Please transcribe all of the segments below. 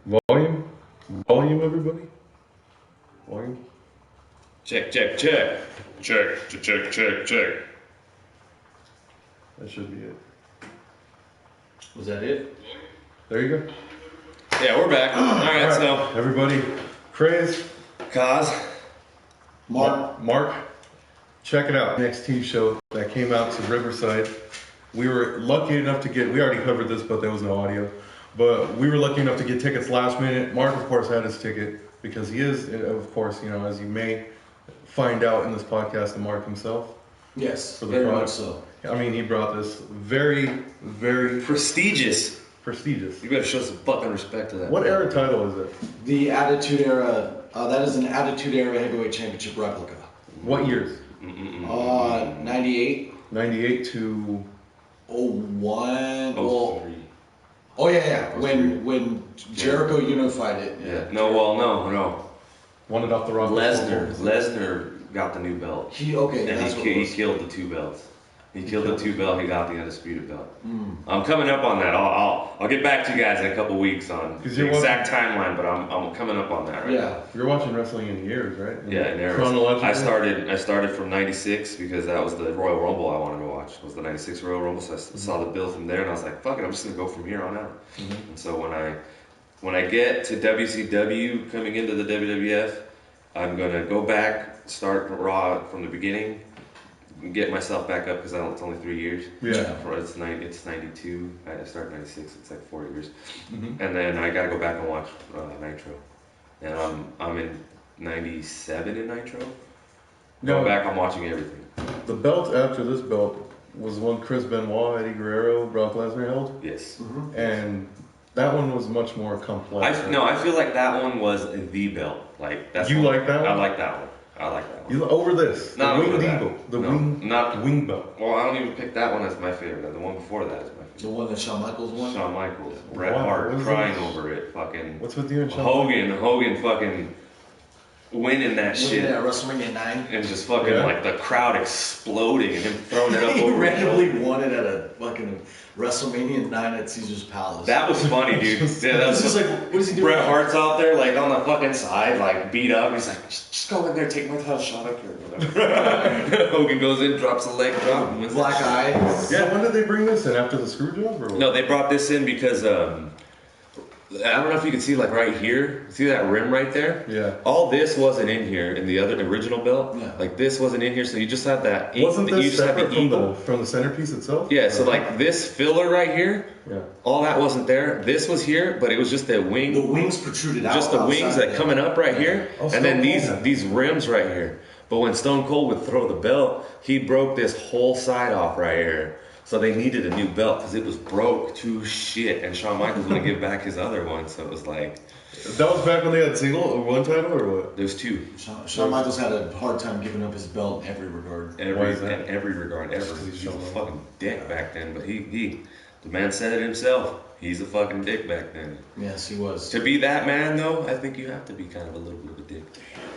Volume? Volume, everybody? Volume? Check, check, check. Check, check, check, check. That should be it. Was that it? There you go. Yeah, we're back. Alright, so. Everybody, Kraze, Cause. Mark, check it out. NXT show that came out to Riverside. We were lucky enough to get, we already covered this, but there was no audio. But we were lucky enough to get tickets last minute. Mark, of course, had his ticket because he is, of course, you know, as you may find out in this podcast, the Mark himself. Yes, for the very product. much so. I mean, he brought this very, very Prestigious. prestigious. You better show some fucking respect to that. What era title is it? The Attitude Era, that is an Attitude Era Heavyweight Championship replica. What years? 98. 98 to 01. Oh, Oh yeah. When Jericho unified it. yeah. No. won it off the rock. Lesnar got the new belt. That's what it He was. killed the two belts. He killed the two belt. He got the undisputed belt. Mm. I'm coming up on that. I'll get back to you guys in a couple weeks on the exact timeline, but I'm coming up on that right now. You're watching wrestling in years, right? Yeah, in eras. Chronologically. I started from '96 because that was the Royal Rumble I wanted to watch. It was the '96 Royal Rumble, so I saw the bill from there, and I was like, "Fuck it, I'm just gonna go from here on out." And so when I get to WCW coming into the WWF, I'm gonna go back, start Raw from the beginning, get myself back up because it's only 3 years. Yeah. It's 92. I started '96. It's like 4 years, and then I gotta go back and watch Nitro, and I'm in '97 in Nitro. Going back, I'm watching everything. The belt after this belt was the one Chris Benoit, Eddie Guerrero, Brock Lesnar held. Yes. And that one was much more complex. I feel like that one was the belt. Like that's. You like that one? I like that one. You over this? Not the over winged that. eagle. The No, wing belt. Well, I don't even pick that one as my favorite. The one before that is my favorite. The one that Shawn Michaels won? Shawn Michaels, Bret Wow, Hart what is crying this? over it. Fucking What's with you and Shawn? Hogan fucking winning that shit. Yeah, WrestleMania 9. And just fucking like the crowd exploding and him throwing it up He over his shoulder. randomly won it at a fucking WrestleMania 9 at Caesar's Palace. That was funny, dude. Yeah, that was just like, what is he doing? Bret Hart's out there, like on the fucking side, like beat up. He's like, just go in there, take my title shot up here. Whatever. Hogan goes in, drops a leg drop. And Black eye. Yeah, when did they bring this in? After the screw job? Or what? No, they brought this in because I don't know if you can see like right here. See that rim right there? Yeah. All this wasn't in here in the other original belt. Yeah. Like this wasn't in here, so you just have that. Wasn't you this just have separate the eagle. from the centerpiece itself? Yeah, so like this filler right here, Yeah. all that wasn't there. This was here, but it was just that wing. The wings protruded out. Just the wings outside that there. coming up right here, Oh, and then Stone Cold. these rims right here. But when Stone Cold would throw the belt, he broke this whole side off right here. So they needed a new belt because it was broke to shit, and Shawn Michaels wouldn't give back his other one. So it was like, That was back when they had single or one title or what? there's two. Shawn Michaels had a hard time giving up his belt in every regard. Why is that? In every regard, ever. He's a Shawn fucking dick back then, but the man said it himself. He's a fucking dick back then. Yes, he was. To be that man, though, I think you have to be kind of a little bit of a dick.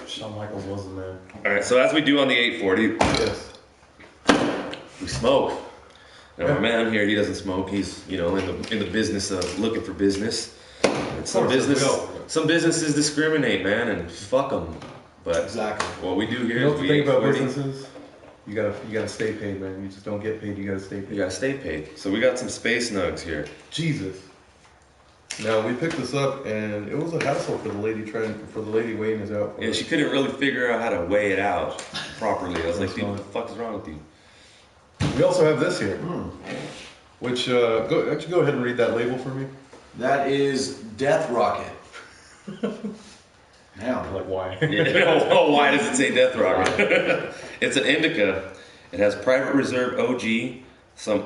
Shawn Michaels was the man. All right, so as we do on the 840, Yes. we smoke. Now, my man here, he doesn't smoke. He's, in the business of looking for business. And some businesses discriminate, man, and fuck them. But Exactly. what we do here You know is what the we thing about 840. businesses? You gotta stay paid, man. You just don't get paid. You gotta stay You paid. gotta stay paid. So we got some space nugs here. Jesus. Now we picked this up, and it was a hassle for the lady weighing this out. Yeah, she couldn't really figure out how to weigh it out properly. I was like, dude, what the fuck is wrong with you? We also have this here, which go ahead and read that label for me. That is Death Rocket. Now, Like why? Yeah. Oh, why does it say Death Rocket? It's an indica. It has Private Reserve OG, some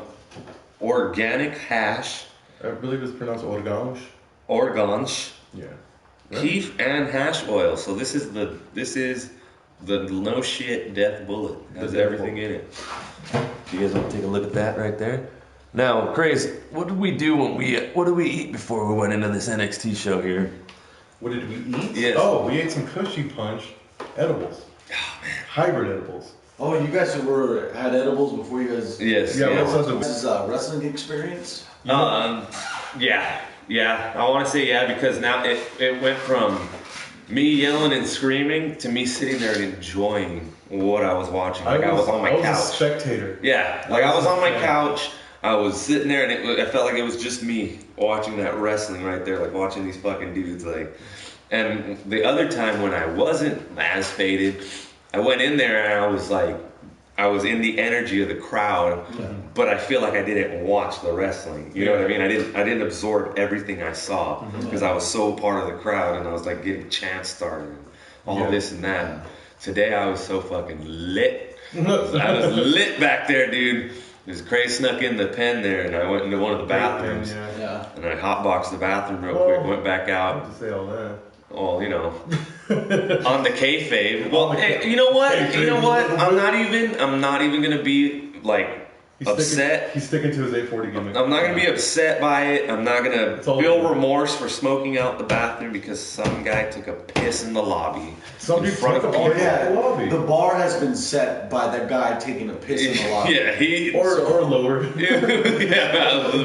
organic hash, I believe it's pronounced organge. organge, Yeah. keef, and hash oil. So this is the no shit death bullet. It has The death everything in it. You guys want to take a look at that right there? Now, Kraze, what did we do what did we eat before we went into this NXT show here? What did we eat? Yes. Oh, we ate some Cushy Punch edibles. Oh man. Hybrid edibles. oh, you guys had edibles before you guys. Yes. Yeah, yes. what's up? This is a wrestling experience. Yeah. Yeah, I want to say yeah because now it went from me yelling and screaming to me sitting there and enjoying what I was watching. Like I was on my couch. I was a spectator. Yeah, like I was on my couch. I was sitting there and I felt like it was just me watching that wrestling right there, like watching these fucking dudes. Like, and the other time when I wasn't as faded, I went in there and I was like, I was in the energy of the crowd, but I feel like I didn't watch the wrestling. You know what I mean? I didn't absorb everything I saw because I was so part of the crowd and I was like getting chants started and all this and that. Today I was so fucking lit. I was lit back there, dude. Because Kraze snuck in the pen there, and I went into one of the bathrooms, and I hotboxed the bathroom real quick, went back out. To say all that. Oh, you know, on the kayfabe. Well, hey, you know what? You know what? I'm not even gonna be like upset. He's sticking to his 840 gimmick. I'm not gonna be upset by it. I'm not gonna feel remorse for smoking out the bathroom because some guy took a piss in the lobby. Somebody took a piss in the lobby. The bar has been set by that guy taking a piss in the lobby. Yeah, or lower. Yeah,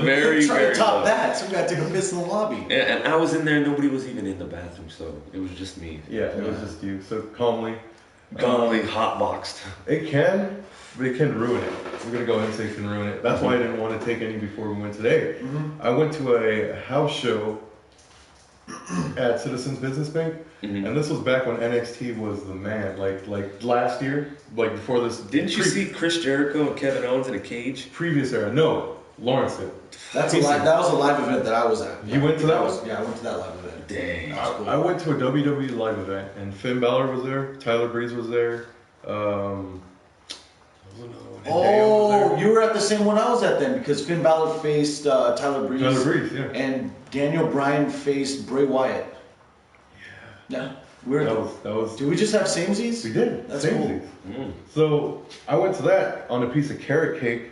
very. Try to top low. that. Some guy took a piss in the lobby. Yeah, and I was in there. Nobody was even in the bathroom, so it was just me. Yeah, it was just you. So calmly hotboxed. It can ruin it. We're gonna go ahead and say it can ruin it. That's why I didn't want to take any before we went today. I went to a house show at Citizens Business Bank, and this was back when NXT was the man. Like last year, like before this. Didn't you see Chris Jericho and Kevin Owens in a cage? Previous era, no. Lawrence did. That was a live event that I was at. You went to that one? Yeah, I went to that live event. Dang. Cool. I went to a WWE live event, and Finn Balor was there. Tyler Breeze was there. Oh, you were at the same one I was at then, because Finn Balor faced Tyler Breeze. Yeah. And Daniel Bryan faced Bray Wyatt. Yeah. That was. Did we just have samesies? We did. That's samesies. Cool. So I went to that on a piece of carrot cake.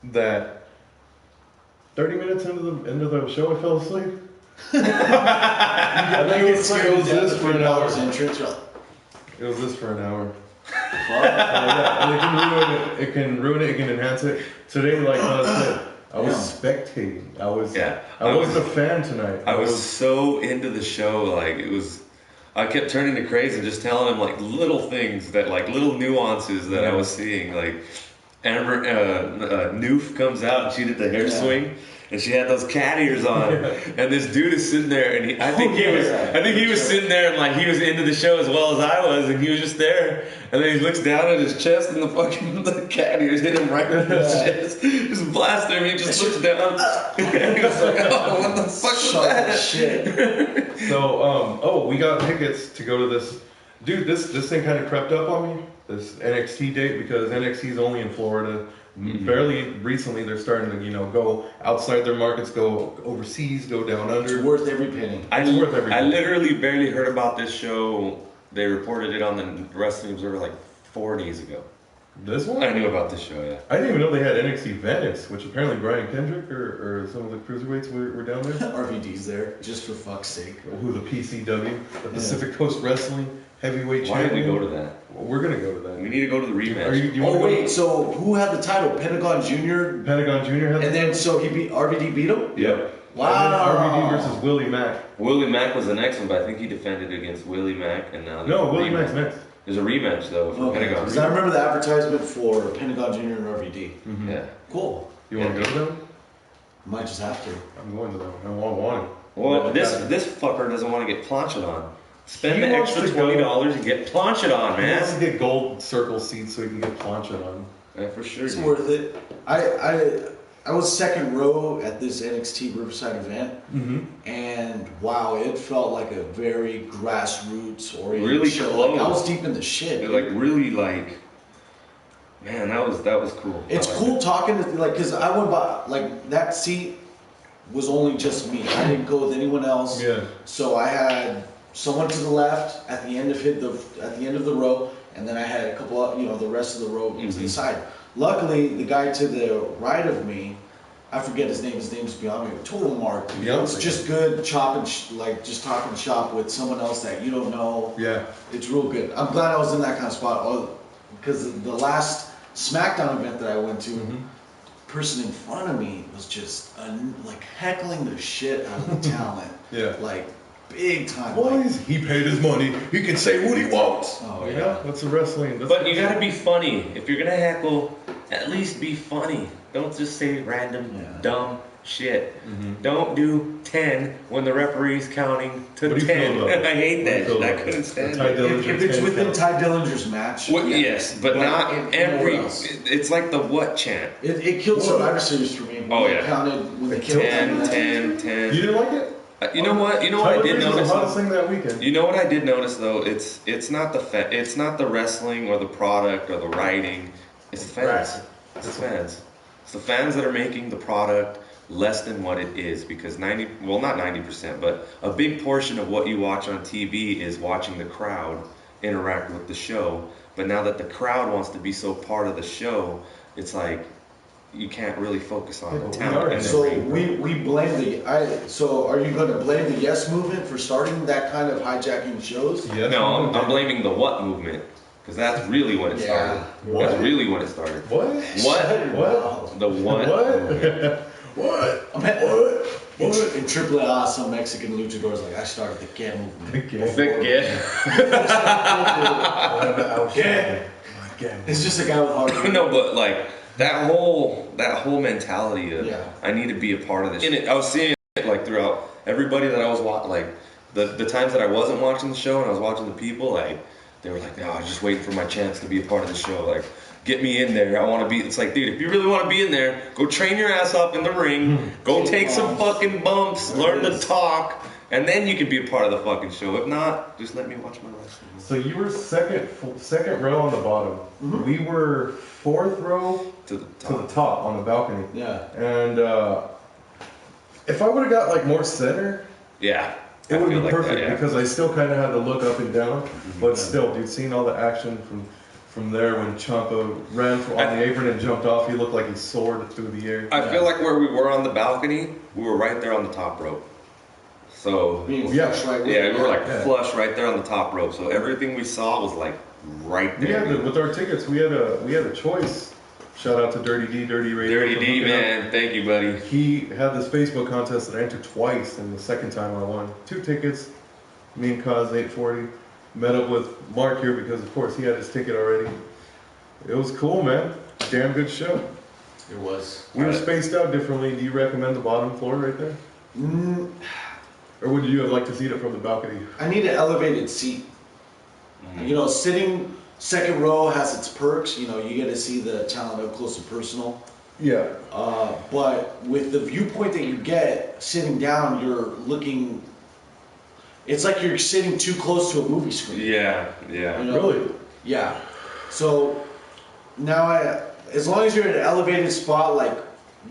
That 30 minutes into the show, I fell asleep. I think it was this for an hour. It was this for an hour. It can ruin it. It can enhance it. Today, like I said, I was spectating. I wasn't a fan tonight. I was so into the show. Like it was. I kept turning to Kraze and just telling him like little things that like little nuances that I was seeing. Like Amber Noof comes out and she did the hair swing. And she had those cat ears on, and this dude is sitting there, and I think he was sitting there, and like he was into the show as well as I was, and he was just there, and then he looks down at his chest, and the cat ears hit him right in his chest, just blasted him. He just looks down, and he was like, "Oh, what the fuck was that?" Shit. So, we got tickets to go to this. Dude, this thing kind of crept up on me. This NXT date because NXT is only in Florida. Fairly recently, they're starting to, go outside their markets, go overseas, go down under. It's worth every penny. I literally barely heard about this show. They reported it on the Wrestling Observer like 4 days ago. This one? I knew about this show, yeah. I didn't even know they had NXT Venice, which apparently Brian Kendrick or some of the cruiserweights were down there. RVD's there, just for fuck's sake. Who, the PCW, the Pacific Coast Wrestling Heavyweight Why Champion. did we go to that? Well, we're going to go to that. We need to go to the rematch. Wait, so who had the title? Pentagon Jr.? Pentagon Jr. had And then, so RVD beat him? Yep. Wow. And then RVD versus Willie Mack. Willie Mack was the next one, but I think he defended against Willie Mack, and now No, Willie Mack's next. There's a rematch, though, for Pentagon. Because I remember the advertisement for Pentagon Jr. and RVD. Yeah. Cool. You want to go to them? Might just have to. I'm going to them. I want to. Well, this fucker doesn't want to get planched on. Spend the extra $20 and get planched on, man. He wants to get gold circle seats so he can get planched on. Yeah, for sure. It's worth it. I was second row at this NXT Riverside event, and wow, it felt like a very grassroots oriented show. Close. Like, I was deep in the shit. Man, that was cool. It's cool talking to because I went by that seat was only just me. I didn't go with anyone else. Yeah. So I had someone to the left at the end of the row, and then I had a couple of the rest of the row to the side. Luckily, the guy to the right of me, I forget his name. His name's beyond me. Total Mark. It's just good chopping, just talking shop with someone else that you don't know. Yeah. It's real good. I'm glad I was in that kind of spot. Because the last SmackDown event that I went to, person in front of me was just like heckling the shit out of the talent. Yeah. Like big time. Boys, he paid his money. He can say what he wants. Oh You yeah. know, that's the wrestling. That's But you gotta be funny. If you're gonna heckle, at least be funny. Don't just say random, dumb shit. Don't do 10 when the referee's counting to What do you 10. feel about I hate that. What do you feel I about couldn't stand Ty it. Dillinger If it's 10 within count? Ty Dillinger's match. What, yeah. yes, but not in every. nowhere else. It's like the what chant. It killed Survivor Series for me. When Oh, they yeah. counted when they killed 10, 10. 10, You didn't like it? You know what? You know what I Tyler did Breeze was notice. the hottest thing that weekend. You know what I did notice though? It's not the wrestling or the product or the writing. It's the fans. Right. It's the fans. It's the fans that are making the product less than what it is, because not 90%, but a big portion of what you watch on TV is watching the crowd interact with the show. But now that the crowd wants to be so part of the show, it's like you can't really focus on the talent. And So the ring. we blame so are you going to blame the Yes Movement for starting that kind of hijacking shows? Yes. No, I'm blaming the what movement, because that's really when it started. What? That's really when it started. What? What? What? The what? What? What? What? In AAA, some Mexican luchadors like, I started the Get Movement. It's just a guy with hard. No, but like that whole mentality of Yeah. I need to be a part of this. And I was seeing it like throughout everybody that I was watching, like the times that I wasn't watching the show and I was watching the people, like they were like, no, I was just waiting for my chance to be a part of the show. Like, get me in there. I want to be. It's like, dude, if you really want to be in there, go train your ass up in the ring. Go take some fucking bumps. Learn to talk. And then you can be a part of the fucking show. If not, just let me watch my wrestling. So you were second row on the bottom. We were fourth row To the to the top. top on the balcony. Yeah. And if I would have got like more center, Yeah. it I would feel be like perfect that, yeah. because I still kind of had to look up and down. But still, dude, seeing all the action from there when Ciampa ran on the apron and jumped off, he looked like he soared through the air. I feel like where we were on the balcony, we were right there on the top rope. So Yeah. we were like Yeah. flush right there on the top rope. So everything we saw was like right We there. had with our tickets, we had a choice. Shout out to Dirty D, Dirty Radio. Dirty for D, hooking up. man. Thank you, buddy. He had this Facebook contest that I entered twice, and the second time I won 2 tickets. Me and Kaz 840 met up with Mark here because, of course, he had his ticket already. It was cool, man. Damn good show. It was. We were spaced out differently. Do you recommend the bottom floor right there? Or would you have liked to see it from the balcony? I need an elevated seat. You know, sitting second row has its perks. You know, you get to see the talent up close and personal. Yeah. But with the viewpoint that you get sitting down, you're looking. It's like you're sitting too close to a movie screen. Yeah. You know? Really? Yeah. So now, as long as you're in an elevated spot, like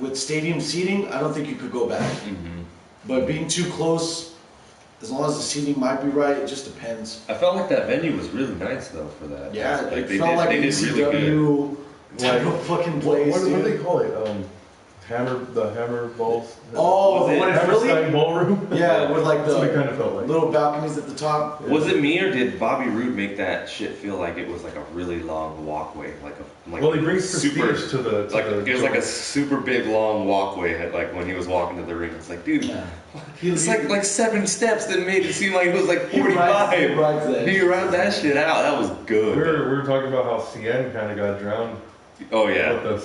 with stadium seating, I don't think you could go back. But being too close, as long as the seating might be right, it just depends. I felt like that venue was really nice though for that. Yeah, like it they felt did, like they an did really good. ECW type of fucking place. What do dude. they call it? The hammer balls? Oh, the one in Philly? Hammerstein Ballroom? Yeah, with like That's what it the kind of felt like. little balconies at the top. Was it me or did Bobby Roode make that shit feel like it was like a really long walkway, Well, he brings prestige to the. it was like a super big long walkway, like when he was walking to the ring. It's like, dude, Yeah. it's like 7 steps that made it seem like it was like He rides 45. that. He ran that shit out. That was good. We were talking about how CN kind of got drowned Oh yeah. with the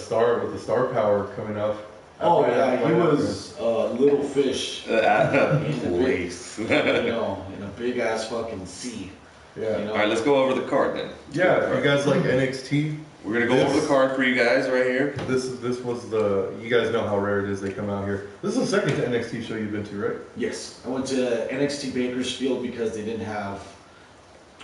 star power coming up. Oh yeah, he was a little fish. At the place. You know, in a big ass fucking sea. Yeah. You know? All right, let's go over the card then. Yeah, if you guys like NXT, We're gonna go over the card for you guys right here. this was the. You guys know how rare it is they come out here. This is the second NXT show you've been to, right? Yes, I went to NXT Bakersfield because they didn't have.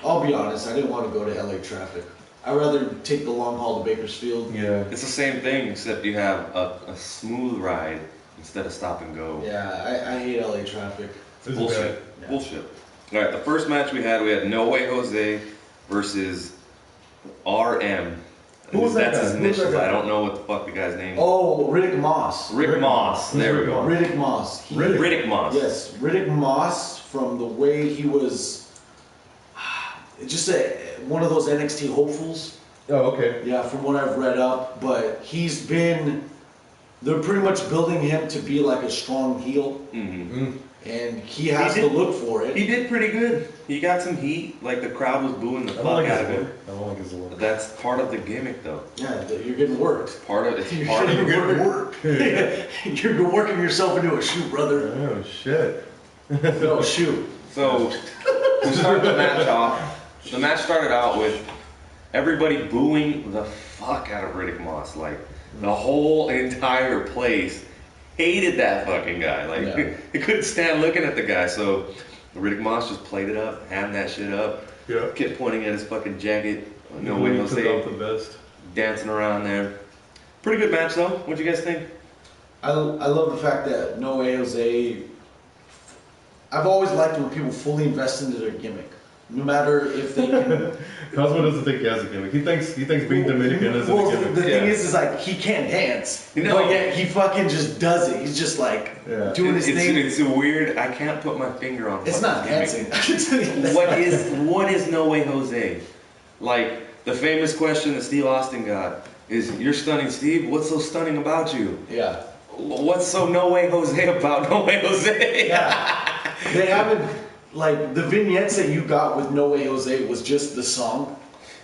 I'll be honest, I didn't want to go to LA traffic. I'd rather take the long haul to Bakersfield. Yeah. It's the same thing, except you have a smooth ride instead of stop and go. Yeah, I hate LA traffic. This is Bullshit. bad. Bullshit. All right, the first match we had No Way Jose versus RM. Who was that That's guy? his Who was that initials. guy? I don't know what the fuck the guy's name is. Oh, Riddick Moss. Rick Moss. Who's There we Rick go. Moss? Riddick Moss. Riddick Moss. Yes, Riddick Moss, from the way he was just one of those NXT hopefuls. Oh, okay. Yeah, from what I've read up, but he's been they're pretty much building him to be like a strong heel, and he has to look for it. He did pretty good. He got some heat. Like the crowd was booing the fuck out of him. I don't like his look. That's part of the gimmick, though. Yeah, you're getting worked. It's part of You're the getting worked. You're working yourself into a shoot, brother. Oh shit. No, shoot. So, to start the match off, the match started out with everybody booing the fuck out of Riddick Moss. Like, the whole entire place hated that fucking guy. Like, they couldn't stand looking at the guy. So, Riddick Moss just played it up, hammed that shit up. Yeah. Kept pointing at his fucking jacket. No way, no took say. off the vest. Dancing around there. Pretty good match, though. What'd you guys think? I love the fact that No Way Jose. I've always liked when people fully invest into their gimmick, no matter if they can. Cosmo doesn't think he has a gimmick. He thinks being Dominican isn't a gimmick. The thing is like he can't dance, but yet he fucking just does it. He's just like doing his thing. It's weird. I can't put my finger on. It's not dancing. I can tell you that. What is No Way Jose? Like the famous question that Steve Austin got is, "You're stunning, Steve. What's so stunning about you?" Yeah. What's so No Way Jose about No Way Jose? Yeah. They haven't, like, the vignettes that you got with No Way Jose was just the song.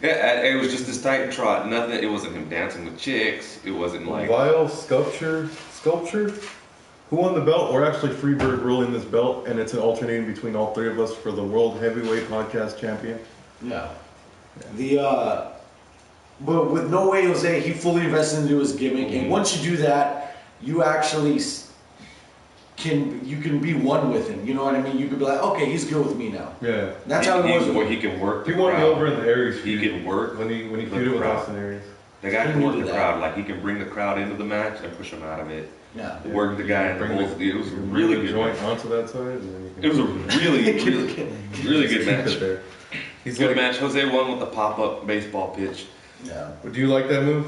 Yeah, it was just this Titan trot. Nothing. It wasn't him dancing with chicks. It wasn't like Vile sculpture. Who won the belt? We're actually Freebird ruling this belt, and it's an alternating between all three of us for the World Heavyweight Podcast Champion. Yeah. But with No Way Jose, he fully invested into his gimmick, and once you do that, you actually can be one with him. You know what I mean? You could be like, okay, he's good with me now. Yeah. That's how it was. Where he can work. He won me over in the Aries. He can work when he feuded with Austin Aries. The guy can work the crowd. Like he can bring the crowd into the match and push him out of it. Yeah. Work the guy in the whole. It was a really good joint match. onto that side. And then you can it was a really good match. There. He's good match. Jose won with the pop-up baseball pitch. Yeah. Do you like that move?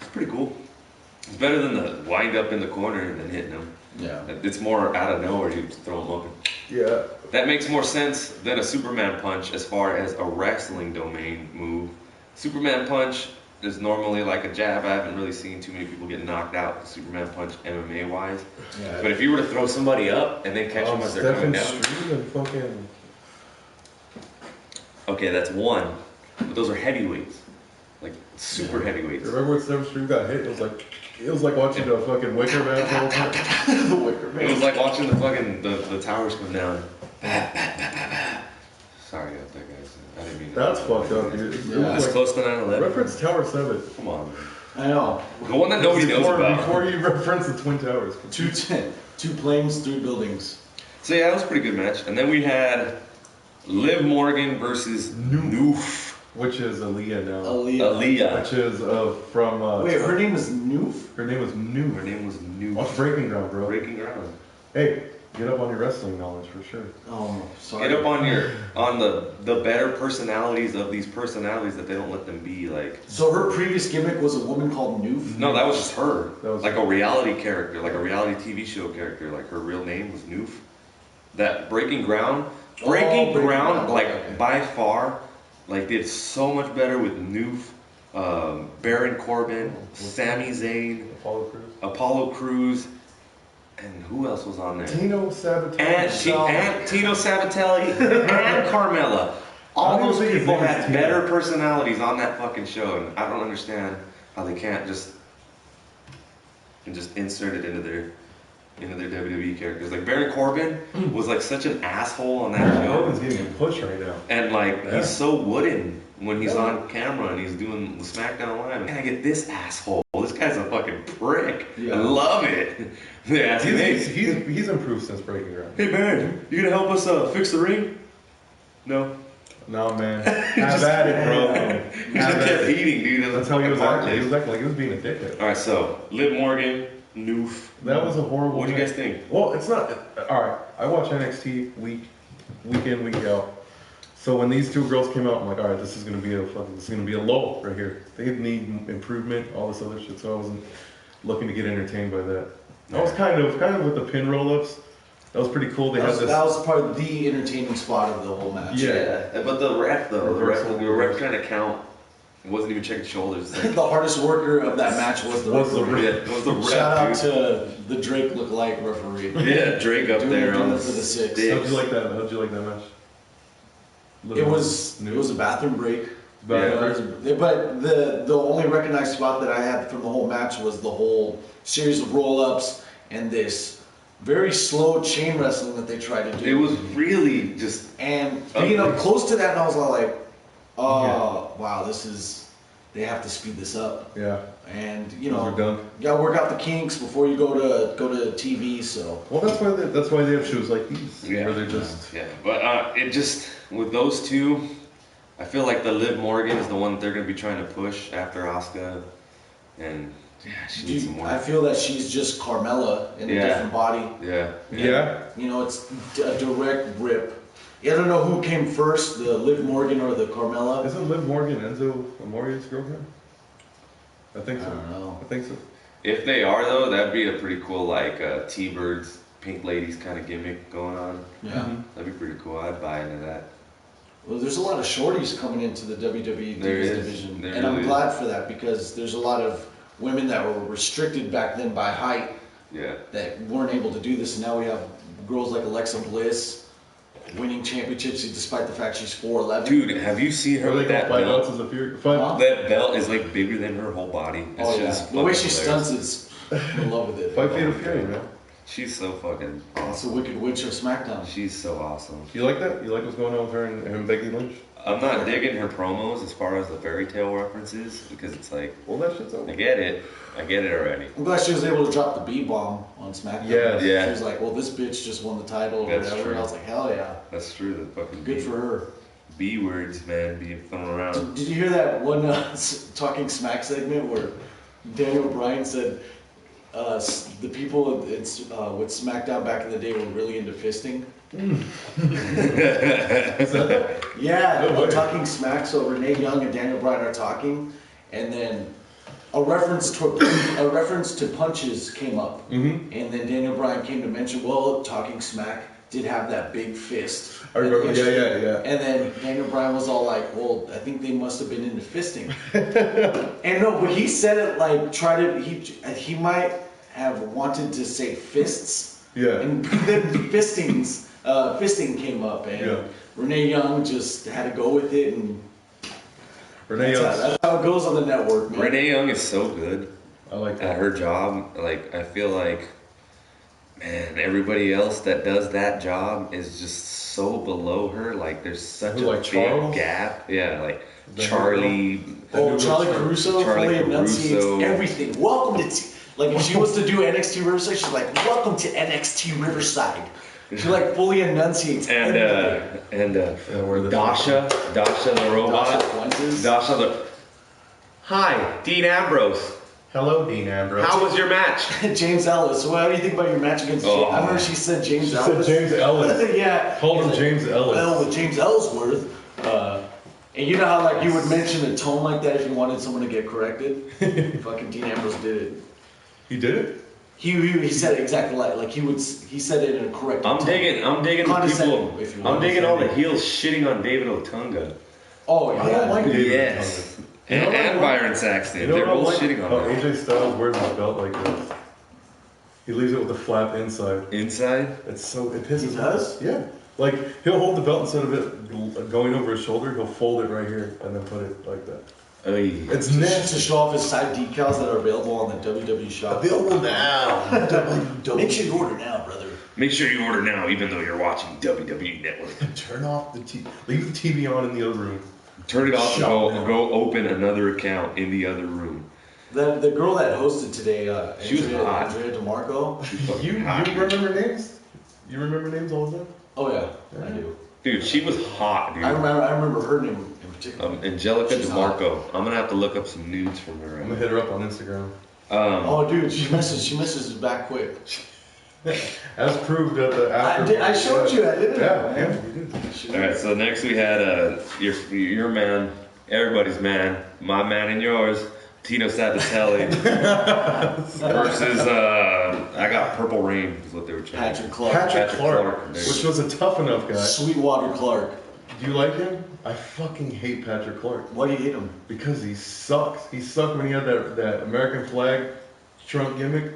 It's pretty cool. It's better than the wind up in the corner and then hitting him. Yeah. It's more out of nowhere. You throw him open. Yeah. That makes more sense than a Superman punch as far as a wrestling domain move. Superman punch is normally like a jab. I haven't really seen too many people get knocked out with Superman punch MMA wise. Yeah. But if you were to throw somebody up and then catch them as they're coming down. Fucking... Okay, that's one. But those are heavyweights. Like super heavyweights. Remember when Stephen Stream got hit? It was like watching the fucking Wicker Man the whole time. The Wicker Man. It was like watching the fucking the towers come down. Sorry about that, guys. I didn't mean That's fucked up, dude. It's like, close to 9/11. Reference Tower 7. Come on, man. I know. The one that nobody knows about. Before you reference the Twin Towers. 2 planes, 3 buildings. So yeah, that was a pretty good match. And then we had Liv Morgan versus Noof. Which is Aaliyah now. Aaliyah. Which is from... Wait, her name is Noof? Her name was Noof. Her name was Noof. Watch Breaking Ground, bro. Breaking Ground. Hey, get up on your wrestling knowledge for sure. Oh, sorry. Get up on the better personalities of these personalities that they don't let them be like. So her previous gimmick was a woman called Noof? No, that was just her. That was like a reality character, like a reality TV show character. Like her real name was Noof. That Breaking Ground, Breaking Ground, like okay. by far, like did so much better with Noof, Baron Corbin, Sami Zayn, Apollo Crews, and who else was on there? Tino Sabatelli. And Tino Sabatelli and Carmella. All those people had better personalities on that fucking show, and I don't understand how they can't just insert it into their WWE characters. Like Baron Corbin was like such an asshole on that show. Corbin's getting a push right now. And like he's so wooden when he's on camera and he's doing the SmackDown Live. And I get this asshole. This guy's a fucking prick. Yeah. I love it. They ask him, He's improved since Breaking Ground. hey man, you gonna help us fix the ring? No. No, man. Have at it, bro. He just kept eating, dude. That's how he was acting. He was acting like he was being a dickhead. Alright, so Liv Morgan, Noof. That was a horrible. What do you guys think? Well, it's not. All right, I watch NXT week in, week out. So when these two girls came out, I'm like, all right, this is gonna be a low right here. They need improvement, all this other shit. So I wasn't looking to get entertained by that. I was kind of with the pin roll-ups. That was pretty cool. That was probably the entertaining spot of the whole match. Yeah, but the ref though, the ref trying to count It wasn't even checking shoulders. The hardest worker of that match was the referee. It was the ref, Shout out dude. to the Drake lookalike referee. Yeah, Drake up there on doing the it for the six. sticks. How'd you like that? How'd you like that match? It was a bathroom break. Yeah. But the only recognized spot that I had from the whole match was the whole series of roll-ups and this very slow chain wrestling that they tried to do. It was really just... And being up close to that, and I was all like, wow, they have to speed this up. Yeah. And, Those are done. you gotta work out the kinks before you go to TV, so. Well, that's why they have shows like these. Yeah. Where they're just... Yeah, but it just, with those two, I feel like the Liv Morgan is the one that they're going to be trying to push after Asuka. And, yeah, she needs some more. I feel that she's just Carmella in a different body. Yeah. Yeah. It's a direct rip. I don't know who came first, the Liv Morgan or the Carmella. Isn't Liv Morgan Enzo Amore's girlfriend? I think so. I don't know. I think so. If they are, though, that'd be a pretty cool, like, T-Birds, Pink Ladies kind of gimmick going on. Yeah. Mm-hmm. That'd be pretty cool. I'd buy into that. Well, there's a lot of shorties coming into the WWE There is. division, There and I'm really glad for that because there's a lot of women that were restricted back then by height Yeah. that weren't able to do this, and now we have girls like Alexa Bliss winning championships despite the fact she's 4'11". Dude, have you seen her Are they with going that 5 belt? ounces of fury? Huh? That belt is like bigger than her whole body. It's Oh yeah, just the way fucking she hilarious. stunts is, I'm in love with it. 5 feet of fury, man. She's so fucking It's awesome. the Wicked Witch of SmackDown. She's so awesome. You like that? You like what's going on with her and Becky Lynch? I'm not digging her promos as far as the fairy tale references because it's like, Well, that shit's over. I get it already. I'm glad she was able to drop the B-bomb on SmackDown. Yes. Yeah. She was like, well, this bitch just won the title or That's whatever. true. And I was like, hell yeah. That's true. The fucking Good for her. B words, man, being thrown around. Did you hear that one Talking Smack segment where Daniel Bryan said the people with SmackDown back in the day were really into fisting? Yeah, No way. Talking Smack. So Renee Young and Daniel Bryan are talking, and then a reference to punches came up, Mm-hmm. and then Daniel Bryan came to mention, well, Talking Smack did have that big fist. I remember, yeah. And then Daniel Bryan was all like, well, I think they must have been into fisting. And no, but he said it like, he might have wanted to say fists. Yeah. And then fisting came up, and Yeah. Renee Young just had to go with it, and Renee that's Young. how it goes on the network, man. Renee Young is so good I like at that. her job. Like, I feel like, man, everybody else that does that job is just so below her. Like, there's such Who, a like big Charles? gap. Yeah, like The Charlie. Oh, Charlie Caruso Charlie fully enunciates Caruso. everything. Welcome to, like, if she was to do NXT Riverside, she's like, welcome to NXT Riverside. She like fully enunciates everything. where the- Dasha the robot. Dasha Fuentes. Dasha the. Hi, Dean Ambrose. Hello, Dean Ambrose. How was your match? James Ellis. What do you think about your match against Oh. James? I remember she said James She Ellis. said James Ellis. Yeah. Called him He's James Ellis. Well, with James Ellsworth. And you know how like you would mention a tone like that if you wanted someone to get corrected? Fucking Dean Ambrose did it. He did it? He said it exactly like he said it in a correct I'm tone. digging the Condescending, people. if you I'm will. digging all the heels shitting on David Otunga. Oh yeah. I don't like David Yes. Otunga. And, You know what I and like? Byron Saxton. You know They're what I both like? shitting on How him. AJ Styles wears his belt like this. He leaves it with the flap inside. Inside? It pisses He me does? off. Yeah. Like, he'll hold the belt instead of it going over his shoulder, he'll fold it right here and then put it like that. Oy. It's Just nasty. to show off his side decals that are available on the WWE shop. Available now. Make sure you order now, brother. Make sure you order now, even though you're watching WWE Network. Turn off the TV. Leave the TV on in the other room. Turn it off and Shut down. go open another account in the other room. The girl that hosted today, She was hot. Andrea DeMarco. You remember names? You remember names all the time? Oh yeah, I do. Dude, she was hot, dude. I remember her name in particular. Angelica She's hot. DeMarco. I'm gonna have to look up some nudes from her. I'm gonna hit her up on Instagram. Oh dude, she messes back quick. As proved at the after. I showed you, I didn't. Yeah, you did. All right, so next we had your man, everybody's man, my man and yours, Tino Sabatelli versus I got Purple Rain is what they were chanting. Patrick Clark. Patrick Clark, There you which go. was a tough enough guy. Sweetwater Clark. Do you like him? I fucking hate Patrick Clark. Why do you hate him? Because he sucks. He sucked when he had that American flag trunk gimmick.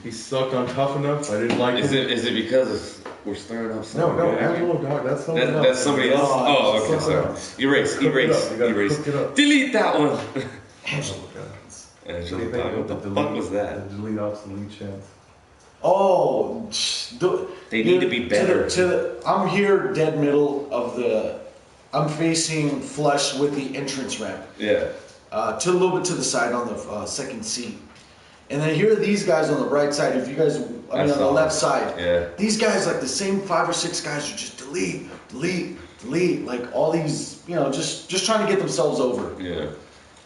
He sucked on Tough Enough. I didn't like him. Is it because we're stirring up something? No, Angelo Dog. That's something else. That's somebody else? Oh, okay, sorry. Else. Erase. Cook it up. Delete that one. Angelo. Angelo Dog. What the fuck was that? The delete obsolete chance. Oh, They need to be better. I'm here dead middle of the. I'm facing flush with the entrance ramp. Yeah. To a little bit to the side on the second seat. And then here are these guys on the right side. If you guys, on the left side. Yeah. These guys, like the same 5 or 6 guys, are just delete, like all these, just trying to get themselves over. Yeah.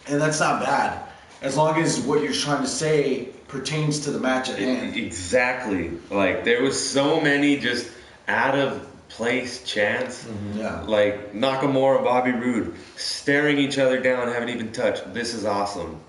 And that's not bad, as long as what you're trying to say pertains to the match at hand. Exactly. Like there was so many just out of place chants. Yeah. Like Nakamura and Bobby Roode staring each other down, haven't even touched. This is awesome.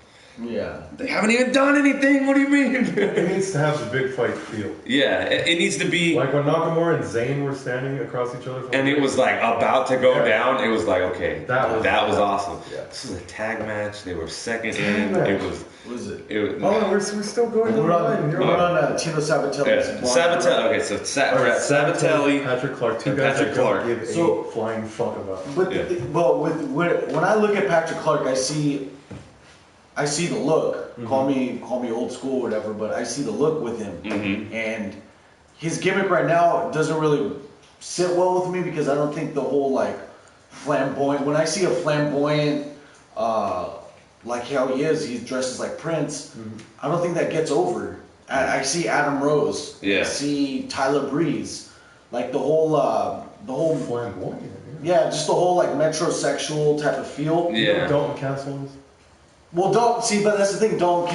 Yeah. They haven't even done anything. What do you mean? It needs to have the big fight feel. Yeah, it needs to be. Like when Nakamura and Zayn were standing across each other. And it was like about to go down. It was like, okay, that was awesome. Yeah. This is a tag match. They were second in. It was. What is it? We're still going We're on. on Tino Sabatelli's. Yeah. Sabatelli. Okay, so we're at Sabatelli. Patrick Clark. Two and guys Patrick that Clark. don't give a flying fuck about. But when I look at Patrick Clark, I see the look. Call me old school or whatever, but I see the look with him. And his gimmick right now doesn't really sit well with me because I don't think the whole like flamboyant. When I see a flamboyant, like how he is, he dresses like Prince. I don't think that gets over. I see Adam Rose. Yeah. I see Tyler Breeze. Like the whole Flamboyant. yeah, just the whole like metrosexual type of feel. You know what Dalton Castle is? Well, but that's the thing. Dalton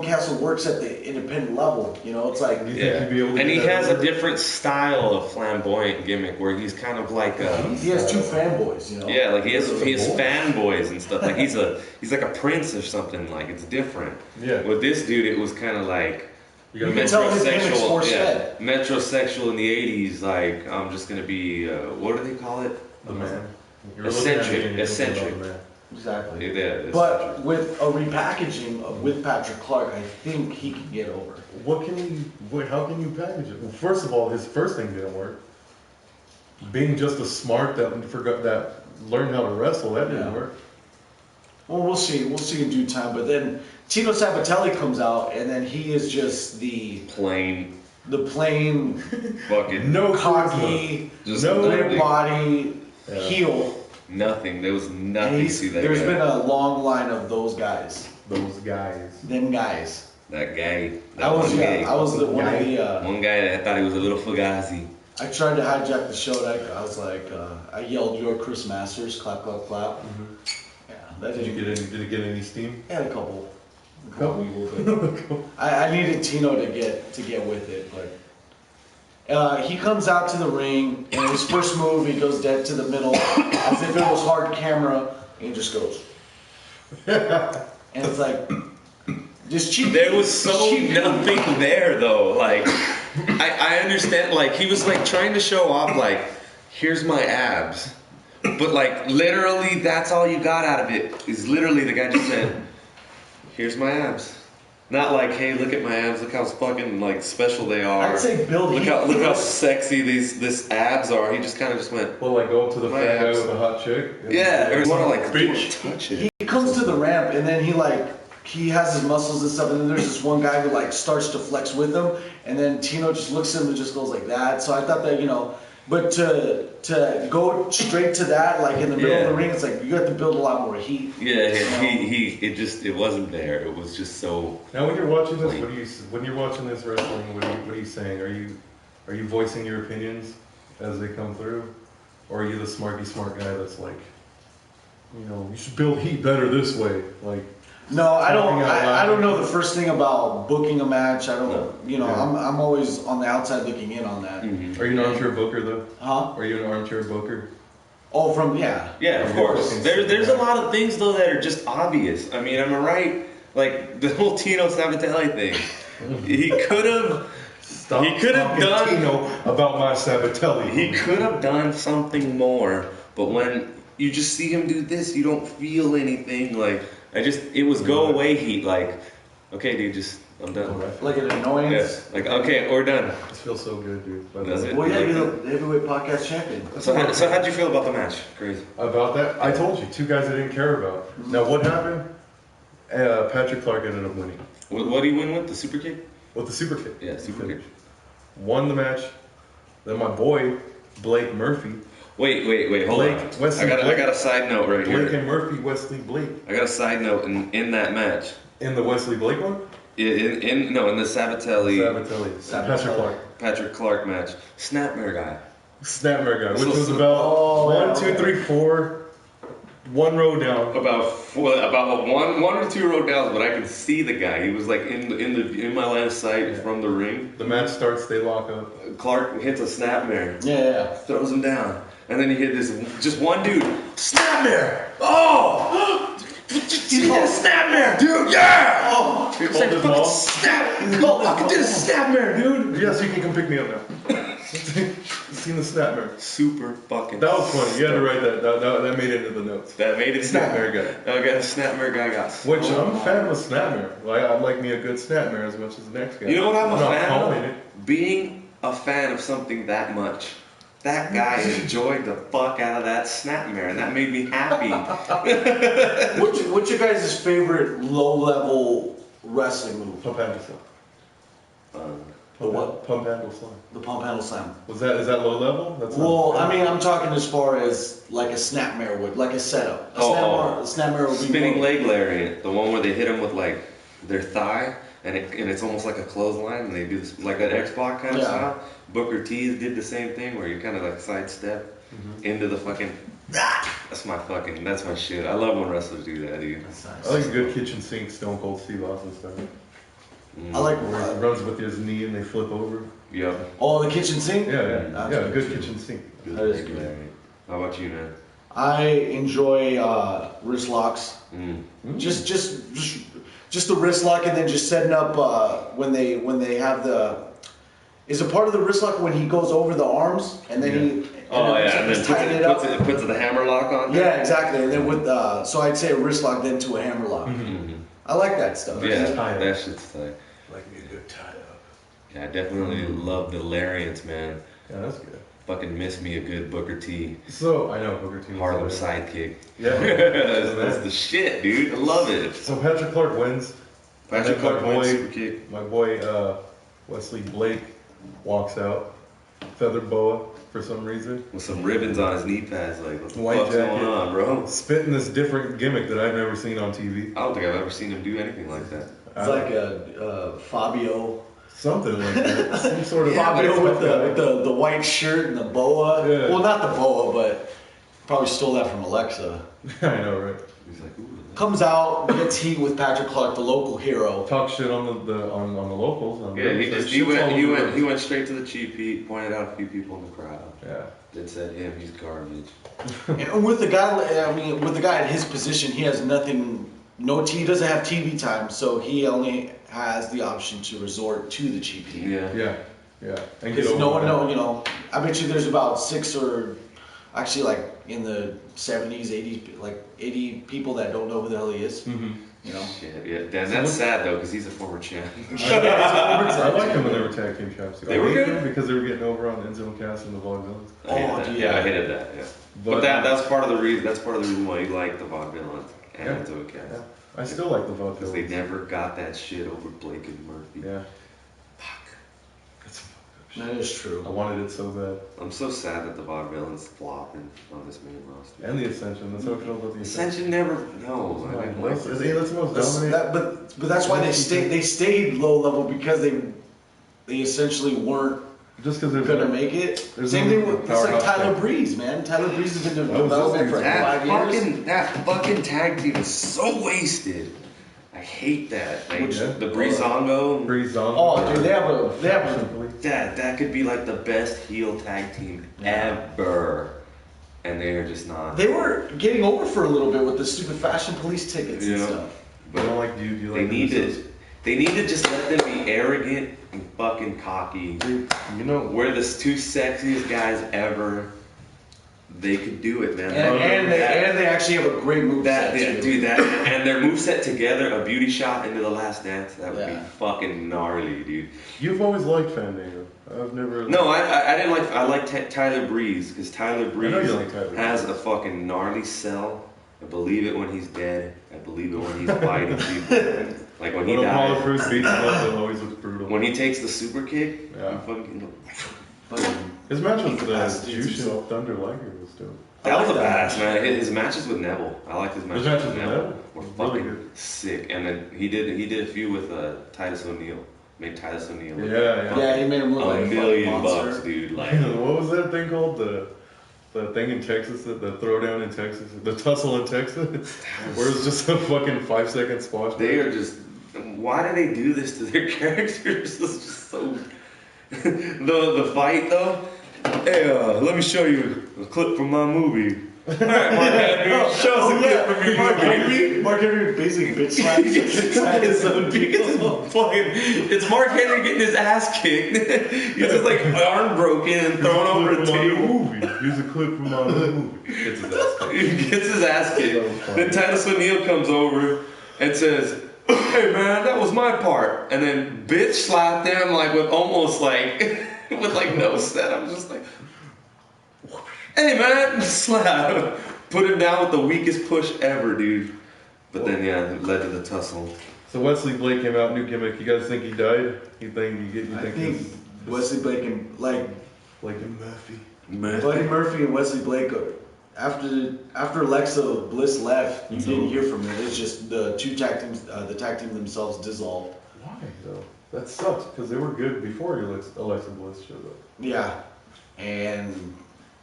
Castle works at the independent level. It's like You think you'd be able to And do he that has a over? different style of flamboyant gimmick where he's kind of like he has 2 fanboys. yeah, like he has fanboys and stuff. Like he's like a prince or something. Like it's different. Yeah. With this dude, it was kind of like You can tell his gimmick's force fed. metrosexual in the '80s. Like I'm just gonna be what do they call it? The man. Eccentric. Exactly. Yeah, But with a repackaging with Patrick Clark, I think he can get over. How can you package it? Well, first of all, his first thing didn't work. Being just a smart that learned how to wrestle, that didn't work. Well, we'll see. We'll see in due time. But then Tino Sabatelli comes out, and then he is just the plain fucking No cocky, Just limp body heel. nothing. There was And nothing to see that there's guy. been a long line of those guys. Them guys. That guy. I was one of the. One guy that thought he was a little fugazi. I tried to hijack the show. I was like, I yelled, "You're Chris Masters!" Clap, clap, clap. Yeah, that Did it get any steam? Yeah, a couple. Couple? I needed Tino to get with it, but he comes out to the ring, and his first move, he goes dead to the middle, as if it was hard camera, and he just goes. And it's like, just cheap. There was nothing there though. Like, I understand. Like, he was like trying to show off. Like, here's my abs, but like literally, that's all you got out of it. Is literally the guy just said, "Here's my abs." Not like, hey, look at my abs. Look how fucking like special they are. I'd say build. Look how sexy this abs are. He just kind of just went. Well, like go up to the My fat guy abs. with a hot chick. Yeah, or want to like bitch. touch it. He comes to the ramp, and then he has his muscles and stuff, and then there's this one guy who like starts to flex with him, and then Tino just looks at him and just goes like that. So I thought that, but to go straight to that, like in the middle of the ring, it's like you have to build a lot more heat. Yeah, it wasn't there. It was just so. Now, when you're watching this, when you're watching this wrestling, what are you saying? Are you voicing your opinions as they come through, or are you the smart guy that's like, you should build heat better this way, like? No, I don't. I don't know the first thing about booking a match. I don't. I'm always on the outside looking in on that. Mm-hmm. Are you an armchair booker though? Huh? Are you an armchair booker? Oh, from yeah. Yeah, of course. There's a lot of things though that are just obvious. I mean, am I right? Like the whole Tino Sabatelli thing. He could have Stop He could have talking done Tino about my Sabatelli. He could have done something more, but when you just see him do this, you don't feel anything. Like it was go away heat. Like, okay, dude, I'm done. Like an annoyance. Yeah. Like, okay, we're done. This feels so good, dude. Does it? Well, yeah, you're the heavyweight podcast champion. So how'd you feel about the match? Crazy. About that, I told you, 2 guys I didn't care about. Now, what happened? Patrick Clark ended up winning. What did he win with? The super kick? With the super kick. Yeah, super kick. Won the match. Then my boy, Blake Murphy. Wait, hold on. I got a side note right here. Blake and Murphy, Wesley Blake. I got a side note in that match. In the Wesley Blake one? In the Sabatelli. Patrick Clark match. Snapmare guy. Snapmare guy, which was about 1, 2, 3, 4, 1 row down. About one or 2 row downs, but I can see the guy. He was like in my line of sight from the ring. The match starts, they lock up. Clark hits a snapmare. Yeah. Throws him down, and then you hit this just one dude. Snapmare! Oh! He hit a snapmare, dude! Yeah! Oh! It's like fucking snap! Oh, fucking did a snapmare, dude! Yes, you can come pick me up now. Seen the Snapmare. Super fucking. That was funny. You had to write that. That made it into the notes. That made it Snapmare guy. Okay, the Snapmare guy got. Which I'm a fan of a Snapmare. Like I like me a good Snapmare as much as the next guy. You know what I'm a not fan calling of? it. Being a fan of something that much. That guy enjoyed the fuck out of that Snapmare, and that made me happy. What's your guys' favorite low-level wrestling move? Pump handle slam. The what? Pump handle slam. The pump handle slam. Is that low level? That's Well, I mean, I'm talking as far as like a snapmare would, like a setup. A snapmare would be Spinning leg lariat, the one where they hit him with like their thigh, and it's almost like a clothesline, and they do this like that Xbox kind of style. Booker T did the same thing where you kind of like sidestep into the fucking. That's my shit. I love when wrestlers do that, dude. That's nice. I like a good kitchen sink, Stone Cold Steve Austin style. I like where he runs with his knee and they flip over. Yeah. Oh, the kitchen sink? Yeah, good kitchen sink. That is good. How about you, man? I enjoy wrist locks. Just the wrist lock, and then just setting up when they have the. Is it part of the wrist lock when he goes over the arms and then he? And then puts the hammer lock on. Yeah, exactly. And then with so I'd say a wrist lock then to a hammer lock. I like that stuff. Yeah, that shit's tight. Like me a good tie up. Yeah, I definitely love the lariats, man. Yeah, that's good. Fucking miss me a good Booker T. So I know Booker T. Harlem sidekick. Yeah, that's the shit, dude. I love it. So Patrick Clark wins. Patrick Clark wins super kick. My boy Wesley Blake walks out, feathered boa for some reason, with some ribbons on his knee pads. Like, what the white fuck's jacket, going on, bro? Spitting this different gimmick that I've never seen on TV. I don't think I've ever seen him do anything like that. It's like a Fabio. Something like that. Some sort of Fabio with the white shirt and the boa. Yeah. Well, not the boa, but probably stole that from Alexa. I know, right? He's like, ooh. Comes out, gets heat with Patrick Clark, the local hero. Talk shit on the locals. Yeah, he went straight to the cheap heat, pointed out a few people in the crowd. Yeah. Then said him, he's garbage. And with the guy, with the guy at his position, he has nothing. He doesn't have TV time, so he only has the option to resort to the cheap heat. Yeah. Because no one knows, I bet you there's about 6 or actually like in the 70s, 80s, like 80 people that don't know who the hell he is. Shit, yeah. Dan, that's sad though, because he's a former champ. I like him when they were tag team champs. They were good because they were getting over on Enzo and Cass and the Vaudevillains. I hated that. Yeah, but that's part of the reason. That's part of the reason why you like the Vaudevillains and Enzo and Cass. Yeah. I still like the Vaudevillains. Because they never got that shit over Blake and Murphy. Yeah. Fuck. That's That is true. I wanted it so bad. I'm so sad that the Vaudevillains flopping on this main roster. And the Ascension. That's how I feel about the Ascension never. No, I didn't like that's the most dominant. But that's why they stayed low level because they essentially weren't just because they're gonna make it. Same thing with it's like Tyler Breeze, man. Tyler Breeze has been in development for 5 years. That fucking tag team is so wasted. I hate that. Like, the Breezango. Oh, dude, they have a that could be like the best heel tag team ever. And they're just not. They were getting over for a little bit with the stupid Fashion Police tickets and stuff. But I don't like you. They need it. They need to just let them be arrogant and fucking cocky. Dude, you know, We're the two sexiest guys ever. They could do it, man. And they actually have a great moveset too. Dude, and their moveset together, a beauty shot into The Last Dance, that would be fucking gnarly, dude. You've always liked Fandango. I've never. No, I didn't like. I like Tyler Breeze because Tyler Breeze like Tyler has a fucking gnarly sell. I believe it when he's dead. I believe it when he's fighting people. Like when he Apollo dies. first beats him up, it always looks brutal. When he takes the super kick, Yeah. His match with incapacitates Jushin himself. Thunder Liger was dope. that was a badass, man. His matches with Neville. I liked his matches, His matches with Neville were really fucking good. sick. And then he did a feud with Titus O'Neil. Made Titus O'Neil look Yeah, he made him look like $1 a million fucking monster. bucks, dude. Like, What was that thing called? The thing in Texas, the throwdown in Texas, the tussle in Texas, where it's just a fucking 5-second squash. they are just. Why do they do this to their characters? It's just so. the fight though. Hey, let me show you a clip from my movie. All right, Mark Henry, show us a clip from your movie. Mark Henry basically bitch slaps. It's so big. It's Mark Henry getting his ass kicked. He's just like arm broken and thrown over a table. Here's a clip from my movie. Gets his ass kicked. He gets his ass kicked. Then Titus O'Neil comes over and says, "Hey man, that was my part." And then bitch slapped him like with almost like with like no set. I'm just like, "Hey man," slap. Put him down with the weakest push ever, dude. But then it led to the tussle. So Wesley Blake came out, new gimmick. You guys think he died? You think think Wesley Blake and like Murphy? Buddy Murphy and Wesley Blake after Alexa Bliss left, you didn't hear from it. It's just the tag team themselves dissolved. Why though? That sucks because they were good before Alexa Bliss showed up. Yeah, and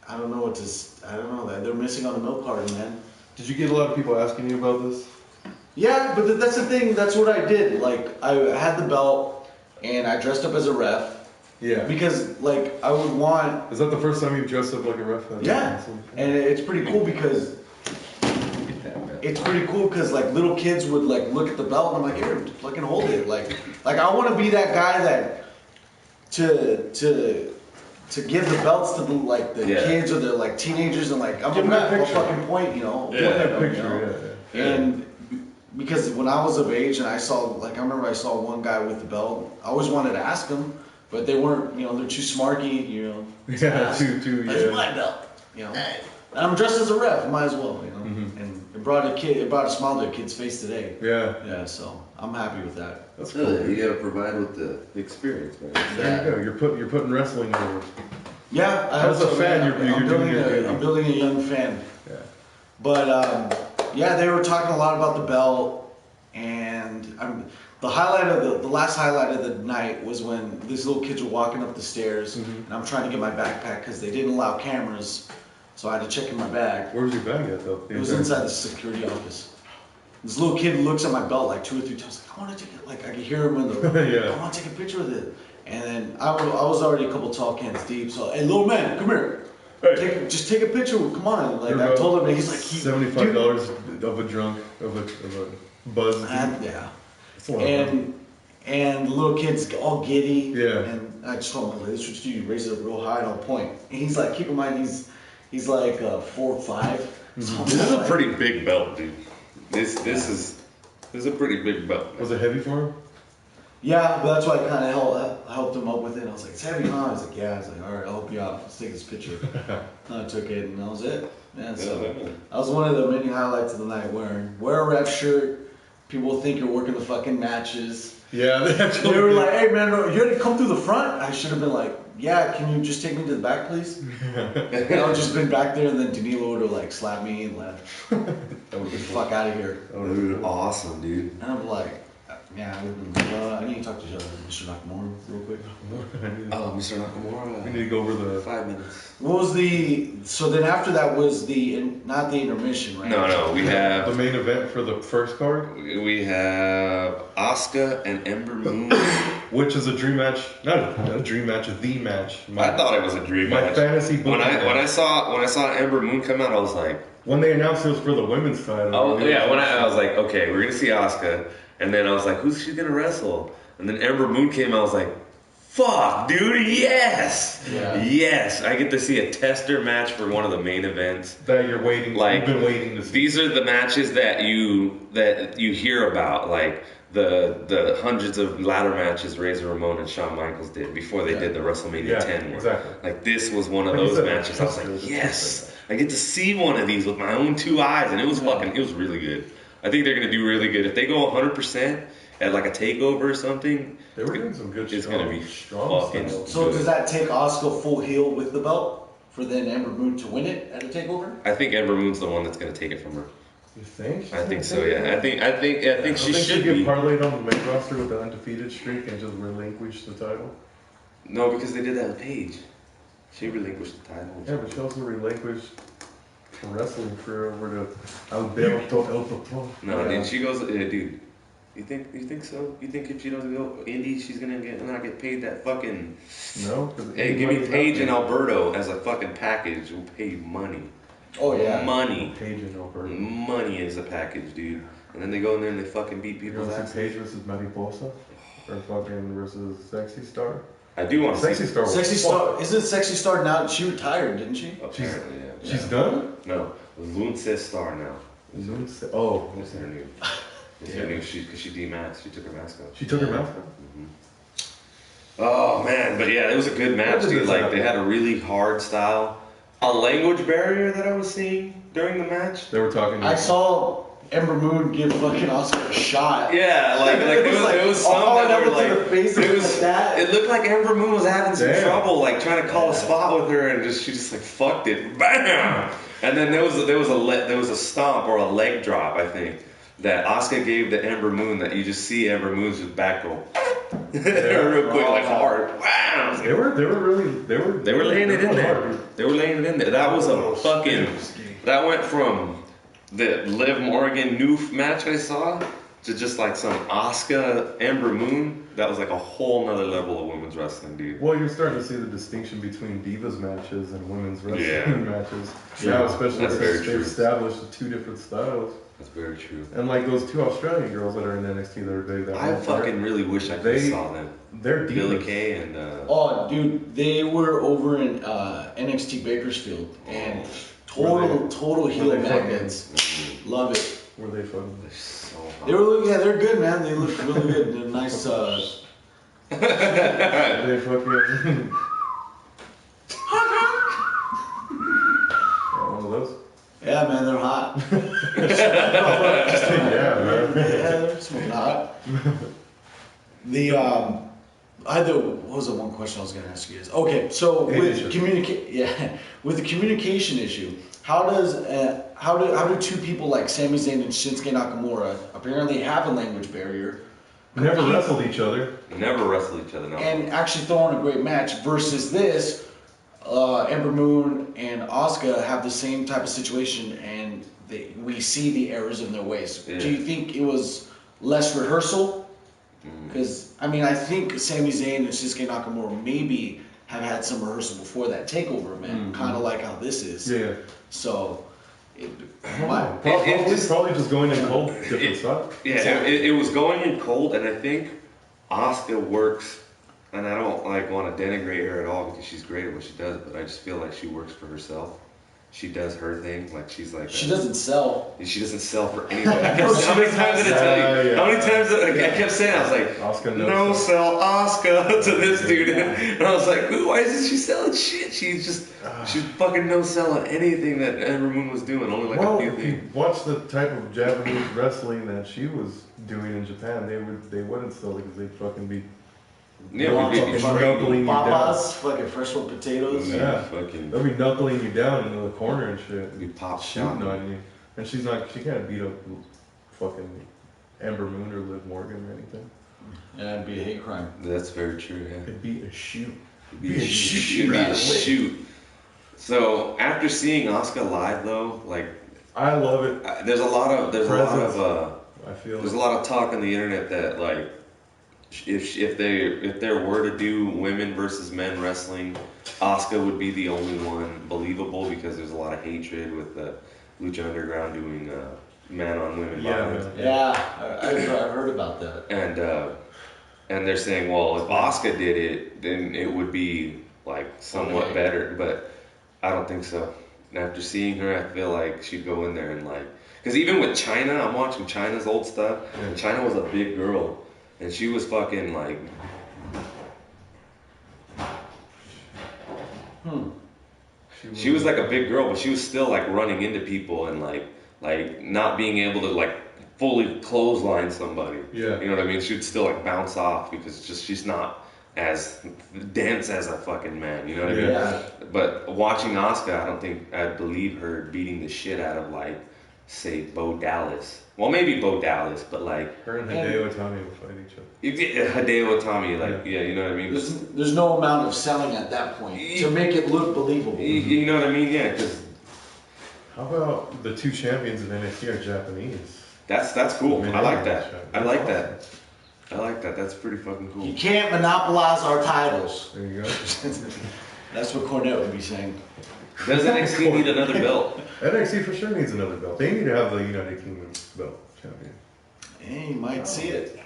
I don't know they're missing on the milk carton, man. Did you get a lot of people asking you about this? Yeah, but that's the thing. That's what I did. Like I had the belt and I dressed up as a ref. Yeah. Because like I would want. Is that the first time you've dressed up like a ref? Yeah. And it's pretty cool because. It's pretty cool because like little kids would like look at the belt and I'm like, here, fucking hold it. Like I want to be that guy that to give the belts to the kids or the like teenagers and like I'm a fucking point, you know. Yeah, picture. Yeah. And because when I was of age and I remember I saw one guy with the belt, I always wanted to ask him, but they weren't, you know, they're too smarky, you know. Yeah, too. That's my belt, you know. And I'm dressed as a ref, might as well, you know. Mm-hmm. And it brought a smile to a kid's face today. Yeah. Yeah, so I'm happy with that. That's cool. You gotta provide with the experience, man. There you go. You're putting wrestling over. Yeah, As a fan, you're doing your good. I'm building a young fan. Yeah. But they were talking a lot about the belt, and the last highlight of the night was when these little kids were walking up the stairs, and I'm trying to get my backpack because they didn't allow cameras, so I had to check in my bag. Where's your bag at though? It was inside the security office. This little kid looks at my belt like 2 or 3 times. Like, I want to take it. Like I could hear him in the. Yeah. I want to take a picture with it. And then I was already a couple tall cans deep. So hey, little man, come here. Hey. Just take a picture. Come on. Like You're I told him, and he's like, $75 of a drunk of a buzz. Yeah. That's a lot of money. And the little kid's all giddy. Yeah. And I just told him, like, this is what you do. You raise it up real high and on point. And he's like, keep in mind, he's like 4 or 5. So This is a pretty big belt, dude. This is a pretty big belt. Was it heavy for him? Yeah, but that's why I kind of helped him up with it. I was like, it's heavy, huh? He's like, yeah. I was like, all right, I'll help you out. Let's take this picture. I took it, and that was it. Yeah, so that was one of the many highlights of the night. Wear a ref shirt. People think you're working the fucking matches. Yeah, they were like, hey man, you ready to come through the front? I should have been like, yeah, can you just take me to the back, please? And I would just been back there, and then Danilo would have like slapped me and left. That would get the fuck out of here. That would have been awesome, dude. And I'm like, yeah, I need to talk to Mr. Nakamura real quick. Oh, Mr. Nakamura. We need to go over the 5 minutes. What was so then after that was not the intermission, right? No, we have the main event for the first card, we have Asuka and Ember Moon. which is a dream match. Not a dream match, the match. I thought it was a dream my match. fantasy book. When I saw Ember Moon come out, I was like, when they announced it was for the women's title. oh yeah. When I was like, okay, we're gonna see Asuka, And then I was like, who's she gonna wrestle? And then Ember Moon came out. I was like, fuck, dude, yes! Yeah. Yes! I get to see a tester match for one of the main events. That you're waiting, Like, you've been waiting to see. These are the matches that you hear about, like the hundreds of ladder matches Razor Ramon and Shawn Michaels did before they did the WrestleMania 10 one. Exactly. Like, this was one of those matches. I was like, yes! I get to see one of these with my own 2 eyes, and it was it was really good. I think they're gonna do really good. If they go 100% at like a takeover or something, They were doing some good it's strong, gonna be strong fucking style. So does that take Asuka full heel with the belt for then Ember Moon to win it at a takeover? I think Ember Moon's the one that's gonna take it from her. You think? I think so. Yeah. I think she should get be. parlayed on the main roster with the undefeated streak and just relinquish the title. No, because they did that with Paige. She relinquished the title. Yeah, but she also relinquished her wrestling career over to Alberto El Patron. No, dude, she goes, dude. You think so? You think if she doesn't go indie, she's gonna not get paid that fucking? No. Hey, give me Paige and Alberto as a fucking package. We'll pay you money. Oh yeah. Money. Paige and Alberto. Money is a package, dude. And then they go in there and they fucking beat You people's want to asses. see Paige versus Mariposa? Or fucking versus Sexy Star? I do want to Sexy see. Star. Sexy Star, isn't Sexy Star now? She retired, didn't she? Apparently, yeah. She's done? No, Lunce Star now. Oh, What's her new? What's her new? Because she demasked. She took her mask off. she took her mask off. Oh man, but yeah, it was a good match, did dude. this Like happen? they had a really hard style, a language barrier that I was seeing during the match. They were talking. I saw Ember Moon give fucking Asuka a shot. Yeah, like it was some all that were up to the like face it like was that. it looked like Ember Moon was having some Damn. trouble, like trying to call a spot with her, and she just like fucked it, bam. And then there was a stomp or a leg drop, I think, that Asuka gave to Ember Moon that you just see Ember Moon's just back go real quick, like hard. Wow. They were laying it in there. hard. They were laying it in there. That was a fucking. That went from the Liv Morgan Noof match I saw to just like some Asuka Ember Moon. That was like a whole nother level of women's wrestling, dude. Well, you're starting to see the distinction between divas matches and women's wrestling Yeah. matches. Yeah. Now, especially That's very since true. they've established the 2 different styles. That's very true. And like those 2 Australian girls that are in NXT the other day. That I fucking really wish I could have saw them. They're divas. Billy Kay and Oh, dude, they were over in NXT Bakersfield and total heel Were they magnets. Love it. Were they fun? they're so hot. They were they're good, man. They look really good. They're nice. They fucking. Yeah, one of those. Yeah, man, they're hot. Yeah, man. Yeah, they're smoking hot. What was the one question I was going to ask you guys? Okay, so with with the communication issue, how do 2 people like Sami Zayn and Shinsuke Nakamura apparently have a language barrier? Never wrestled each other. Never wrestled each other. No. And actually throw on a great match versus this, Ember Moon and Asuka have the same type of situation, and we see the errors in their ways. Yeah. Do you think it was less rehearsal? Because I mean, I think Sami Zayn and Shinsuke Nakamura maybe have had some rehearsal before that takeover event, kind of like how this is. Yeah. So, Probably just going in cold, different stuff. Yeah, it was going in cold, and I think Asuka works. And I don't like want to denigrate her at all because she's great at what she does, but I just feel like she works for herself. She does her thing, like she's like. She doesn't sell. She doesn't sell for anything. How many times did I tell you? Yeah. How many times I kept saying? I was like, Asuka no sell Asuka to this dude, and I was like, why isn't she selling shit? She's fucking no selling anything that Ember Moon was doing. Only like a few If you things. watch the type of Japanese wrestling that she was doing in Japan, they wouldn't sell it because they'd fucking be Yeah, we fucking knuckling you down. Papas, fucking fresh rolled potatoes. Yeah. fucking. They'll be knuckling you down into the corner and shit. We pop Shooting shot. on you. And she can't beat up fucking Ember Moon or Liv Morgan or anything. Yeah, it'd be a hate crime. That's very true. Yeah. It'd be a shoot. Be a shoot. So after seeing Asuka live though, like I love it. there's a lot of I feel there's a lot of talk on the internet that like if there were to do women versus men wrestling, Asuka would be the only one believable because there's a lot of hatred with the Lucha Underground doing man on women Yeah, Yeah, I've heard about that. And they're saying, well, if Asuka did it, then it would be like somewhat better. But I don't think so. After seeing her, I feel like she'd go in there and like, because even with China, I'm watching China's old stuff, and China was a big girl, and she was fucking like. She was like a big girl, but she was still like running into people and like not being able to like fully clothesline somebody. Yeah. You know what I mean? She would still like bounce off because she's not as dense as a fucking man. You know what I mean? Yeah. But watching Asuka, I don't think I'd believe her beating the shit out of like, say, Bo Dallas. Well, maybe Bo Dallas, but like her and Hideo Itami would fight each other. Hideo Itami, like you know what I mean. There's no amount of selling at that point to make it look believable. You know what I mean? Yeah. Because how about the two champions of NXT are Japanese? That's cool. I like that. I like awesome. that. I like that. That's pretty fucking cool. You can't monopolize our titles. There you go. That's what Cornette would be saying. Does NXT need another belt? NXT for sure needs another belt. They need to have the United Kingdom belt champion. Yeah, you might see it.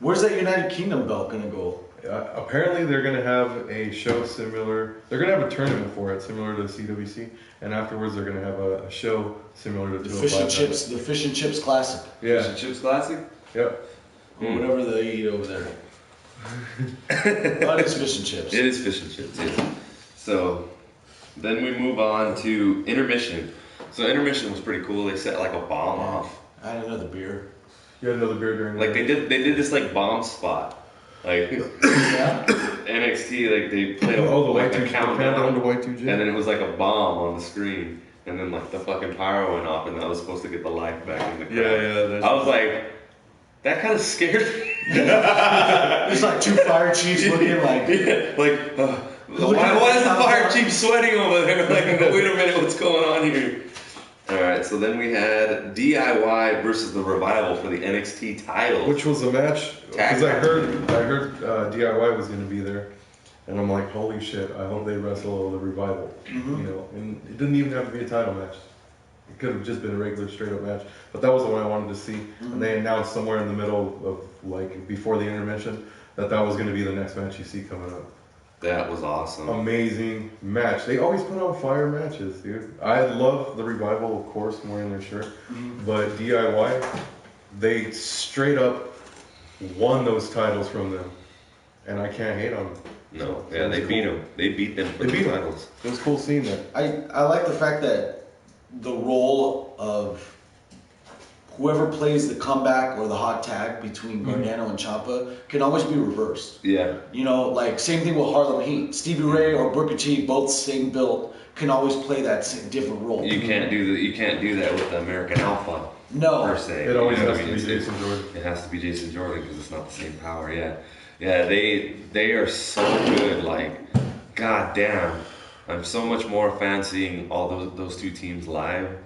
Where's that United Kingdom belt gonna go? Apparently they're going to have a show similar. They're going to have a tournament for it, similar to CWC, and afterwards they're going to have a show similar to The Fish and Chips, the Fish and Chips Classic. Yeah. Fish and Chips Classic? Yep. Or whatever they eat over there. But it's Fish and Chips. It is Fish and Chips, yeah. So then we move on to intermission. So intermission was pretty cool. They set like a bomb off. I had another beer. You had another beer during Like they did this like bomb spot. Like NXT, like they played a countdown to Y2J. and then it was like a bomb on the screen, and then like the fucking pyro went off, and that was supposed to get the life back in the crowd. Yeah. I was like, that kind of scared me. There's like two fire chiefs looking like. Why is the fire chief sweating over there? Like, wait a minute, what's going on here? All right, so then we had DIY versus the Revival for the NXT title, which was a match because I heard DIY was going to be there, and I'm like, holy shit! I hope they wrestle the Revival. Mm-hmm. You know, and it didn't even have to be a title match. It could have just been a regular straight up match, but that was the one I wanted to see. Mm-hmm. And they announced somewhere in the middle of like before the intermission that was going to be the next match you see coming up. That was awesome. Amazing match. They always put on fire matches, dude. I love the Revival, of course, wearing their shirt. Mm-hmm. But DIY, they straight up won those titles from them. And I can't hate on them. No, yeah, they beat them. They beat them for the titles. It was cool seeing that. I like the fact that the role of whoever plays the comeback or the hot tag between Gargano and Ciampa can always be reversed. Yeah. You know, like same thing with Harlem Heat. Stevie Ray or Booker T, both same build, can always play that different role. You can't do that with the American Alpha. No. Per se. It always has to be Jason Jordan. It has to be Jason Jordan because it's not the same power. Yeah. Yeah. They are so good. Like, god damn, I'm so much more a fan seeing all those two teams live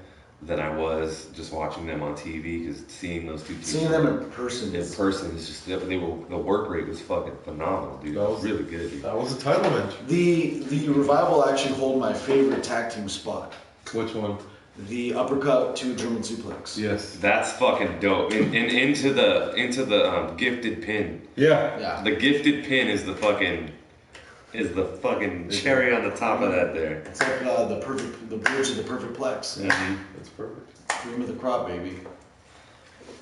than I was just watching them on TV, because seeing those two teams. Seeing them in person. In person is just, the work rate was fucking phenomenal, dude. That was really good, dude. That was a title match. The Revival actually hold my favorite tag team spot. Which one? The uppercut to German suplex. Yes. That's fucking dope. Into the gifted pin. Yeah. The gifted pin is the fucking cherry on the top of that there. It's like the bridge of the perfect plex. Mm-hmm. That's perfect. Cream of the crop, baby.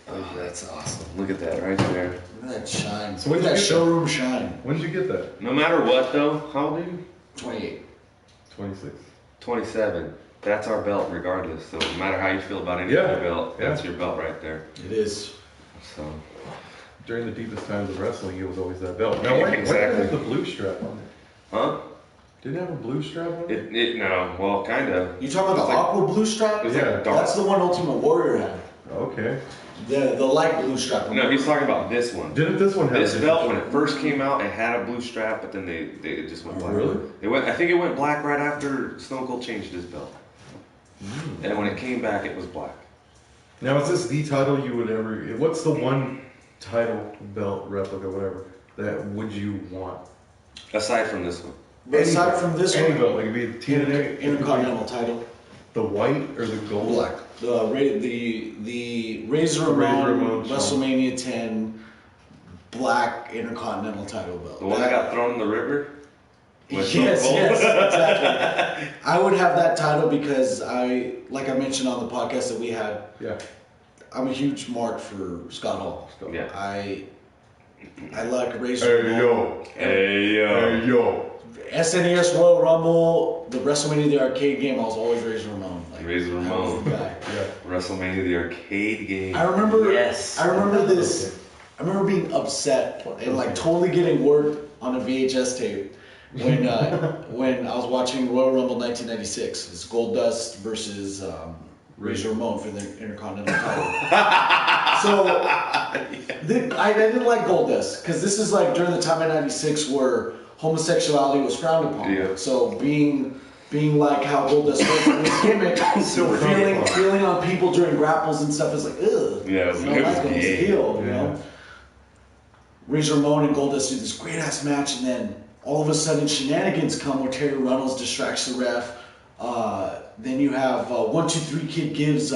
Oh, that's awesome. Look at that right there. Look at that shine. So Look at that that? showroom shine. When did you get that? No matter what, though, how old are you? 28. 26. 27. That's our belt, regardless. So no matter how you feel about any other belt, that's your belt right there. It is. So during the deepest times of wrestling, it was always that belt. Now, why did it have the blue strap on it? Huh? Didn't it have a blue strap on it? No, well, kind of. You talking about the aqua blue strap? Yeah. That's the one Ultimate Warrior had. Okay. The light blue strap. No, he's talking about this one. Didn't this one have this belt when it first came out? It had a blue strap, but then they just went black. Really? I think it went black right after Stone Cold changed his belt. And when it came back, it was black. Now, is this the title you would ever? What's the one title, belt, replica, whatever, that would you want? Aside from this one. But aside from this any one, belt, like it'd be TNA, Intercontinental title. The white or the gold? Black. The Razor Ramon WrestleMania 10 black Intercontinental title belt. The one that got thrown in the river? Yes, exactly. I would have that title because like I mentioned on the podcast that we had, I'm a huge mark for Scott Hall. Yeah. I like Razor Ramon. Hey yo. SNES Royal Rumble, the WrestleMania the arcade game, I was always Razor Ramon. Razor Ramon. Guy. WrestleMania the arcade game. I remember this. I remember being upset and like totally getting word on a VHS tape when I was watching Royal Rumble 1996. It's Goldust versus Razor Ramon for the Intercontinental title. So I didn't like Goldust because this is like during the time of '96 where homosexuality was frowned upon. Yeah. So being like how Goldust was in his gimmick, feeling on people during grapples and stuff is like, ugh. Yeah, it was heel, you know. Razor Ramon and Goldust do this great ass match, and then all of a sudden shenanigans come where Terry Runnels distracts the ref. Then you have 1, 2, 3 Kid gives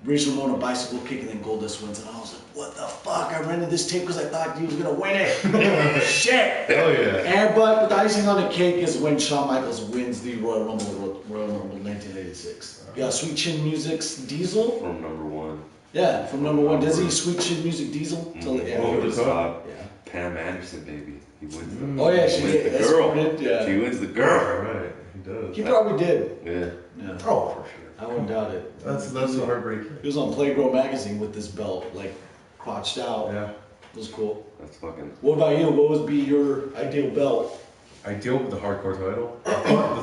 Razor Ramon a bicycle kick, and then Goldust wins. And I was like, what the fuck? I rented this tape because I thought he was gonna win it. Shit. Hell yeah. But the icing on the cake is when Shawn Michaels wins the Royal Rumble 1986. Yeah, Sweet Chin Music's Diesel. From number 1. Yeah, from number 1. Does he Sweet Chin Music Diesel? Pam Anderson, baby. He wins the Oh yeah, she wins the girl. Yeah. She wins the girl. Right, he does. He probably did. Yeah. Oh, for sure. I wouldn't doubt it. That's a heartbreak. He was on Playgirl magazine with this belt, like crotched out. Yeah. It was cool. That's fucking. What about you? What would be your ideal belt? Ideal with the hardcore title.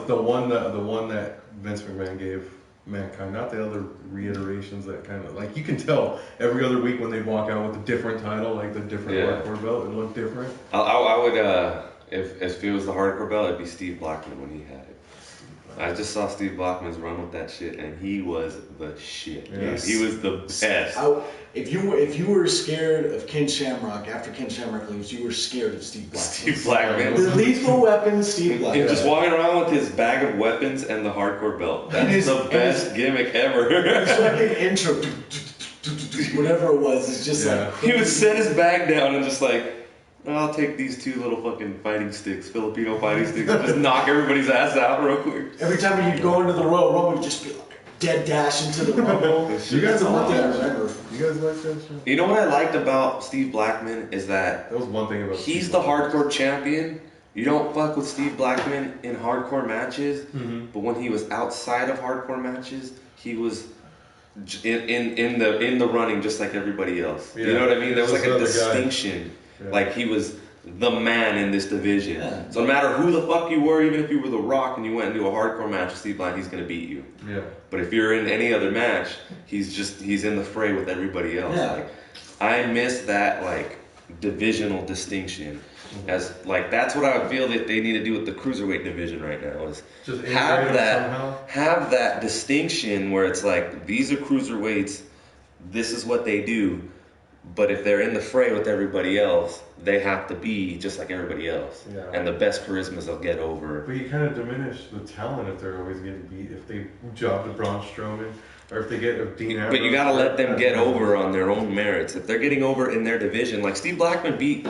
the one that Vince McMahon gave Mankind, not the other reiterations that kind of like you can tell every other week when they walk out with a different title, like the different hardcore belt, it looked different. I would if it was the hardcore belt, it'd be Steve Blackman when he had it. I just saw Steve Blackman's run with that shit, and he was the shit. Yes. He was the best. If you were scared of Ken Shamrock after Ken Shamrock leaves, you were scared of Steve Blackman. Steve Blackman. The lethal weapon, Steve Blackman. Just walking around with his bag of weapons and the hardcore belt. That's the best gimmick ever. His fucking intro, whatever it was, it's just like he would set his bag down and just like, I'll take these 2 little fucking fighting sticks, Filipino fighting sticks, and just knock everybody's ass out real quick. Every time you'd go into the Royal Rumble, you'd just be like dead dash into the Rumble. You guys That's the one thing I like that? remember. You guys like that shit? You know what I liked about Steve Blackman is that was one thing about he's Steve the Blackman. hardcore champion. You don't fuck with Steve Blackman in hardcore matches, but when he was outside of hardcore matches, he was in the running just like everybody else. Yeah. You know what I mean? There was like a distinction. Yeah. Like he was the man in this division. Yeah. So no matter who the fuck you were, even if you were The Rock and you went into a hardcore match with Steve Blackman, he's gonna beat you. Yeah. But if you're in any other match, he's in the fray with everybody else. Yeah. Like I miss that like divisional distinction. As like that's what I feel that they need to do with the cruiserweight division right now is Just have somehow. that distinction where it's like these are cruiserweights, this is what they do, but if they're in the fray with everybody else, they have to be just like everybody else. Yeah. And the best charismas they'll get over. But you kind of diminish the talent if they're always getting beat. If they job to Braun Strowman, or if they get Dean Ambrose. But you gotta let them get over on their own merits. If they're getting over in their division, like Steve Blackman he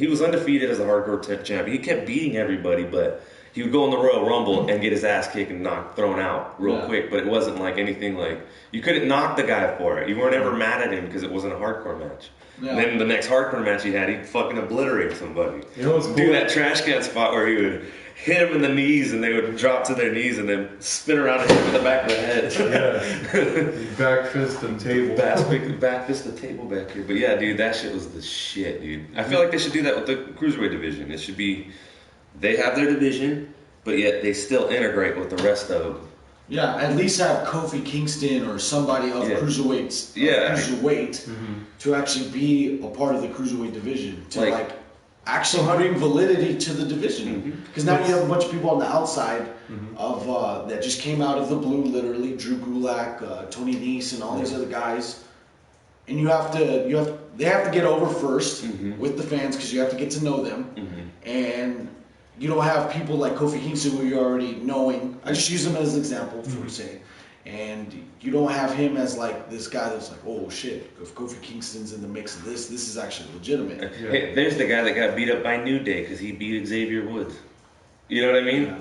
was undefeated as a hardcore champion. He kept beating everybody, but he would go in the Royal Rumble and get his ass kicked and thrown out real quick. But it wasn't like anything like, you couldn't knock the guy for it. You weren't ever mad at him because it wasn't a hardcore match. Yeah. And then the next hardcore match he had, he'd fucking obliterate somebody. You know what's cool? Do that trash can spot where he would hit him in the knees and they would drop to their knees and then spin around and hit him in the back of the head. Yeah. Back fist and table. Back fist and table back here. But yeah, dude, that shit was the shit, dude. I feel like they should do that with the cruiserweight division. It should be, they have their division, but yet they still integrate with the rest of them. Yeah, at least have Kofi Kingston or somebody of cruiserweights, cruiserweight, to actually be a part of the cruiserweight division, to actually bring validity to the division. Because now you have a bunch of people on the outside of that just came out of the blue, literally Drew Gulak, Tony Nese, and all these other guys, and they have to get over first with the fans because you have to get to know them, and you don't have people like Kofi Kingston who you're already knowing. I just use him as an example for saying. And you don't have him as like this guy that's like, oh shit, if Kofi Kingston's in the mix of this is actually legitimate. Yeah. Hey, there's the guy that got beat up by New Day because he beat Xavier Woods. You know what I mean? Yeah.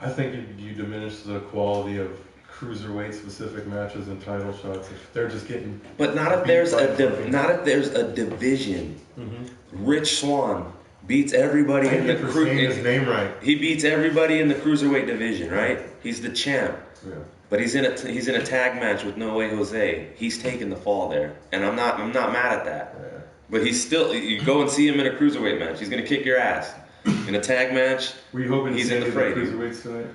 I think you diminish the quality of cruiserweight specific matches and title shots if they're just getting. But not if there's a division. Mm-hmm. Rich Swann beats everybody in the his name right. He beats everybody in the cruiserweight division, right? He's the champ. Yeah. But he's in a tag match with No Way Jose. He's taking the fall there, and I'm not mad at that. Yeah. But he's still, you go and see him in a cruiserweight match. He's gonna kick your ass. In a tag match, were you hoping he's to in the see fray. the cruiserweights tonight?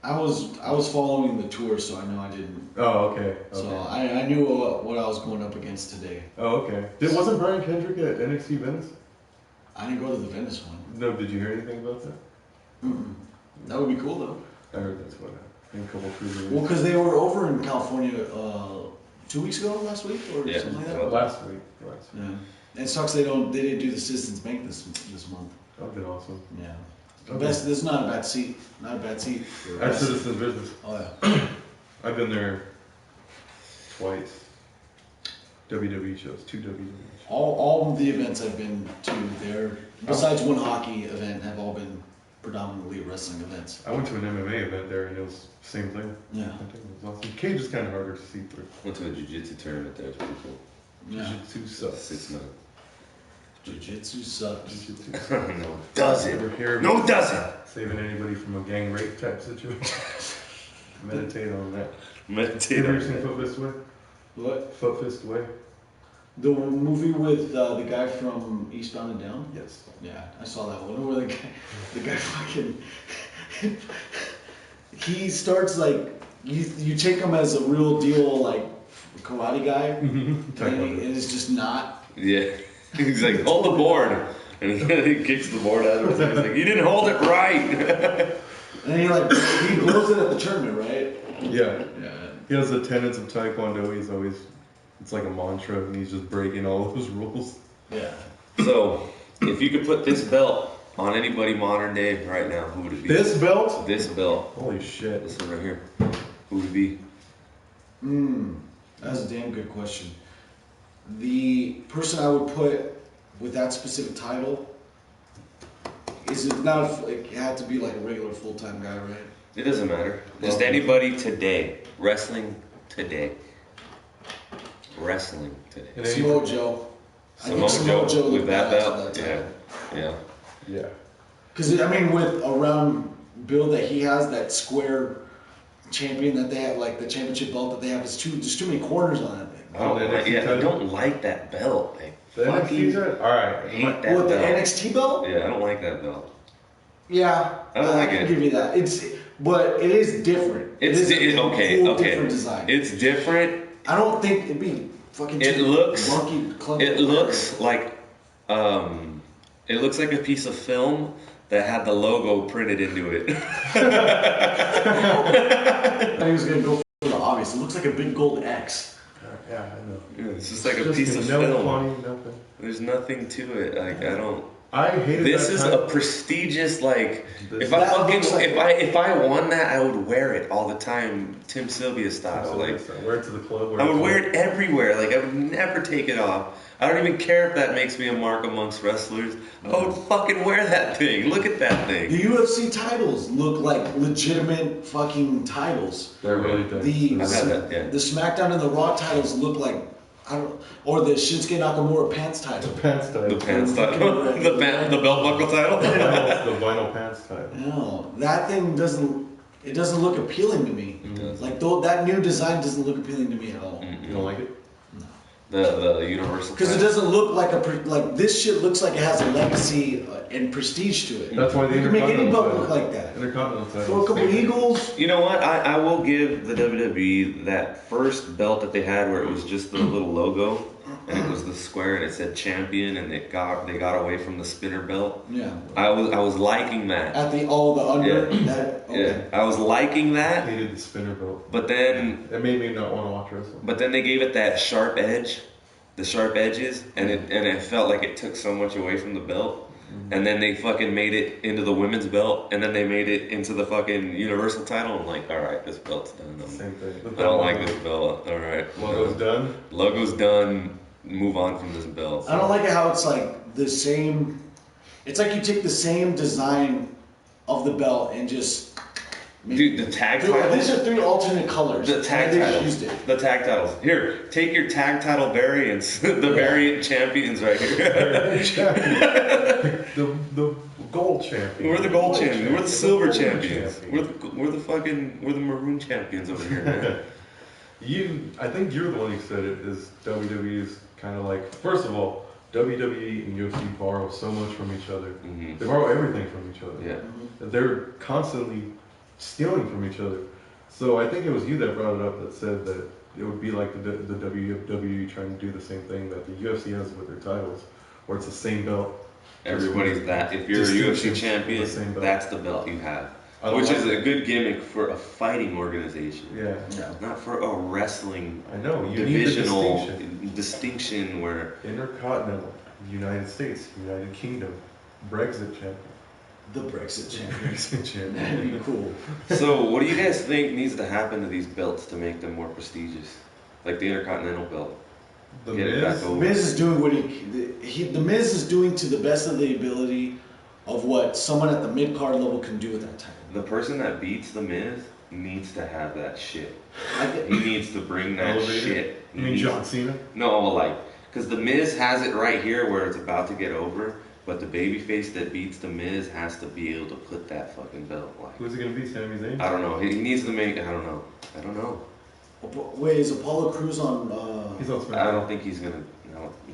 I was following the tour, so I know I didn't. Oh, okay. So I knew what I was going up against today. Oh, okay. Wasn't Brian Kendrick at NXT Venice? I didn't go to the Venice one. No, did you hear anything about that? Mm-mm. That would be cool though. I heard that's what happened. A couple cruiserweights. Well, because they were over in California 2 weeks ago, last week, or Yeah. something like that. Last week. Yeah. And it sucks they didn't do the Citizens Bank this month. That would be awesome. Yeah. Okay. This is not a bad seat. Not a bad seat. At Citizens Business. Oh yeah. I've been there twice. WWE shows, 2 WWE shows. All of the events I've been to there, besides one hockey event, have all been predominantly wrestling events. I went to an MMA event there and it was the same thing. Yeah. I think it was awesome. Cage is kind of harder to see through. Went to a jiu-jitsu tournament there. It's pretty cool. Yeah. Jiu-Jitsu sucks. 6-9. Jiu-jitsu sucks. Jiu-Jitsu. No, doesn't. We're here No, doesn't. saving anybody from a gang rape type situation. Meditate on that. Meditate Have you on ever seen that. Foot Fist Way? What? Foot Fist Way? The movie with the guy from Eastbound and Down? Yes. Yeah, I saw that one where the guy fucking he starts like you take him as a real deal like karate guy, and it's just not. Yeah. He's like, hold the board. And he kicks the board out of him. He's like, you didn't hold it right. And he blows it at the tournament, right? Yeah. Yeah. He has the tenets of Taekwondo. He's always, it's like a mantra, and he's just breaking all of his rules. Yeah. So, if you could put this belt on anybody modern day right now, who would it be? This belt? This belt. Holy shit. This one right here. Who would it be? That's a damn good question. The person I would put with that specific title is it not? It had to be like a regular full-time guy, right? It doesn't matter. Just anybody today. Wrestling today. Wrestling today. And Samoa Joe. I think Samoa Joe with looked that badass on belt? that Yeah. title. Yeah. Yeah. Because I mean, with a round build that he has, that square champion that they have, like the championship belt that they have, there's too many corners on it. I don't like that belt. The NXT title? Alright. Hate that What, the belt. NXT belt? Yeah, I don't like that belt. Yeah, I don't like can it. give you that. But it is different. It's cool, different design. It's different. I don't think it'd be fucking. It looks clunky. It looks like a piece of film that had the logo printed into it. I think he was gonna go for the obvious. It looks like a big gold X. Yeah, I know. Yeah, it's just like a piece of no film. funny, nothing. There's nothing to it. Like I don't. I hated This that is title. a prestigious like. If That I looks like- if I won that, I would wear it all the time, Tim Sylvia style. Like wear it to the club. I would wear it everywhere. Like I would never take it off. I don't even care if that makes me a mark amongst wrestlers. I would fucking wear that thing. Look at that The thing. UFC titles look like legitimate fucking titles. They're really does. The I've had that, yeah. the SmackDown and the Raw titles look like or the Shinsuke Nakamura pants title. Pants title. The pants title. the belt buckle title. The vinyl pants title. No, that thing doesn't look appealing to me. Like that new design doesn't look appealing to me at all. You don't like it? The universal. Because it doesn't look like this shit looks like it has a legacy and prestige to it. That's why the You can make any Intercontinental belt title- look like that. Intercontinental title. Throw a couple eagles. You know what? I will give the WWE that first belt that they had where it was just the little logo and it was the square and it said champion and they got away from the spinner belt. Yeah. I was liking that. At the under. Yeah. That, okay. Yeah, I was liking I that, hated the spinner belt. but then It made me not want to watch wrestling. But then they gave it that sharp edge, the sharp edges, and it felt like it took so much away from the belt. and then they fucking made it into the women's belt, and then they made it into the fucking universal title. I'm like, all right, this belt's done. Same thing. I don't like this belt. All right, Logo's done. Logo's done. Move on from this belt. I don't like it how it's like the same. It's like you take the same design of the belt and just. Dude, the tag titles. These are 3 alternate colors. The tag titles. The tag titles. Here, take your tag title variants. The variant champions right here. the gold champion. We're the gold champions. We're the silver champions. We're the maroon champions over here, man. I think you're the one who said it. Is WWE is kind of like, first of all, WWE and UFC borrow so much from each other. Mm-hmm. They borrow everything from each other. Yeah. They're constantly stealing from each other. So I think it was you that brought it up that said that it would be like the WWE trying to do the same thing that the UFC has with their titles, where it's the same belt. Everybody's that. If you're a UFC champion, that's the belt you have. Which is a good gimmick for a fighting organization. Yeah. Not for a wrestling divisional distinction where... Intercontinental, United States, United Kingdom, Brexit champion. The Brexit champion. Brexit champion. That'd be cool. So, what do you guys think needs to happen to these belts to make them more prestigious? Like the Intercontinental belt. The Miz is doing what the Miz is doing to the best of the ability of what someone at the mid-card level can do with that title. The person that beats the Miz needs to have that shit. He needs to bring that shit. You mean John Cena? No, because the Miz has it right here where it's about to get over. But the babyface that beats the Miz has to be able to put that fucking belt. Who's he gonna beat? Sami Zayn? I don't know. He needs to make. I don't know. Wait, is Apollo Crews on? He's on SmackDown. I don't think he's gonna.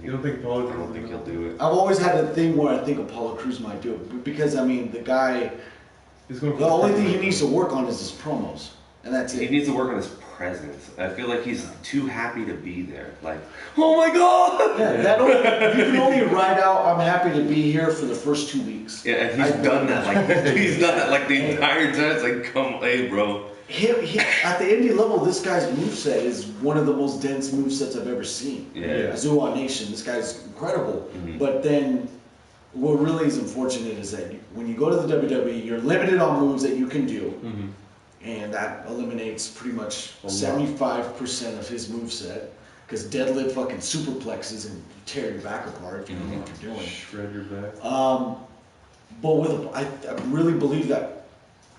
You don't think Apollo? I don't think he'll do it. I've always had a thing where I think Apollo Crews might do it because the guy. The only thing he needs to work on is his promos, and that's it. He needs to work on his presence. I feel like he's too happy to be there. Like, oh my god! Yeah, you can only ride out. I'm happy to be here for the first 2 weeks. Yeah, and he's done that. He's done that like the entire time. It's like, hey, bro. He, at the indie level, this guy's moveset is one of the most dense movesets I've ever seen. Yeah. Zuwa Nation, this guy's incredible. Mm-hmm. But then, what really is unfortunate is that when you go to the WWE, you're limited on moves that you can do. Mm-hmm. And that eliminates pretty much 75% of his moveset. Because deadlift fucking superplexes and tear your back apart if you don't know what you're doing. Shred your back. But I really believe that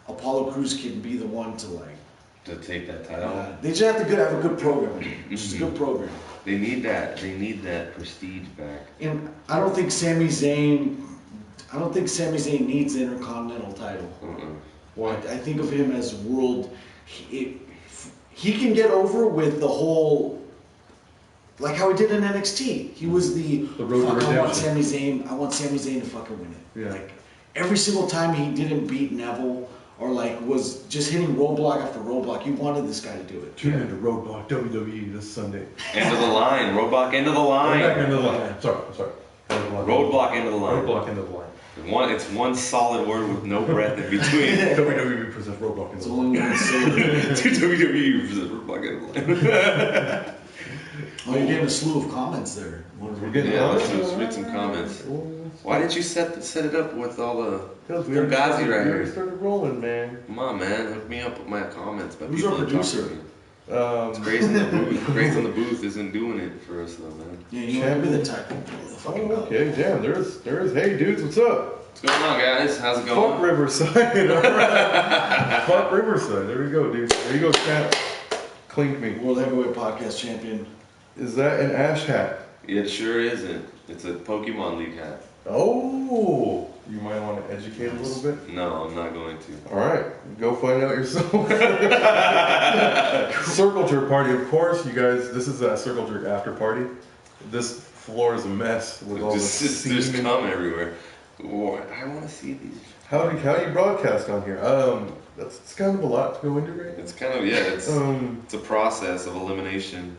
Apollo Crews can be the one to take that title. They just have to have a good program. Just a good program. They need that. They need that prestige back. And I don't think Sami Zayn needs the Intercontinental title. Why? I think of him as world. He can get over with the whole, like how he did in NXT. He was the road to redemption. I want Sami Zayn to fucking win it. Yeah. Like every single time he didn't beat Neville or was just hitting roadblock after roadblock, you wanted this guy to do it. Tune into Roadblock WWE this Sunday. End of the line. Roadblock end of the line. End of the line. Sorry. Roadblock end of the line. Roadblock end of the line. It's one solid word with no breath in between. WWE presents Roadblock end of the line. WWE presents Roadblock end of the line. Oh, you're getting a slew of comments there. Let's read some comments. Why didn't you set it up with all the Fugazi right here? We started rolling, man. Come on, man. Hook me up with my comments. Who's our producer? It's Kraze in the booth. Kraze in the booth isn't doing it for us though, man. Yeah, you want to be the type of okay, damn. There's. Hey, dudes, what's up? What's going on, guys? How's it going? Fuck Riverside. All right. Fuck Riverside. There we go, dude. There you go, Snap. Clink me. World Heavyweight Podcast Champion. Is that an Ash hat? It sure isn't. It's a Pokemon League hat. Oh, you might want to educate a little bit. No, I'm not going to. All right, go find out yourself. Circle Jerk party, of course, you guys. This is a Circle Jerk after party. This floor is a mess with all this. There's cum everywhere. I want to see these. How do you broadcast on here? It's kind of a lot to go into, right? It's kind of it's a process of elimination.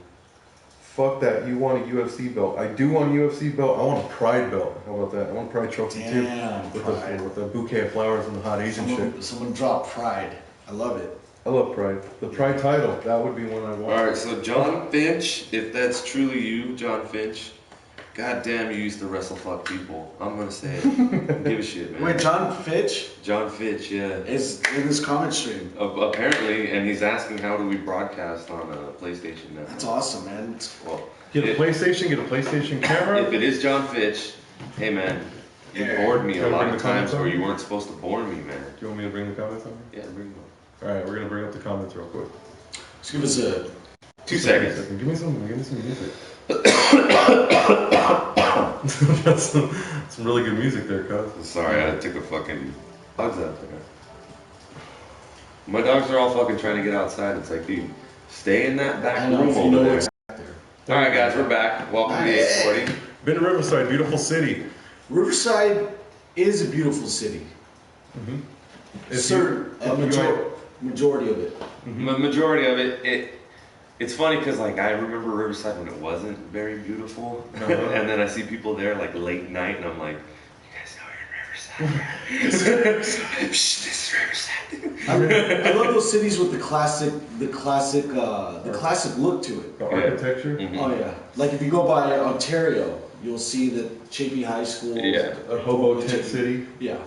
Fuck that. You want a UFC belt. I do want a UFC belt. I want a Pride belt. How about that? I want a Pride trophy too. With the bouquet of flowers and the hot Asian shit. Someone dropped Pride. I love it. I love Pride. The Pride title. That would be one I want. Alright, so John Finch, if that's truly you, John Finch, God damn, you used to wrestle fuck people. I'm gonna say it. Don't give a shit, man. Wait, John Fitch John Fitch, yeah. is in this comment stream. Apparently, and he's asking how do we broadcast on a PlayStation Network. That's awesome, man. Well, Get a PlayStation camera. if it is John Fitch, hey man, you bored me a lot of times where you weren't supposed to bore me, man. Do you want me to bring the comments on? Yeah, bring them All right, we're gonna bring up the comments real quick. Just give us a 2 seconds. Give me some music. That's some really good music there, cuz. Sorry, I took a fucking dogs out there. My dogs are all fucking trying to get outside. It's like, dude, stay in that back room over there. All right, guys, we're back. Welcome to 840. Been to Riverside, beautiful city. Riverside is a beautiful city. Majority of it. Majority of it, it's funny because like I remember Riverside when it wasn't very beautiful, and then I see people there like late night, and I'm like, you guys know you're in Riverside. Shh, this is Riverside. I love those cities with the classic look to it. The architecture. Oh yeah, like if you go by Ontario, you'll see the Chapey High School. Yeah, a hobo tent city. Yeah.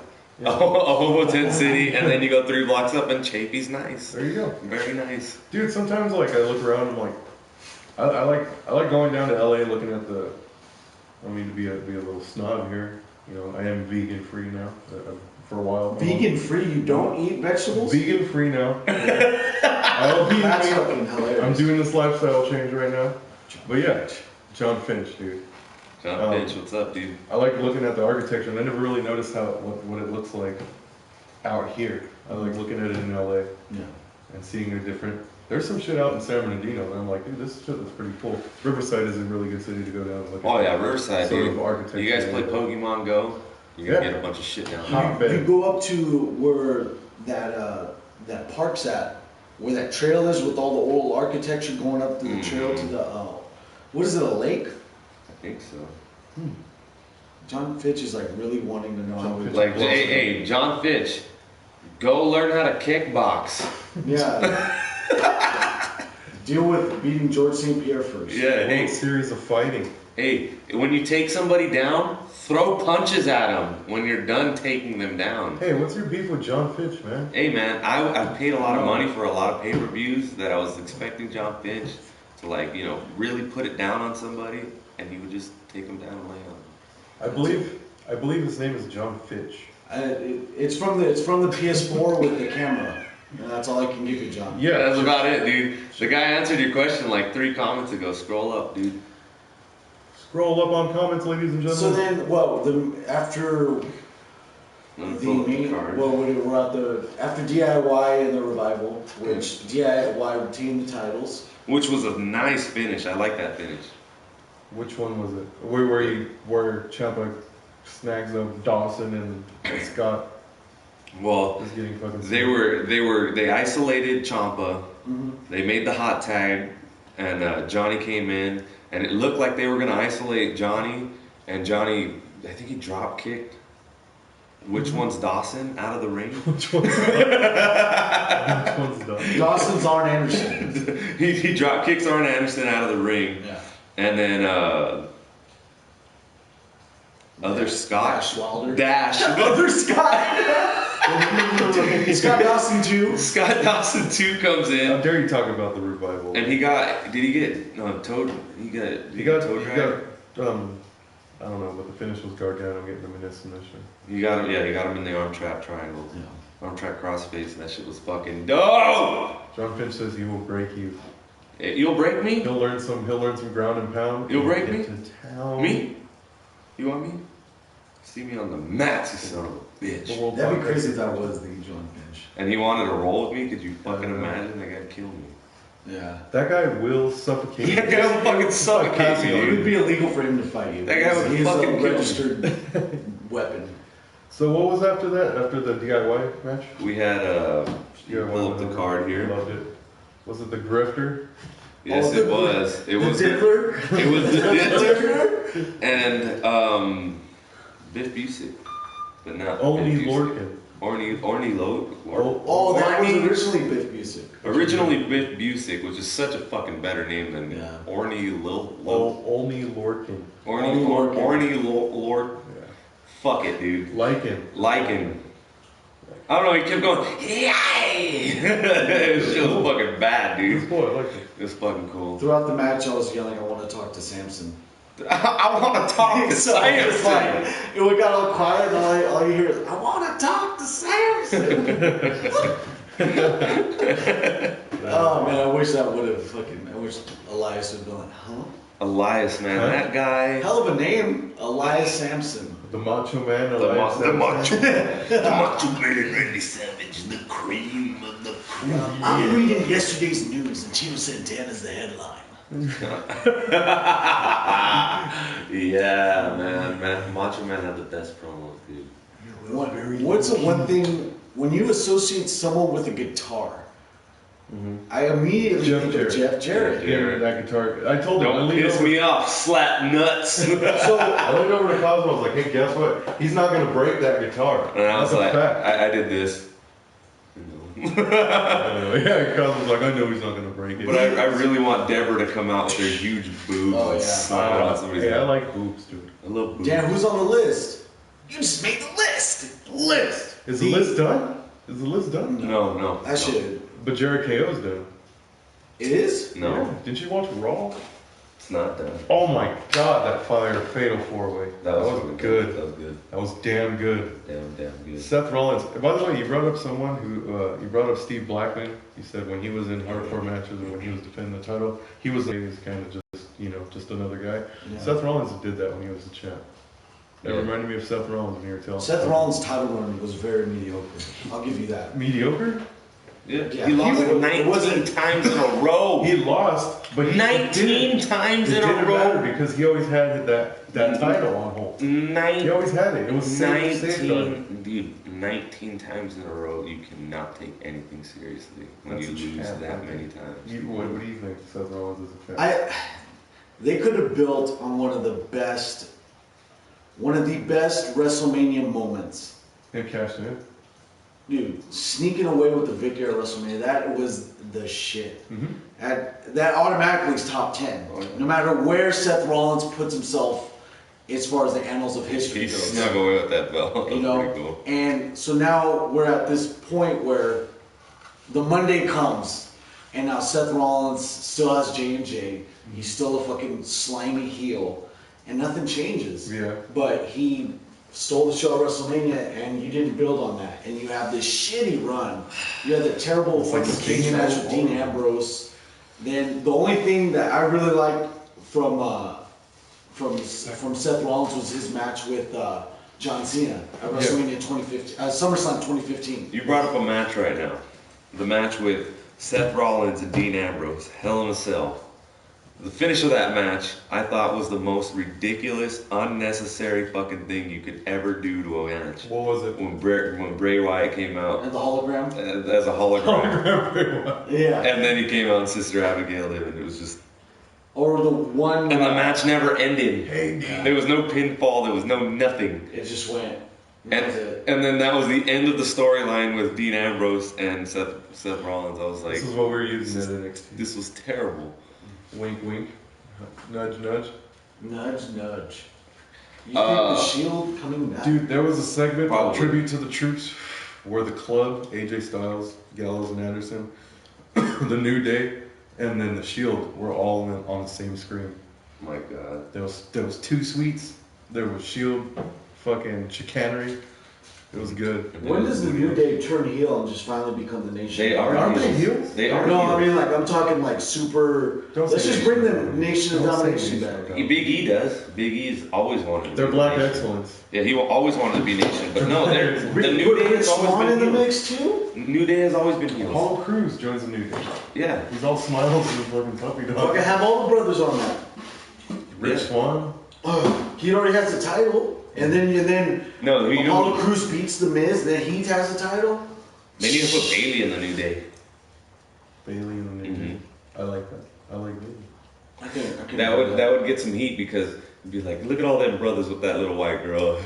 A hobo tent city, and then you go 3 blocks up, and Chapey's nice. There you go. Very nice. Dude, sometimes like I look around and I'm like, I like going down to LA looking at the. I don't mean to be a little snob here. You know, I am vegan free now for a while. Vegan free? You don't eat vegetables? Vegan free now. I'll be That's fucking hilarious. I'm doing this lifestyle change right now. But yeah, John Finch, dude. John Finch, what's up, dude? I like looking at the architecture, and I never really noticed what it looks like out here. I like looking at it in LA and seeing the different. There's some shit out in San Bernardino, and I'm like, dude, this shit looks pretty cool. Riverside is a really good city to go down and look at. Oh yeah, Riverside, sort dude. of architecture. You guys play Pokemon Go? You're gonna get a bunch of shit down there. You go up to where that park's at, where that trail is with all the old architecture going up to the trail to the what is it, a lake? I think so. John Fitch is like really wanting to know how we Like, hey, John Fitch, go learn how to kickbox. Yeah. Deal with beating George St. Pierre first. Yeah, hey, series of fighting. Hey, when you take somebody down, throw punches at them when you're done taking them down. Hey, what's your beef with John Finch, man? Hey, man, I paid a lot of money for a lot of pay-per-views that I was expecting John Finch to, like, you know, really put it down on somebody, and he would just take them down and lay on them. I believe his name is John Fitch. It's from the PS4 with the camera. And that's all I can give you, John. Yeah, that's about it, dude. The guy answered your question like 3 comments ago. Scroll up, dude. Scroll up on comments, ladies and gentlemen. So then, after after DIY and the revival, which DIY retained the titles. Which was a nice finish. I like that finish. Which one was it? Where Ciampa snags up Dawson and Scott. Well, is getting fucking they isolated Ciampa. They made the hot tag, and Johnny came in, and it looked like they were gonna isolate Johnny, and Johnny, I think he drop kicked. Which one's Dawson out of the ring? Which one's Dawson? Dawson's Arn Anderson. he drop kicks Arn Anderson out of the ring. Yeah. And then other Scott Dash Wilder. Other Scott. Scott Dawson 2. Scott Dawson 2 comes in. How dare you talk about the revival? And he got toad? He got toad drag? I don't know, but the finish was Gargano getting the submission. He got him in the arm trap triangle. Yeah. Arm trap crossface, and that shit was fucking dope. John Finch says he will break you. You'll break me? He'll learn some ground and pound. You'll break me? Town. Me? You want me? See me on the mats, you son of a bitch. That'd be crazy if that was the John Finch. And he wanted to roll with me? Could you fucking imagine? That guy'd kill me. Yeah. That guy will suffocate you. That guy will fucking suffocate you. It would be illegal for him to fight you. That guy would He's fucking a kill registered weapon. So what was after that? After the DIY match? We had pull up the card here. Loved it. Was it the Grifter? Yes, it was. It was Diddler. It was the Diddler and Biff Busick, but not Only Biff Busick. Lorcan. Orny Load. Oh, that was originally Biff Busick. Originally Biff Busick, which is such a fucking better name than Orny Olney Lorcan. Orny Lord. Yeah. Fuck it, dude. Lycan. I don't know, he kept going, yay! This shit was fucking bad, dude. This boy, I like it. It was fucking cool. Throughout the match, I was yelling, I want to talk to Samson. I want to talk to So it's Samson. like, we got all quiet, and all you hear is, I want to talk to Samson. Oh man, I wish Elias would have been like, huh? Elias, man, that guy. Hell of a name, Elias Samson. The Macho Man, The Macho Man, Randy Savage, the cream of the crop. I'm reading yesterday's news, and Chino Santana's the headline. Yeah, man, Macho Man had the best promos, dude. What's the one thing when you associate someone with a guitar? I immediately think of Jeff Jarrett. Yeah, that guitar. I told him. Don't piss me off, slap nuts. So I leaned over to Cosmo. I was like, "Hey, guess what? He's not gonna break that guitar." And I was That's a like, fact. I did this. Yeah, Cosmo's like, I know he's not gonna break it. But I really want Deborah to come out with her huge boobs. Oh, yeah. and slap on somebody's Hey, I head. like boobs, dude. I love boobs. Dan, who's on the list? You just made the list. Is the list done? Is the list done? No. That shit. But Jared KO's done. It is? No, Yeah. Didn't you watch Raw? it's not done. Oh my God, that fire fatal 4-way. That was really good. That was good. That was damn good. Damn good. Seth Rollins. By the way, you brought up someone who you brought up Steve Blackman. You said when he was in hardcore matches and when he was defending the title, he was kind of just another guy. Yeah. Seth Rollins did that when he was the champ. That Yeah. reminded me of Seth Rollins when you were telling. Seth Rollins' title run was very mediocre. I'll give you that. Mediocre. Yeah. Yeah. He lost It 19 wasn't- times in a row. He lost, but he 19 didn't. times It in a didn't matter row. because he always had that title on hold. He always had it. It was safe. 19 times in a row. You cannot take anything seriously when That's you a lose champ, that I many think. times. What do you think, Seth Rollins is a champ? They could have built on one of the best WrestleMania moments. They cashed in. Dude, sneaking away with the victory at WrestleMania, that was the shit. Mm-hmm. That automatically is top 10. No matter where Seth Rollins puts himself as far as the annals of history He goes. snuck away with that belt. That was You know, pretty cool. and so now we're at this point where the Monday comes, and now Seth Rollins still has J&J. He's still a fucking slimy heel, and nothing changes. Yeah. But he stole the show at WrestleMania, and you didn't build on that, and you have this shitty run. You had that terrible It's like fucking the cage King match of with Dean War. Ambrose. Then the only thing that I really liked from Seth Rollins was his match with John Cena at WrestleMania 2015, SummerSlam 2015. You brought up a match right now. The match with Seth Rollins and Dean Ambrose, Hell in a Cell. The finish of that match, I thought, was the most ridiculous, unnecessary fucking thing you could ever do to a match. What was it? When Bray Wyatt came out And the hologram? as a hologram, Yeah. and then he came out and Sister Abigail him, and it was just. Or the one. And the match never ended. Hey, There was no pinfall. There was no nothing. It just went. And, That was it. and then that was the end of the storyline with Dean Ambrose and Seth Rollins. I was like, this is what we're using at NXT. this was terrible. Wink, wink. Nudge, nudge. Nudge, nudge. You think the Shield coming back? Dude, there was a segment Probably. of Tribute to the Troops where the Club, AJ Styles, Gallows, and Anderson, the New Day, and then the Shield were all on the same screen. My God. There was two suites. There was Shield, fucking chicanery. It was good. When does the New Day turn heel and just finally become the Nation? They are Aren't they heels. heels? They are No, heels. I mean, like, I'm talking like super. Don't Let's say just bring the Nation. Nation of Don't say Domination Nation. back. Big E does. Big E's always wanted to They're be black nation. excellence. Yeah, he always wanted to be nation. But no, the New Put Day Rich has Swann always in the been heels. mix too? New Day has always been heels. Apollo Crews joins the New Day. Yeah. He's all smiles and fucking puppy dog. Okay, have all the brothers on that. Rich Yeah. Swann. He already has the title. And then No, you Apollo know, Crews beats The Miz, then he has the title. they need to put Bailey in the New Day. Bailey and the New Day. I like that. I like Bailey. I can That would get some heat because it'd be like, look at all them brothers with that little white girl.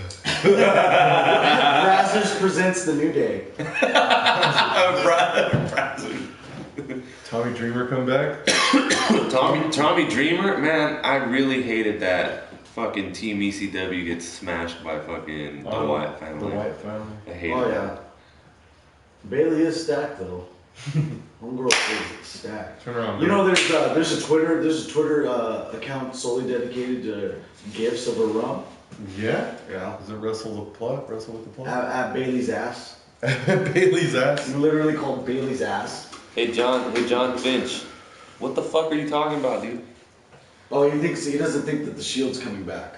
Brazzers presents the New Day. Tommy Dreamer come back? Tommy Dreamer? Man, I really hated that fucking Team ECW gets smashed by fucking the Wyatt family. The Wyatt family. I hated that. Bailey is stacked though. Homegirl is stacked. Turn around. You know, there's a Twitter account solely dedicated to gifs of her rum. Yeah? Yeah. Is it Wrestle with the Plot? At Bailey's ass. Bailey's ass? Literally called Bailey's ass. Hey John Finch. What the fuck are you talking about, dude? Oh, he doesn't think that the Shield's coming back.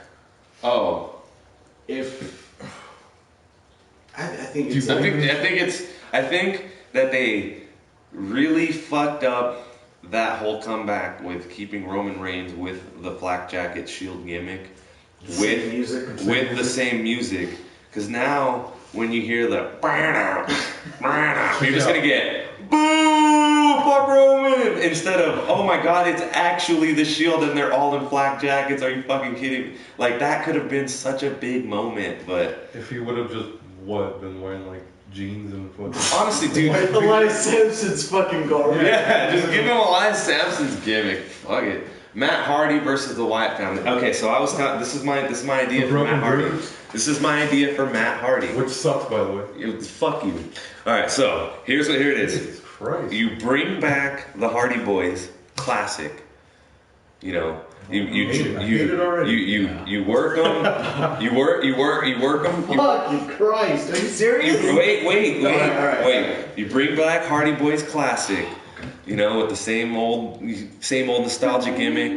Oh. I think that they really fucked up that whole comeback with keeping Roman Reigns with the flak jacket Shield gimmick with the same music. Because now when you hear the you're just gonna get boo, fuck Roman, instead of oh my god, it's actually the Shield and they're all in flak jackets. Are you fucking kidding me? Like that could have been such a big moment, but if he would have just been wearing like jeans and fucking. Honestly, dude. Elias Sampson's fucking garbage. Yeah, just give him Elias Sampson's gimmick. Fuck it. Matt Hardy versus the Wyatt family. Okay, so I was this is my idea for Matt Hardy. This is my idea for Matt Hardy. Which sucks, by the way. Fuck you. All right, so here it is. Jesus Christ. You bring back the Hardy Boys classic. You know, you work them. You work them. Fucking Christ! Are you serious? Wait. You bring back Hardy Boys classic. You know, with the same old nostalgic gimmick.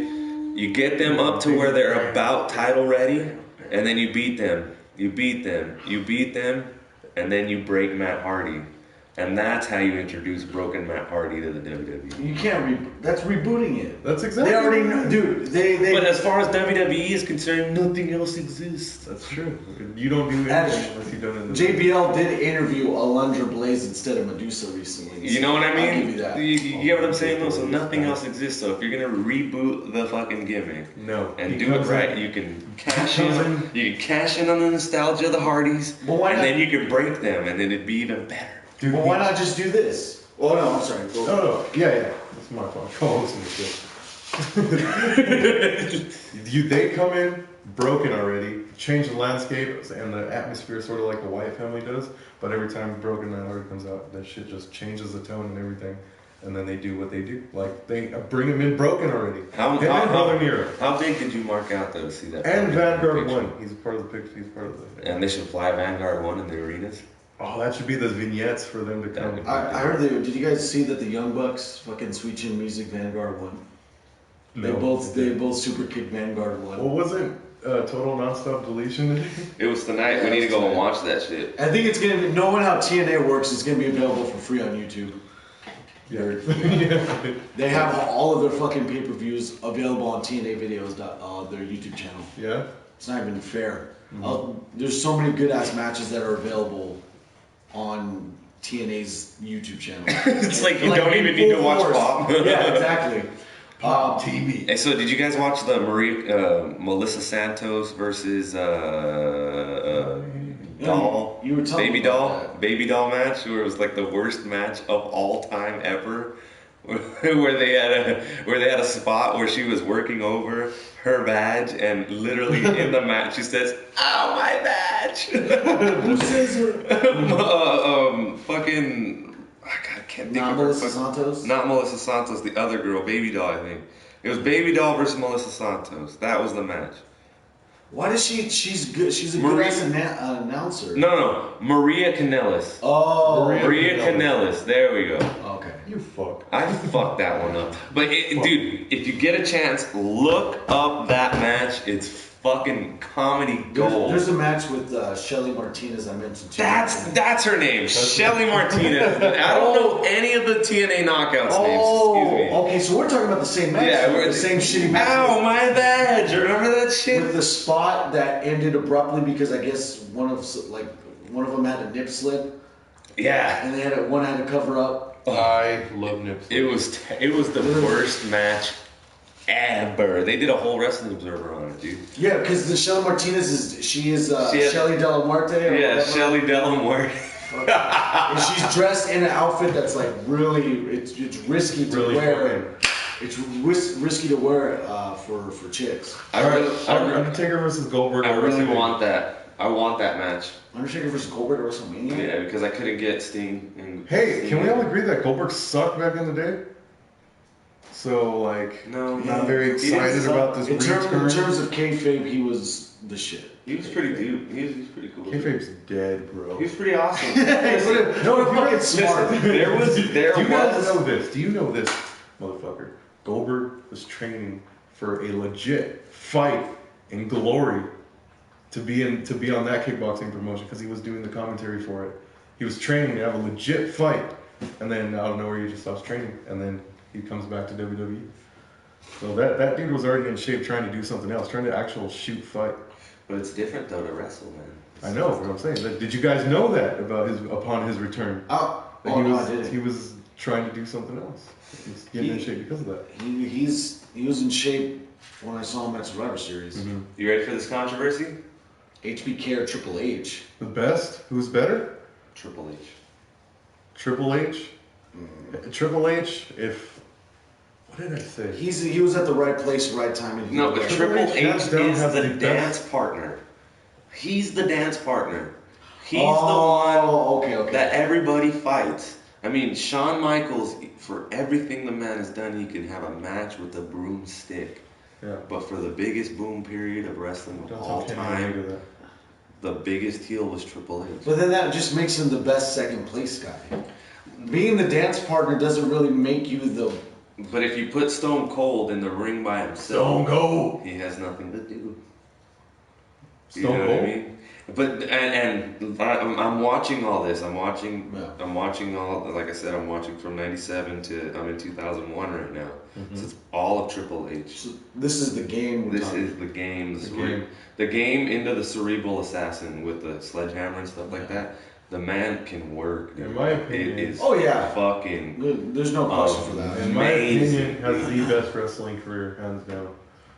You get them up to where they're about title ready, and then you beat them, and then you break Matt Hardy. And that's how you introduce broken Matt Hardy to the WWE. You can't that's rebooting it. That's exactly. They already know, dude. But as far as WWE is concerned, nothing else exists. That's true. You don't do anything unless you don't. JBL did interview Alundra Blaze instead of Medusa recently. You know what I mean? I'll give you that. You get what I'm saying though? So nothing else exists. So if you're gonna reboot the fucking gimmick, and do it right, you can cash in. You can cash in on the nostalgia of the Hardys, and then you can break them, and then it'd be even better. Dude, well, why not just do this? Oh no, I'm sorry. No. Yeah. That's my fault. Co-hosting the shit. They come in broken already, change the landscape and the atmosphere sort of like the Wyatt family does. But every time Broken Matt Hardy comes out, that shit just changes the tone and everything. And then they do what they do. Like, they bring him in broken already. How big did you mark out though to see that? And Vanguard 1. He's part of the picture. He's part of the. And they should fly Vanguard 1 in the arenas. Oh, that should be the vignettes for them to come. I heard did you guys see that the Young Bucks fucking Sweet Chin Music Vanguard 1? They both super kicked Vanguard 1. Well, wasn't Total Nonstop Deletion? It was tonight. Yeah, we need to go and watch that shit. I think it's gonna be, knowing how TNA works, it's gonna be available for free on YouTube. Yeah. They have all of their fucking pay-per-views available on TNA videos, their YouTube channel. Yeah. It's not even fair. There's so many good ass matches that are available on TNA's YouTube channel. It's like you don't even need to watch Pop. Yeah, exactly. Pop TV. Hey, so did you guys watch the Melissa Santos versus Doll? You were talking Baby Doll match, where it was like the worst match of all time ever. where they had a spot where she was working over her badge, and literally in the match she says, "Oh, my badge." Who says her? Fucking, I can't think Not of Melissa her. Santos? Not Melissa Santos, the other girl, Baby Doll, I think. It was Baby Doll versus Melissa Santos. That was the match. Why does she's good? She's a good ass announcer. No. Maria Kanellis. Oh. Maria Kanellis. There we go. Okay. You fuck. I fucked that one up. But dude, if you get a chance, look up that match. It's fucking comedy gold. There's a match with Shelly Martinez I mentioned too. That's her name, Shelly Martinez. I don't know any of the TNA Knockouts names. Excuse me. Okay, so we're talking about the same match. Yeah, we're the same shitty match. Ow, my badge! Remember that shit? With the spot that ended abruptly because I guess one of them had a nip slip. Yeah. And one had to cover up. I love nips. It was the worst match ever. They did a whole Wrestling Observer on it, dude. Yeah, because the Shelly Martinez is Shelly Delamarte. Yeah, Shelly Delamarte. And she's dressed in an outfit that's like really, it's risky to Really wear. It's risky to wear for chicks. Undertaker versus Goldberg. I really want that. I want that match. Undertaker versus Goldberg at WrestleMania? Yeah, because I couldn't get Sting. Hey, can we all agree that Goldberg sucked back in the day? So, like, not very excited about this return. In terms of kayfabe, he was the shit. He was pretty dude. He was pretty cool. Kayfabe's dead, bro. He was pretty awesome. No, fucking smart. There was. Do you guys know this? Do you know this, motherfucker? Goldberg was training for a legit fight in Glory to be on that kickboxing promotion because he was doing the commentary for it. He was training to have a legit fight, and then out of nowhere he just stops training, and then he comes back to WWE. So that dude was already in shape trying to do something else, trying to actual shoot fight. But it's different though to wrestle, man. I know what I'm saying. Did you guys know that upon his return? He was trying to do something else. He was getting in shape because of that. He was in shape when I saw him at Survivor Series. Mm-hmm. You ready for this controversy? HBK or Triple H? The best? Who's better? Triple H. Triple H? Triple H, what did I say? He was at the right place, right time. And no, but Triple H is the dance partner. He's the dance partner. He's the one that everybody fights. I mean, Shawn Michaels, for everything the man has done, he can have a match with a broomstick. Yeah. But for the biggest boom period of wrestling of all time, the biggest heel was Triple H. But then that just makes him the best second place guy. Being the dance partner doesn't really make you the... But if you put Stone Cold in the ring by himself, Stone Cold, he has nothing to do. Stone Cold? What I mean? But and I'm watching all this. I'm watching all. Like I said, I'm watching from '97 to I'm in 2001 right now. Mm-hmm. So it's all of Triple H. So this is the game. This is the game. The game into the cerebral assassin with the sledgehammer and stuff like that. The man can work. In my opinion, it is fucking. There's no question for that. In my opinion, has the best wrestling career, hands down.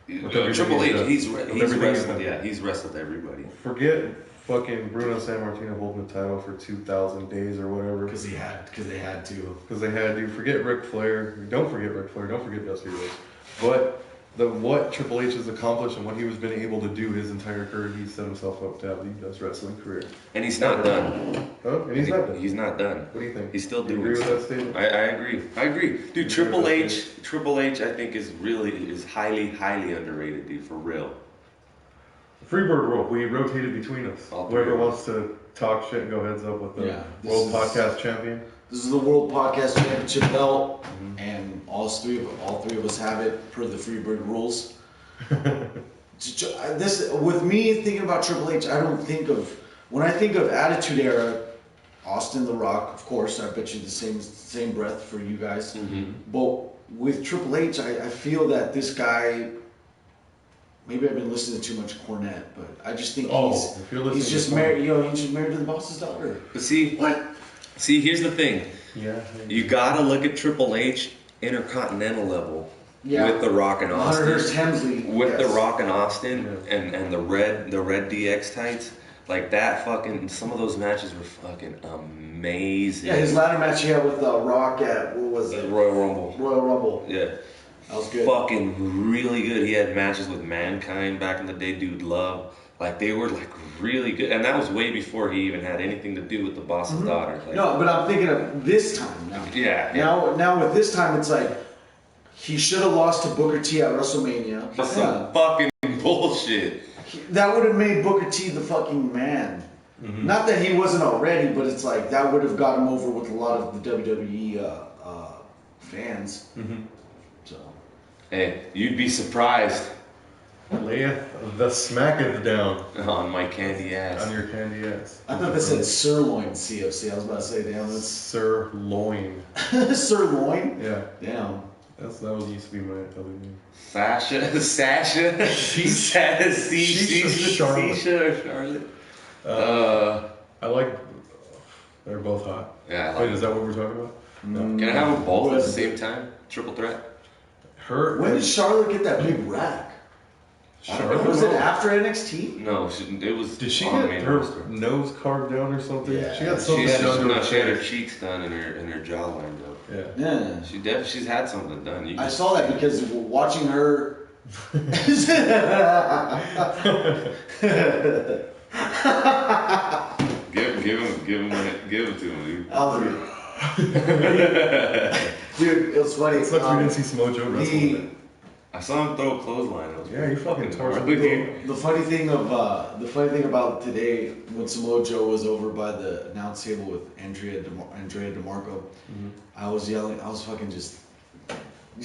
Triple H, he's wrestled. Yeah, he's wrestled everybody. Forget fucking Bruno Sammartino holding the title for 2,000 days or whatever. Because they had to. Forget Ric Flair. Don't forget Ric Flair. Don't forget Dusty Rhodes. But what Triple H has accomplished and what he was been able to do his entire career, he set himself up to have the best wrestling career. And he's not done. Huh? And he's not done. He's not done. What do you think? He's still doing. You agree with that statement? I agree. Dude, Triple H, I think is highly underrated, dude, for real. Freebird rule. We rotated between us. Whoever wants to talk shit and go heads up with the World Podcast Champion. This is the World Podcast Championship belt, and all three of us have it per the Freebird rules. With me thinking about Triple H, when I think of Attitude Era, Austin, The Rock, of course, I bet you the same breath for you guys. Mm-hmm. But with Triple H, I feel that this guy. Maybe I've been listening to too much Cornette, but I just think he's just married. He's just married to the boss's daughter. But see, here's the thing. Yeah. You gotta look at Triple H Intercontinental level with The Rock and Austin. The Rock and Austin and the red DX tights. Like that fucking. Some of those matches were fucking amazing. Yeah, his ladder match he had with Rock at what was it? Royal Rumble. Yeah. That was good. Fucking really good. He had matches with Mankind back in the day, Dude Love. Like, they were, like, really good. And that was way before he even had anything to do with the boss's daughter. Like, no, but I'm thinking of this time now. Yeah. Now with this time, it's like, he should have lost to Booker T at WrestleMania. That's some fucking bullshit. That would have made Booker T the fucking man. Mm-hmm. Not that he wasn't already, but it's like, that would have got him over with a lot of the WWE fans. Mm-hmm. So. Hey, you'd be surprised. Layeth the smacketh down. On my candy ass. On your candy ass. I thought that said sirloin CFC. I was about to say, damn, that's... Sirloin. Sirloin? Yeah. Damn. That was used to be my other name. Sasha? Charlotte? I like... They're both hot. Yeah. Wait, is that what we're talking about? No. Can I have them both at the same time? Triple threat? When did Charlotte get that big rack? Charlotte? Was it after NXT? No, it was. Did she on the get main her roster. nose carved down or something? Yeah. She got something done to her She had her face. cheeks done and her jawline done. Yeah. Yeah. She's had something done. I saw that because watching her. Give him to him, dude. Dude, it was funny. It sucks we didn't see Samoa Joe wrestle today. I saw him throw a clothesline. It was Yeah, he fucking tore hard. The funny thing about today, when Samoa Joe was over by the announce table with Andrea DeMarco, I was yelling. I was fucking just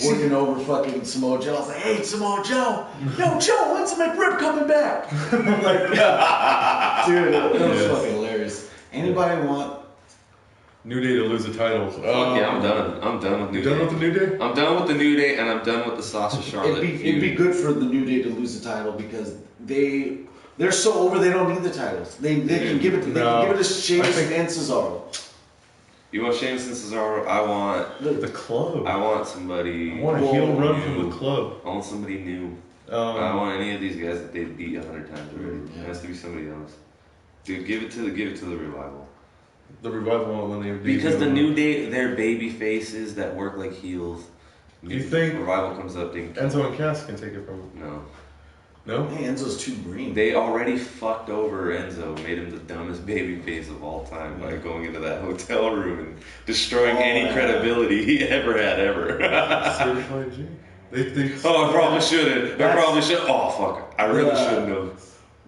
working over fucking Samoa Joe. I was like, "Hey, Samoa Joe, yo, Joe, when's the McRib coming back?" Like, dude, that was fucking hilarious. Anybody want New Day to lose the title? Yeah, I'm done. I'm done with New Day. Done with the New Day? I'm done with the New Day, and I'm done with the Sasha Charlotte. It'd be good for the New Day to lose the title because they're so over. They don't need the titles. They can give it. They can give it to Sheamus and Cesaro. You want Sheamus and Cesaro? I want The club. I want somebody. I want a heel run new. from the club. I want somebody new. I don't want any of these guys that they've beat 100 times already. Yeah. It has to be somebody else. Dude, give it to the Revival. The Revival when they Because the New Day, they're baby faces that work like heels. Do you think Revival comes up? Enzo and Cass can take it from him? No. No? Hey, Enzo's too green. They already fucked over Enzo, made him the dumbest baby face of all time by going into that hotel room and destroying any credibility he ever had ever. Certified G. I probably shouldn't. Oh fuck! I really shouldn't have.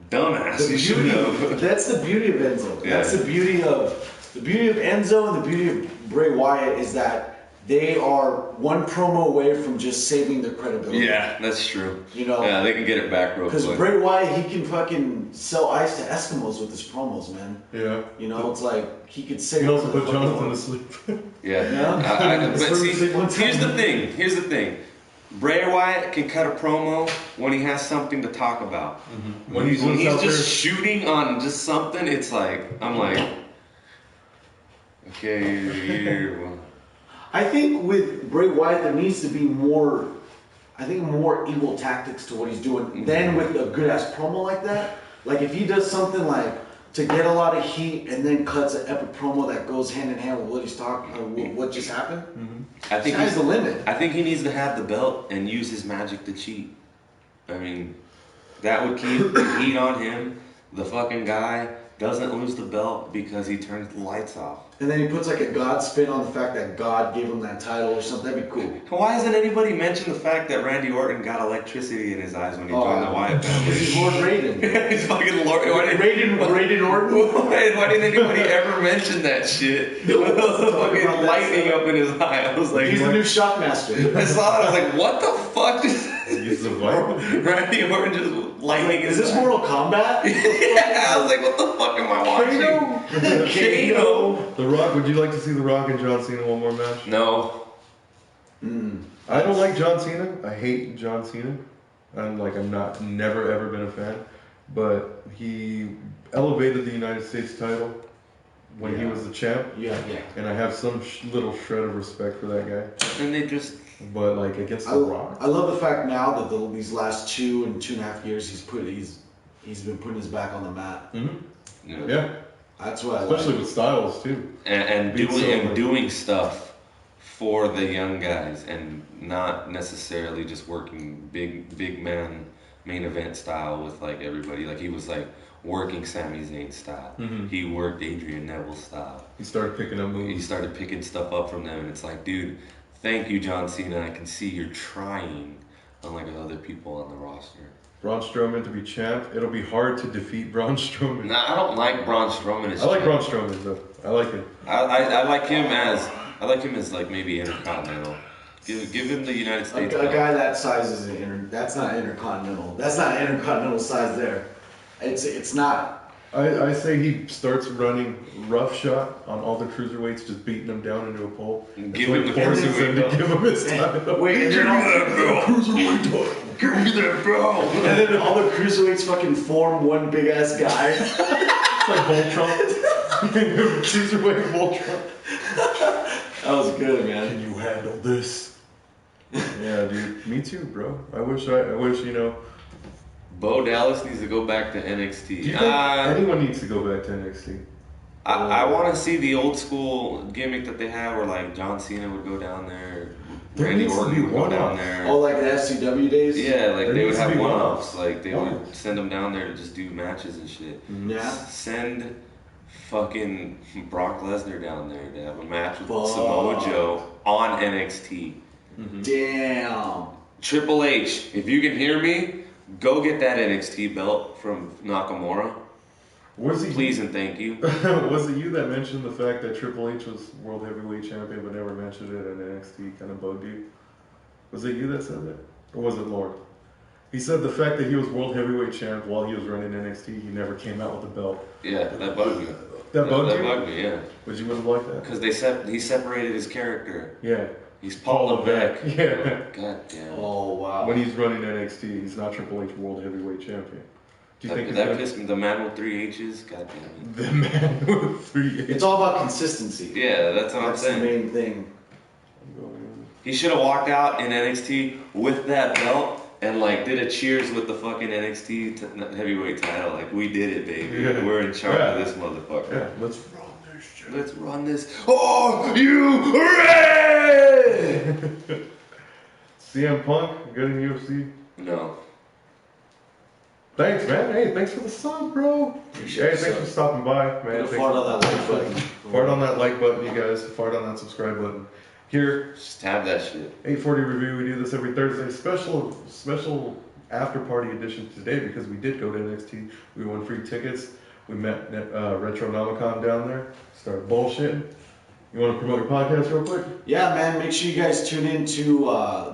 Dumbass, you should have. That's the beauty of Enzo. Yeah. That's the beauty of Enzo and the beauty of Bray Wyatt is that they are one promo away from just saving their credibility. Yeah, that's true. You know? Yeah, they can get it back real quick. Because Bray Wyatt, he can fucking sell ice to Eskimos with his promos, man. Yeah. You know, it's like he could say. He also put Jonathan to sleep. Yeah. But see, here's the thing. Bray Wyatt can cut a promo when he has something to talk about. Mm-hmm. When he's just shooting on just something, it's like, I'm like, okay. I think with Bray Wyatt, there needs to be more evil tactics to what he's doing than with a good ass promo like that. Like if he does something like to get a lot of heat and then cuts an epic promo that goes hand in hand with what he's talking, what just happened. I think Sky's the limit. I think he needs to have the belt and use his magic to cheat. I mean, that would keep the heat on him. The fucking guy doesn't lose the belt because he turns the lights off. And then he puts like a God spin on the fact that God gave him that title or something. That'd be cool. Why hasn't anybody mentioned the fact that Randy Orton got electricity in his eyes when he joined the Wyatt family? He's Lord Raiden. He's fucking Lord Raiden Orton. Why didn't anybody ever mention that shit? With the fucking lightning up in his eye. I was like, He's the new Shockmaster. I saw it. I was like, what the fuck? He's the what? Randy Orton just lightning. Is this Mortal Kombat? Yeah, I was like, what the fuck am I watching? Kano. The Rock. Would you like to see The Rock and John Cena one more match? No. I don't like John Cena. I hate John Cena. I'm never ever been a fan. But he elevated the United States title when he was the champ. Yeah. And I have some little shred of respect for that guy. And they just. But like against The Rock. I love the fact now that these last 2 and 2.5 years he's been putting his back on the mat. Mm-hmm. Yeah. That's what I like. Especially with Styles too. And doing stuff for the young guys and not necessarily just working big man main event style with like everybody. Like he was like working Sami Zayn style. Mm-hmm. He worked Adrian Neville style. He started picking up moves. He started picking stuff up from them, and it's like, dude, thank you, John Cena. I can see you're trying, unlike other people on the roster. Braun Strowman to be champ. It'll be hard to defeat Braun Strowman. Nah, I don't like Braun Strowman as I like champ. Braun Strowman though. I like him. I like him as like maybe Intercontinental. Give him the United States. A guy that size is that's not intercontinental. That's not intercontinental size there. It's not. I say he starts running roughshod on all the cruiserweights, just beating them down into a pole. Give him the forces him to cruiserweight give him his title. Wait, and then Cruiserweight title. Give me that belt. and then all the cruiserweights fucking form one big ass guy. It's like Voltron. Cruiserweight Voltron. That was good, man. Can you handle this? Yeah, dude. Me too, bro. I wish, you know. Bo Dallas needs to go back to NXT. Do you think anyone needs to go back to NXT? I want to see the old school gimmick that they have where like John Cena would go down there, Randy Orton would go down there. Oh, like the FCW days? Yeah, like they would have one-offs. Like they would send them down there to just do matches and shit. Yeah. Send fucking Brock Lesnar down there to have a match with Samoa Joe on NXT. Mm-hmm. Damn. Triple H, if you can hear me, go get that NXT belt from Nakamura. Please and thank you. Was it you that mentioned the fact that Triple H was World Heavyweight Champion but never mentioned it and NXT kind of bugged you? Was it you that said that? Or was it Lord? He said the fact that he was World Heavyweight Champ while he was running NXT, he never came out with the belt. Yeah, that bugged me. That bugged you? That bugged me, yeah. But you wouldn't like that? Because he separated his character. Yeah. He's Paul Levesque. Yeah. God damn. Oh, wow. When he's running NXT, he's not Triple H World Heavyweight Champion. Do you think that pissed me? The man with 3 H's? God damn it. The man with 3 H's. It's all about consistency. Yeah, that's what I'm saying. That's the main thing. He should have walked out in NXT with that belt and like did a cheers with the fucking NXT heavyweight title. Like, we did it, baby. Yeah. We're in charge of this motherfucker. Yeah, let's run this shit. Let's run this. Are you ready? CM Punk, good in UFC? No. Thanks, man. Hey, thanks for the sub, bro. Hey, thanks for stopping by, man. Fart on that like button. Fart on that like button, you guys. Fart on that subscribe button. Here, just tap that shit. 840 Review, we do this every Thursday. Special after party edition today because we did go to NXT. We won free tickets. We met Retronomicon down there. Started bullshitting. You want to promote your podcast real quick? Yeah, man. Make sure you guys tune in to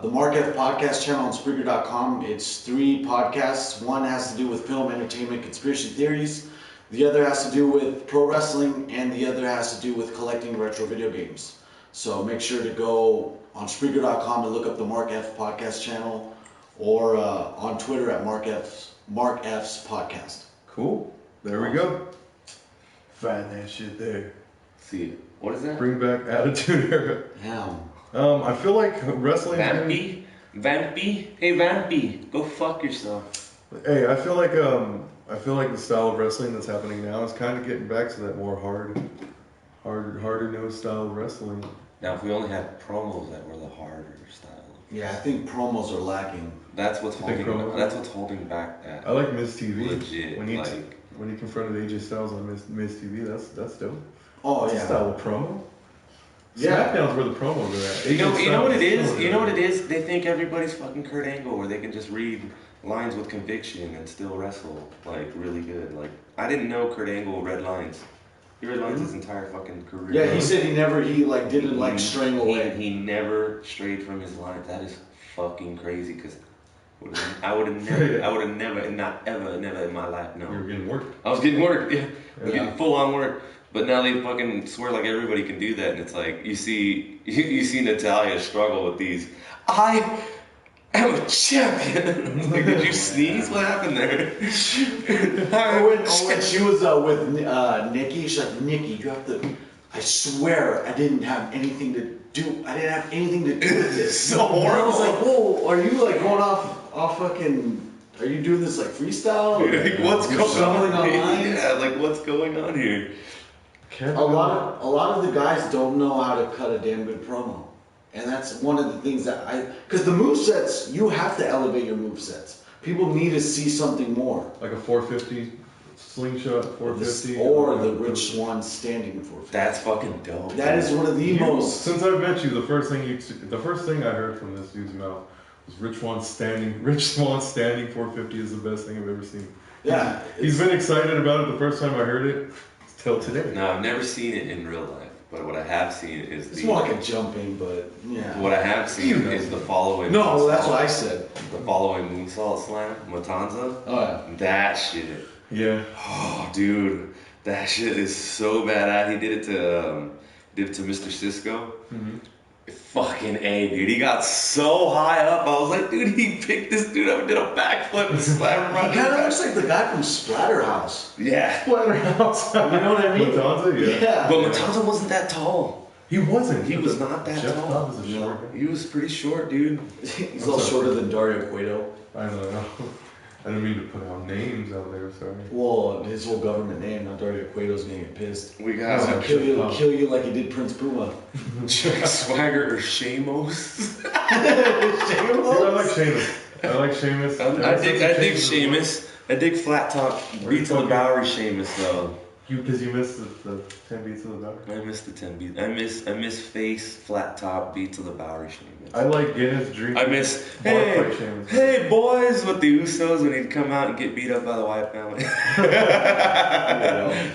the Mark F Podcast channel on Spreaker.com. It's 3 podcasts. One has to do with film, entertainment, conspiracy theories. The other has to do with pro wrestling, and the other has to do with collecting retro video games. So make sure to go on Spreaker.com and look up the Mark F Podcast channel, or on Twitter at Mark F's Podcast. Cool. There we go. Find that shit there. See it. What is that? Bring back Attitude Era. Damn. I feel like wrestling. Vampy? Hey, Vampy, go fuck yourself. Hey, I feel like the style of wrestling that's happening now is kind of getting back to that more harder nosed style of wrestling. Now, if we only had promos that were the harder style. Yeah, I think promos are lacking. That's what's holding back that. I like Miz TV. Legit. When he confronted AJ Styles on Miz TV, that's dope. Oh, that's yeah. a style of promo. Yeah. SmackDown's where the promos are at. You know what it is? You know what it is? They think everybody's fucking Kurt Angle, where they can just read lines with conviction and still wrestle like really good. Like, I didn't know Kurt Angle read lines. He read lines his entire fucking career. Yeah, he said he didn't stray away. He never strayed from his lines. That is fucking crazy, because I would have never, not ever, never in my life, no. You were getting work. I was getting work, yeah. I was getting full on work. But now they fucking swear like everybody can do that, and it's like, you see Natalya struggle with these. I am a champion. Like, did you sneeze? What happened there? when she was with Nikki, she's like, Nikki, you have to. I swear, I didn't have anything to do. I didn't have anything to do with this. So horrible. And I was like, whoa, are you like going off fucking? Are you doing this like freestyle? Like, what's going on? Online? Yeah, like what's going on here? A lot of the guys don't know how to cut a damn good promo. And that's one of the things that because the movesets, you have to elevate your movesets. People need to see something more. Like a 450 slingshot, 450. Or the Rich Swann standing 450. That's fucking dope. That is one of the most. Since I've met you, the first thing I heard from this dude's mouth was Rich Swann standing 450 is the best thing I've ever seen. Yeah. He's been excited about it the first time I heard it till today. No, I've never seen it in real life. But what I have seen is it's more like a jumping, but yeah. What I have seen is the following. No, that's what I said. The following moonsault slam, Matanza. Oh yeah. That shit. Yeah. Oh, dude, that shit is so badass. He did it to Mr. Cisco. Mm-hmm. Fucking A, dude. He got so high up. I was like, dude, he picked this dude up and did a backflip and slammed him right. He kind of looks like the guy from Splatterhouse. Yeah. Splatterhouse. You know what I mean? Matanza, yeah. Yeah. But Matanza wasn't that tall. He wasn't. He was not that Jeff tall. Cobb was a short guy. He was pretty short, dude. He's all shorter than Dario Cueto. I don't know. I didn't mean to put out names out there, sorry. Well, his whole government name, not Dario Cueto's gonna get pissed. We He's got gonna kill you like he did Prince Puma. Jack Swagger or Sheamus. See, I like Sheamus. I like Sheamus. I dig Sheamus. I dig flat top beats of the Bowery Sheamus though. Because you missed the 10 beats of the Bowery. I miss the 10 beats. I miss face flat top beats of the Bowery Sheamus. I like Guinness Dream. I miss Sheamus. hey boys with the Usos when he'd come out and get beat up by the Wyatt family.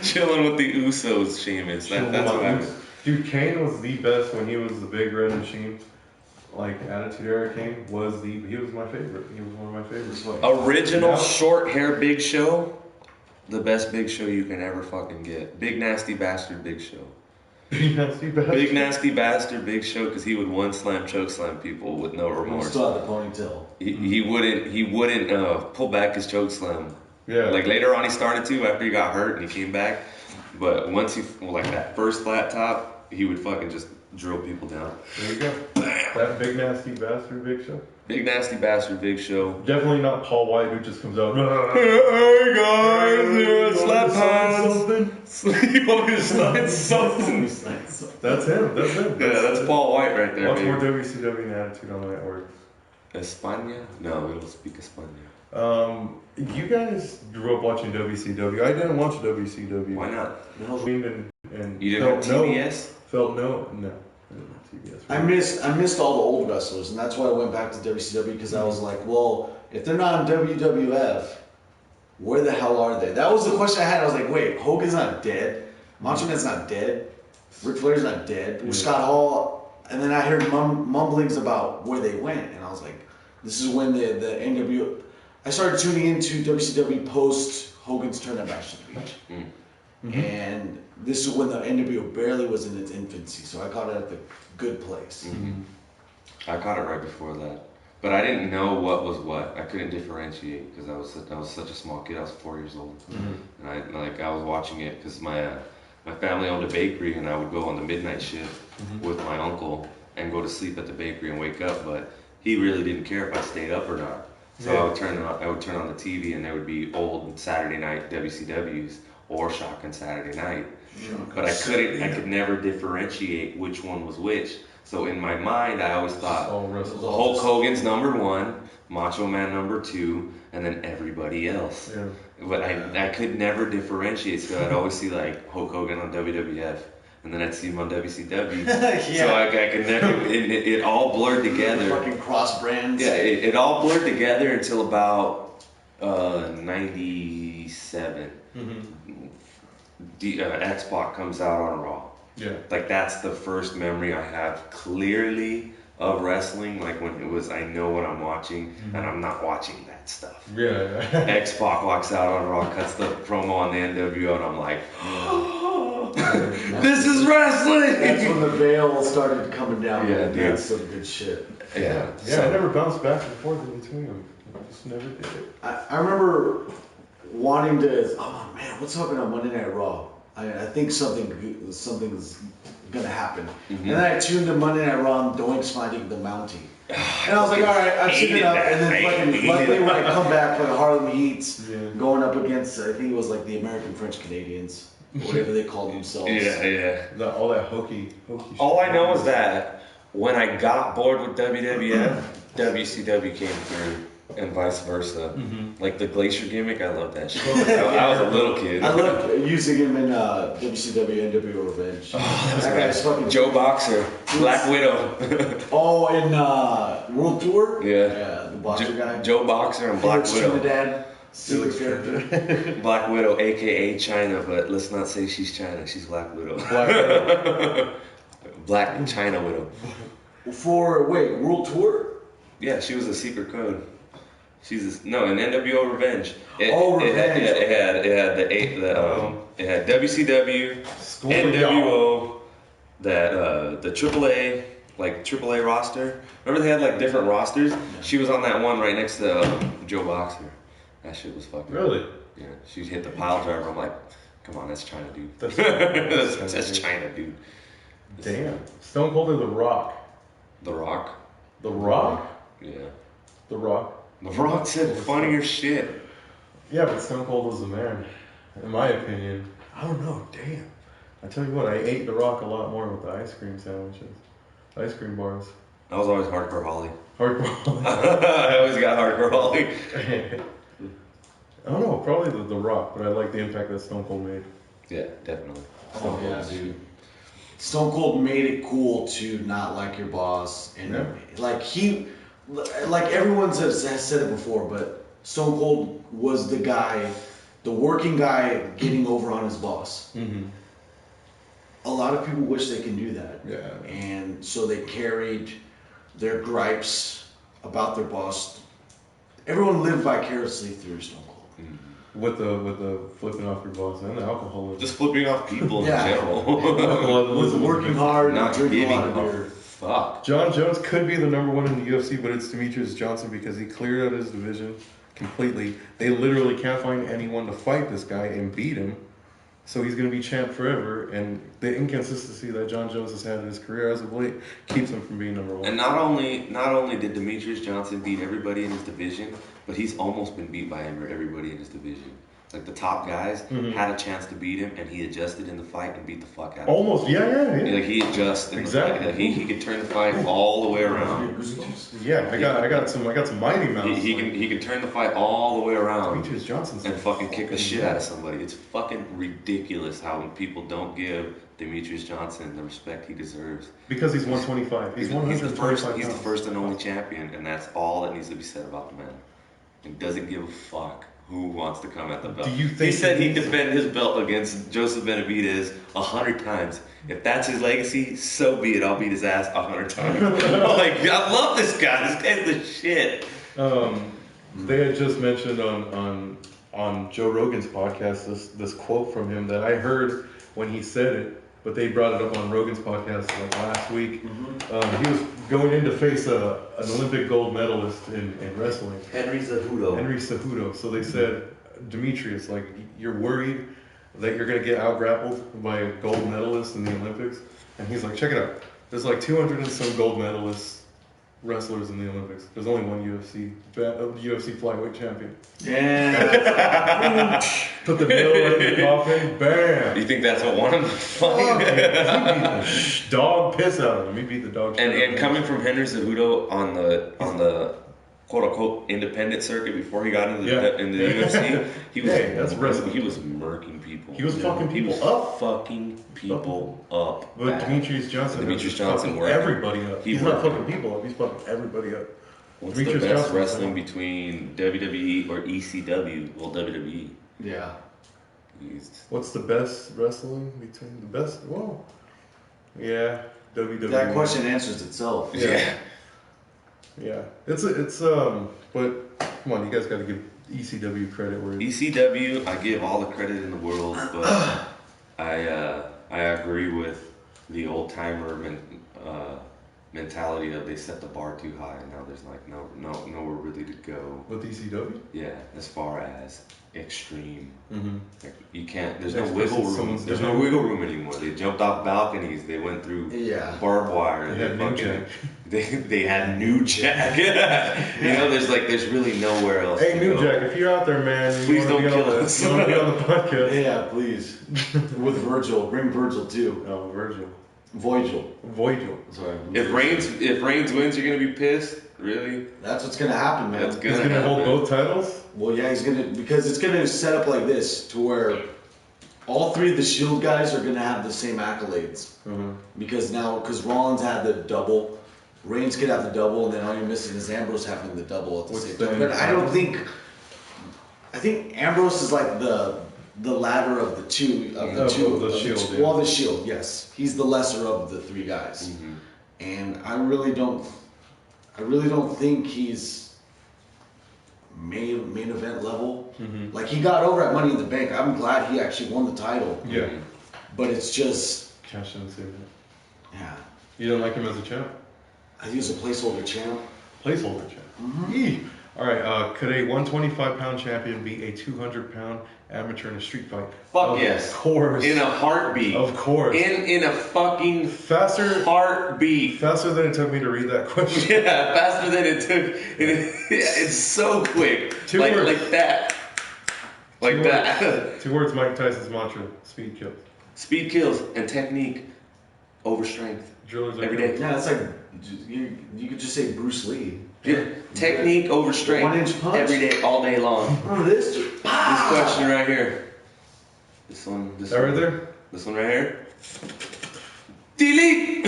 Chilling with the Usos, Sheamus. That's what I miss. Dude, Kane was the best when he was the Big Red Machine. Like Attitude Era Kane he was my favorite. He was one of my favorites. Original short hair Big Show. The best Big Show you can ever fucking get. Big Nasty Bastard Big Show. Big Nasty Bastard? Big Nasty Bastard Big Show because he would one slam choke slam people with no remorse. He still had the ponytail. He wouldn't pull back his choke slam. Yeah. Like later on he started to after he got hurt and he came back. But once like that first flat top, he would fucking just drill people down. There you go. That Big Nasty Bastard Big Show. Big Nasty Bastard Big Show. Definitely not Paul White who just comes out. Hey guys, slap hands. You want me to slide something? That's him. That's Paul White right there. Much more WCW and Attitude on that work. España? No, we don't speak España. You guys grew up watching WCW. I didn't watch WCW. Why not? And You didn't have TBS? No. TBS. I missed all the old wrestlers, and that's why I went back to WCW because I was like, well, if they're not in WWF, where the hell are they? That was the question I had. I was like, wait, Hogan's not dead, Macho Man's not dead, Ric Flair's not dead, Scott Hall, and then I heard mumblings about where they went, and I was like, this is when the NWO. I started tuning into WCW post Hogan's turn at Bash to the Beach. And this is when the NWO barely was in its infancy, so I caught it at the good place. I caught it right before that, but I didn't know what was what. I couldn't differentiate because I was such a small kid. I was 4 years old, and I was watching it because my family owned a bakery, and I would go on the midnight shift with my uncle and go to sleep at the bakery and wake up, but he really didn't care if I stayed up or not. So I would turn on the TV, and there would be old Saturday night WCWs or Shotgun Saturday Night. But I could never differentiate which one was which. So in my mind, I always thought Hulk Hogan's number 1, Macho Man number 2, and then everybody else. Yeah. But I could never differentiate. So I'd always see like Hulk Hogan on WWF, and then I'd see him on WCW. So I could never. It all blurred together. Fucking cross brands. Yeah, it all blurred together until about 97. X-Pac comes out on Raw. Yeah. Like that's the first memory I have clearly of wrestling. Like when it was, I know what I'm watching, and I'm not watching that stuff. Yeah. X-Pac walks out on Raw, cuts the promo on the NWO, and I'm like, oh, this is wrestling. That's when the veil started coming down. Yeah, dude. That's some good shit. Yeah. So, I never bounced back and forth in between them. I just never did it. I remember wanting to, oh man, what's happening on Monday Night Raw? I think something's gonna happen. And then I tuned to Monday Night Raw and Doink's finding the Mountie. And I was like, all right, I've seen it up. And then fucking, luckily when I come back for the Harlem Heats, going up against, I think it was like the American French Canadians, whatever they called themselves. All that hokey all I know is that when I got bored with WWF, WCW came through. And vice versa. Like the Glacier gimmick, I love that shit. I was a little kid. I loved using him in WCW NWO Revenge. That guy's fucking Joe Boxer, Black Widow. In World Tour? Yeah, the boxer guy. Joe Boxer and Black Widow. Trinidad, secret character. Black Widow, aka China, but let's not say she's China. She's Black Widow. Black China Widow. World Tour? Yeah, she was a secret code. In NWO Revenge. Revenge. It had WCW, NWO, the AAA, like AAA roster. Remember they had like different rosters? She was on that one right next to Joe Boxer. That shit was fucking. Really? Yeah. She'd hit the pile driver. I'm like, come on, that's China, dude. That's China, dude. Damn. Stone Cold or The Rock? The Rock. The Rock? Yeah. The Rock. The Rock said funnier shit. Yeah, but Stone Cold was the man, in my opinion. I don't know. Damn. I tell you what, I ate The Rock a lot more with the ice cream sandwiches, ice cream bars. I was always Hardcore Holly. Hardcore Holly. I always got Hardcore Holly. I don't know, probably the Rock, but I like the impact that Stone Cold made. Yeah, definitely. Oh yeah, dude. Stone Cold made it cool to not like your boss, and like everyone has said it before, but Stone Cold was the guy, the working guy getting over on his boss. Mm-hmm. A lot of people wish they can do that. Yeah. And so they carried their gripes about their boss. Everyone lived vicariously through Stone Cold. Mm-hmm. With the flipping off your boss and the alcoholism. Just flipping off people Yeah. in general. Was working hard, Not drinking a giving lot of a beer. fuck. John Jones could be the number one in the UFC, but it's Demetrius Johnson because he cleared out his division completely. They literally can't find anyone to fight this guy and beat him. So he's going to be champ forever, and the inconsistency that John Jones has had in his career as of late keeps him from being number one. And not only did Demetrius Johnson beat everybody in his division, but he's almost been beat by everybody in his division. Like the top guys had a chance to beat him, and he adjusted in the fight and beat the fuck out of him. Almost, yeah. Like he adjusted. Exactly. Like he could turn the fight all the way around. Yeah, I got some mighty mounts. He can turn the fight all the way around. Demetrius Johnson And fucking kick the shit out of somebody. It's fucking ridiculous how people don't give Demetrius Johnson the respect he deserves. Because he's 125. He's 125 He's the first and only champion, and that's all that needs to be said about the man. He doesn't give a fuck who wants to come at the belt. Do you think he said he'd defend his belt against Joseph Benavidez 100 times. If that's his legacy, so be it. I'll beat his ass 100 times. Like, I love this guy. This guy's the shit. They had just mentioned on Joe Rogan's podcast this quote from him that I heard when he said it, but they brought it up on Rogan's podcast like last week. He was going in to face an Olympic gold medalist in wrestling. Henry Cejudo. So they said, Demetrius, like, you're worried that you're going to get out-grappled by a gold medalist in the Olympics? And he's like, check it out. There's like 200 and some gold medalists wrestlers in the Olympics. There's only one UFC flyweight champion. Yeah. Put the nail right in the coffin. Bam. You think that's what won him the fight? He beat the dog piss out of him. He beat the dog. And coming from Henry Cejudo on the quote unquote independent circuit before he got into the UFC, he was that's wrestling. He was murking people. He was fucking people up. Fucking people up. But Demetrius Johnson worked everybody up. He's not worked. fucking people up. He's fucking everybody up. What's Demetrius the best Johnson wrestling between WWE or ECW? Well, WWE. Yeah. What's the best wrestling between the best? Well, yeah, WWE. That question answers itself. Yeah. Yeah, but come on, you guys got to give ECW credit where ECW, I give all the credit in the world, but I agree with the old timer mentality of they set the bar too high, and now there's like nowhere really to go. with ECW. Yeah, as far as extreme, like you can't. There's Yeah, no wiggle room. someone's There's no doing- wiggle room anymore. They jumped off balconies. They went through barbed wire. They had New Jack. They had New Jack. You know, there's really nowhere else. Hey, to New go. Jack, if you're out there, man, you Please wanna don't be on kill the- us. You want to be on the podcast? Yeah, please. With Virgil. Bring Virgil too. Oh, Virgil. Voigel. Sorry. If Reigns wins, you're gonna be pissed. Really? That's what's gonna happen, man. That's He's gonna hold both titles. Well, yeah, because it's gonna set up like this to where all three of the Shield guys are gonna have the same accolades. Because Rollins had the double, Reigns could have the double, and then all you're missing is Ambrose having the double at the same time. But I think Ambrose is like the latter of the two The Shield, yeah. Well, the Shield, yes, he's the lesser of the three guys, and I really don't think he's main event level. Like he got over at Money in the Bank. I'm glad he actually won the title. Yeah. But it's just Cash in saved it. yeah. You didn't like him as a champ? I think he was a placeholder champ. Placeholder champ. All right, could a 125-pound champion beat a 200-pound amateur in a street fight? Fuck yes. Of course. In a heartbeat. Of course. In a fucking faster heartbeat. Faster than it took me to read that question. Yeah, faster than it took. It's so quick. Like that. Like that. 2 words, Mike Tyson's mantra: speed kills. Speed kills and technique over strength. Drillers every day. Yeah, it's like you could just say Bruce Lee. Yeah. Technique over strength. 1-inch punch. Every day, all day long. Oh, this. This question right here. This one. This that one. right there? This one right here. Delete.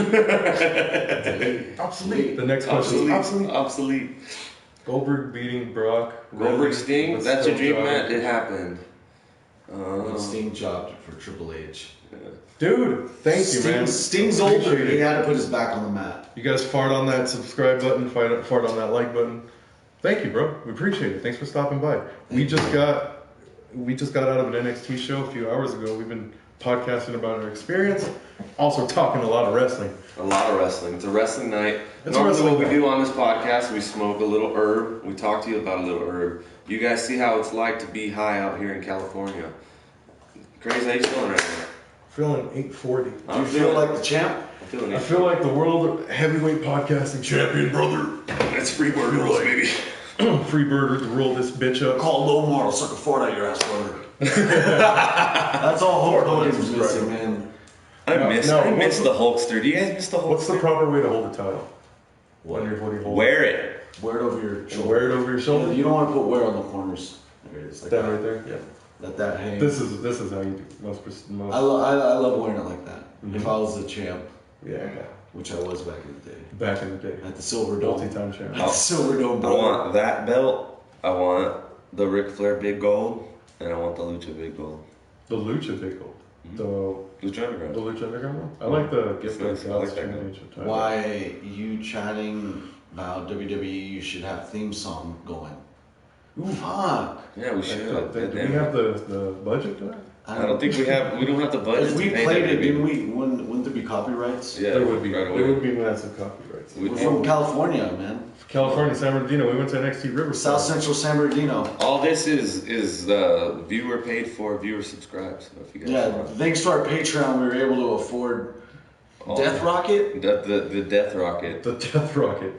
Obsolete. The next question. Obsolete. Goldberg beating Brock. Goldberg Sting. That's your dream match. It happened. When Sting jobbed for Triple H. Yeah. Dude, thank you, man. Sting's older. He had to put his back on the mat. You guys fart on that subscribe button, fart on that like button. Thank you, bro. We appreciate it. Thanks for stopping by. We just got out of an NXT show a few hours ago. We've been podcasting about our experience, also talking a lot of wrestling. A lot of wrestling. It's a wrestling night. It's Normally what we night. do on this podcast, we smoke a little herb. We talk to you about a little herb. You guys see how it's like to be high out here in California. Kraze, how you feeling right now? Feeling 840. Do you feel like the champ? I I feel like the world heavyweight podcasting champion, brother. It's free bird rules, baby. Free bird to roll this bitch up. Call low model, suck a fart out your ass, brother. That's all Hulk Hogan's missing, man. I miss the Hulkster. Do you guys miss the Hulkster? What's the proper way to hold a title? What do you hold? Wear it. Wear it over your shoulder. Wear it over your shoulder? You don't want to put wear on the corners. There it is. Like That right there? Yeah. Let that hang. This is how you do most. I love wearing it like that. Mhm. If I was the champ, Yeah. which I was back in the day. Back in the day. At the Silver Dome. Multi-time champ. At the Silver Dome, I bro. want that belt. I want the Ric Flair big gold. And I want the Lucha big gold. The Lucha big gold. Lucha The Underground. Lucha Underground one? I like the Gift of Nice. I like God's that guy. Championship title. Why you chatting about WWE? You should have theme song going. Ooh. Fuck. Yeah, we should. Do we have the budget to that? I don't think we have. We don't have the budget. If we to pay played that it, big. didn't we? Wouldn't there be copyrights? Yeah, There would be. right There away. would be massive copyrights. We're from California, man. California, San Bernardino. We went to NXT Riverside. South Central San Bernardino. All this is viewer paid for, viewer subscribed. So if you guys Yeah, want thanks to our Patreon, we were able to afford all- Death Rocket. the Death Rocket. The Death Rocket.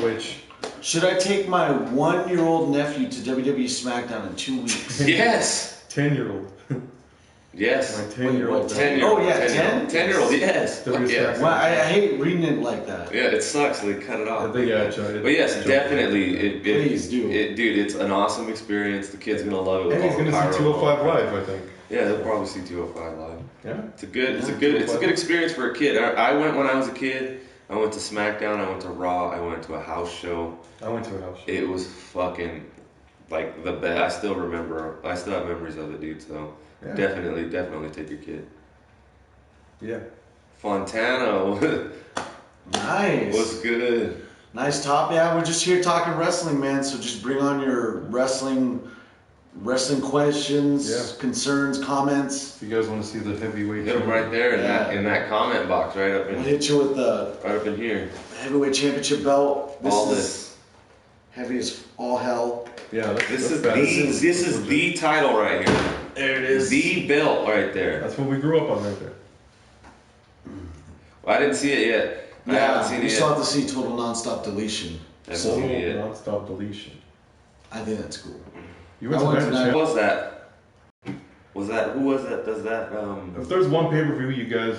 Which Should I take my 1-year-old nephew to WWE SmackDown in 2 weeks? Yes. 10-year-old. Yes. My 10-year-old. Wait, what? 10-year-old. Oh, yeah, 10? 10-year-old. Yes. W Fuck yeah. Smack. Well, I hate reading it like that. Yeah, it sucks. They cut it off. But yes, definitely. Please do. Dude, it's an awesome experience. The kid's gonna love it. with And he's all the gonna see pyro. 205 live, I think. Yeah, he'll probably see 205 live. Yeah. It's a good experience for a kid. I went when I was a kid. I went to SmackDown. I went to Raw. I went to a house show. I went to a house show. It was fucking like the best. I still remember. I still have memories of it, dude. So Yeah. definitely take your kid. Yeah. Fontana Nice. was good. Nice top. Yeah, we're just here talking wrestling, man. So just bring on your wrestling questions, Yeah. concerns, comments. If you guys want to see the heavyweight, Hit him right there in that comment box, right up We'll in hit you with the here. heavyweight championship belt. All is this. heavy as all hell. Yeah. This is bad. the title right here. There it is. The belt right there. That's what we grew up on right there. Well, I didn't see it yet. I haven't Yeah, seen you it still yet. have to see total non-stop deletion. I haven't So seen it yet. Non-stop deletion. I think that's cool. You went I to went Night to of Night- Champ- Who was that? Who was that? Does that If there's one pay-per-view you guys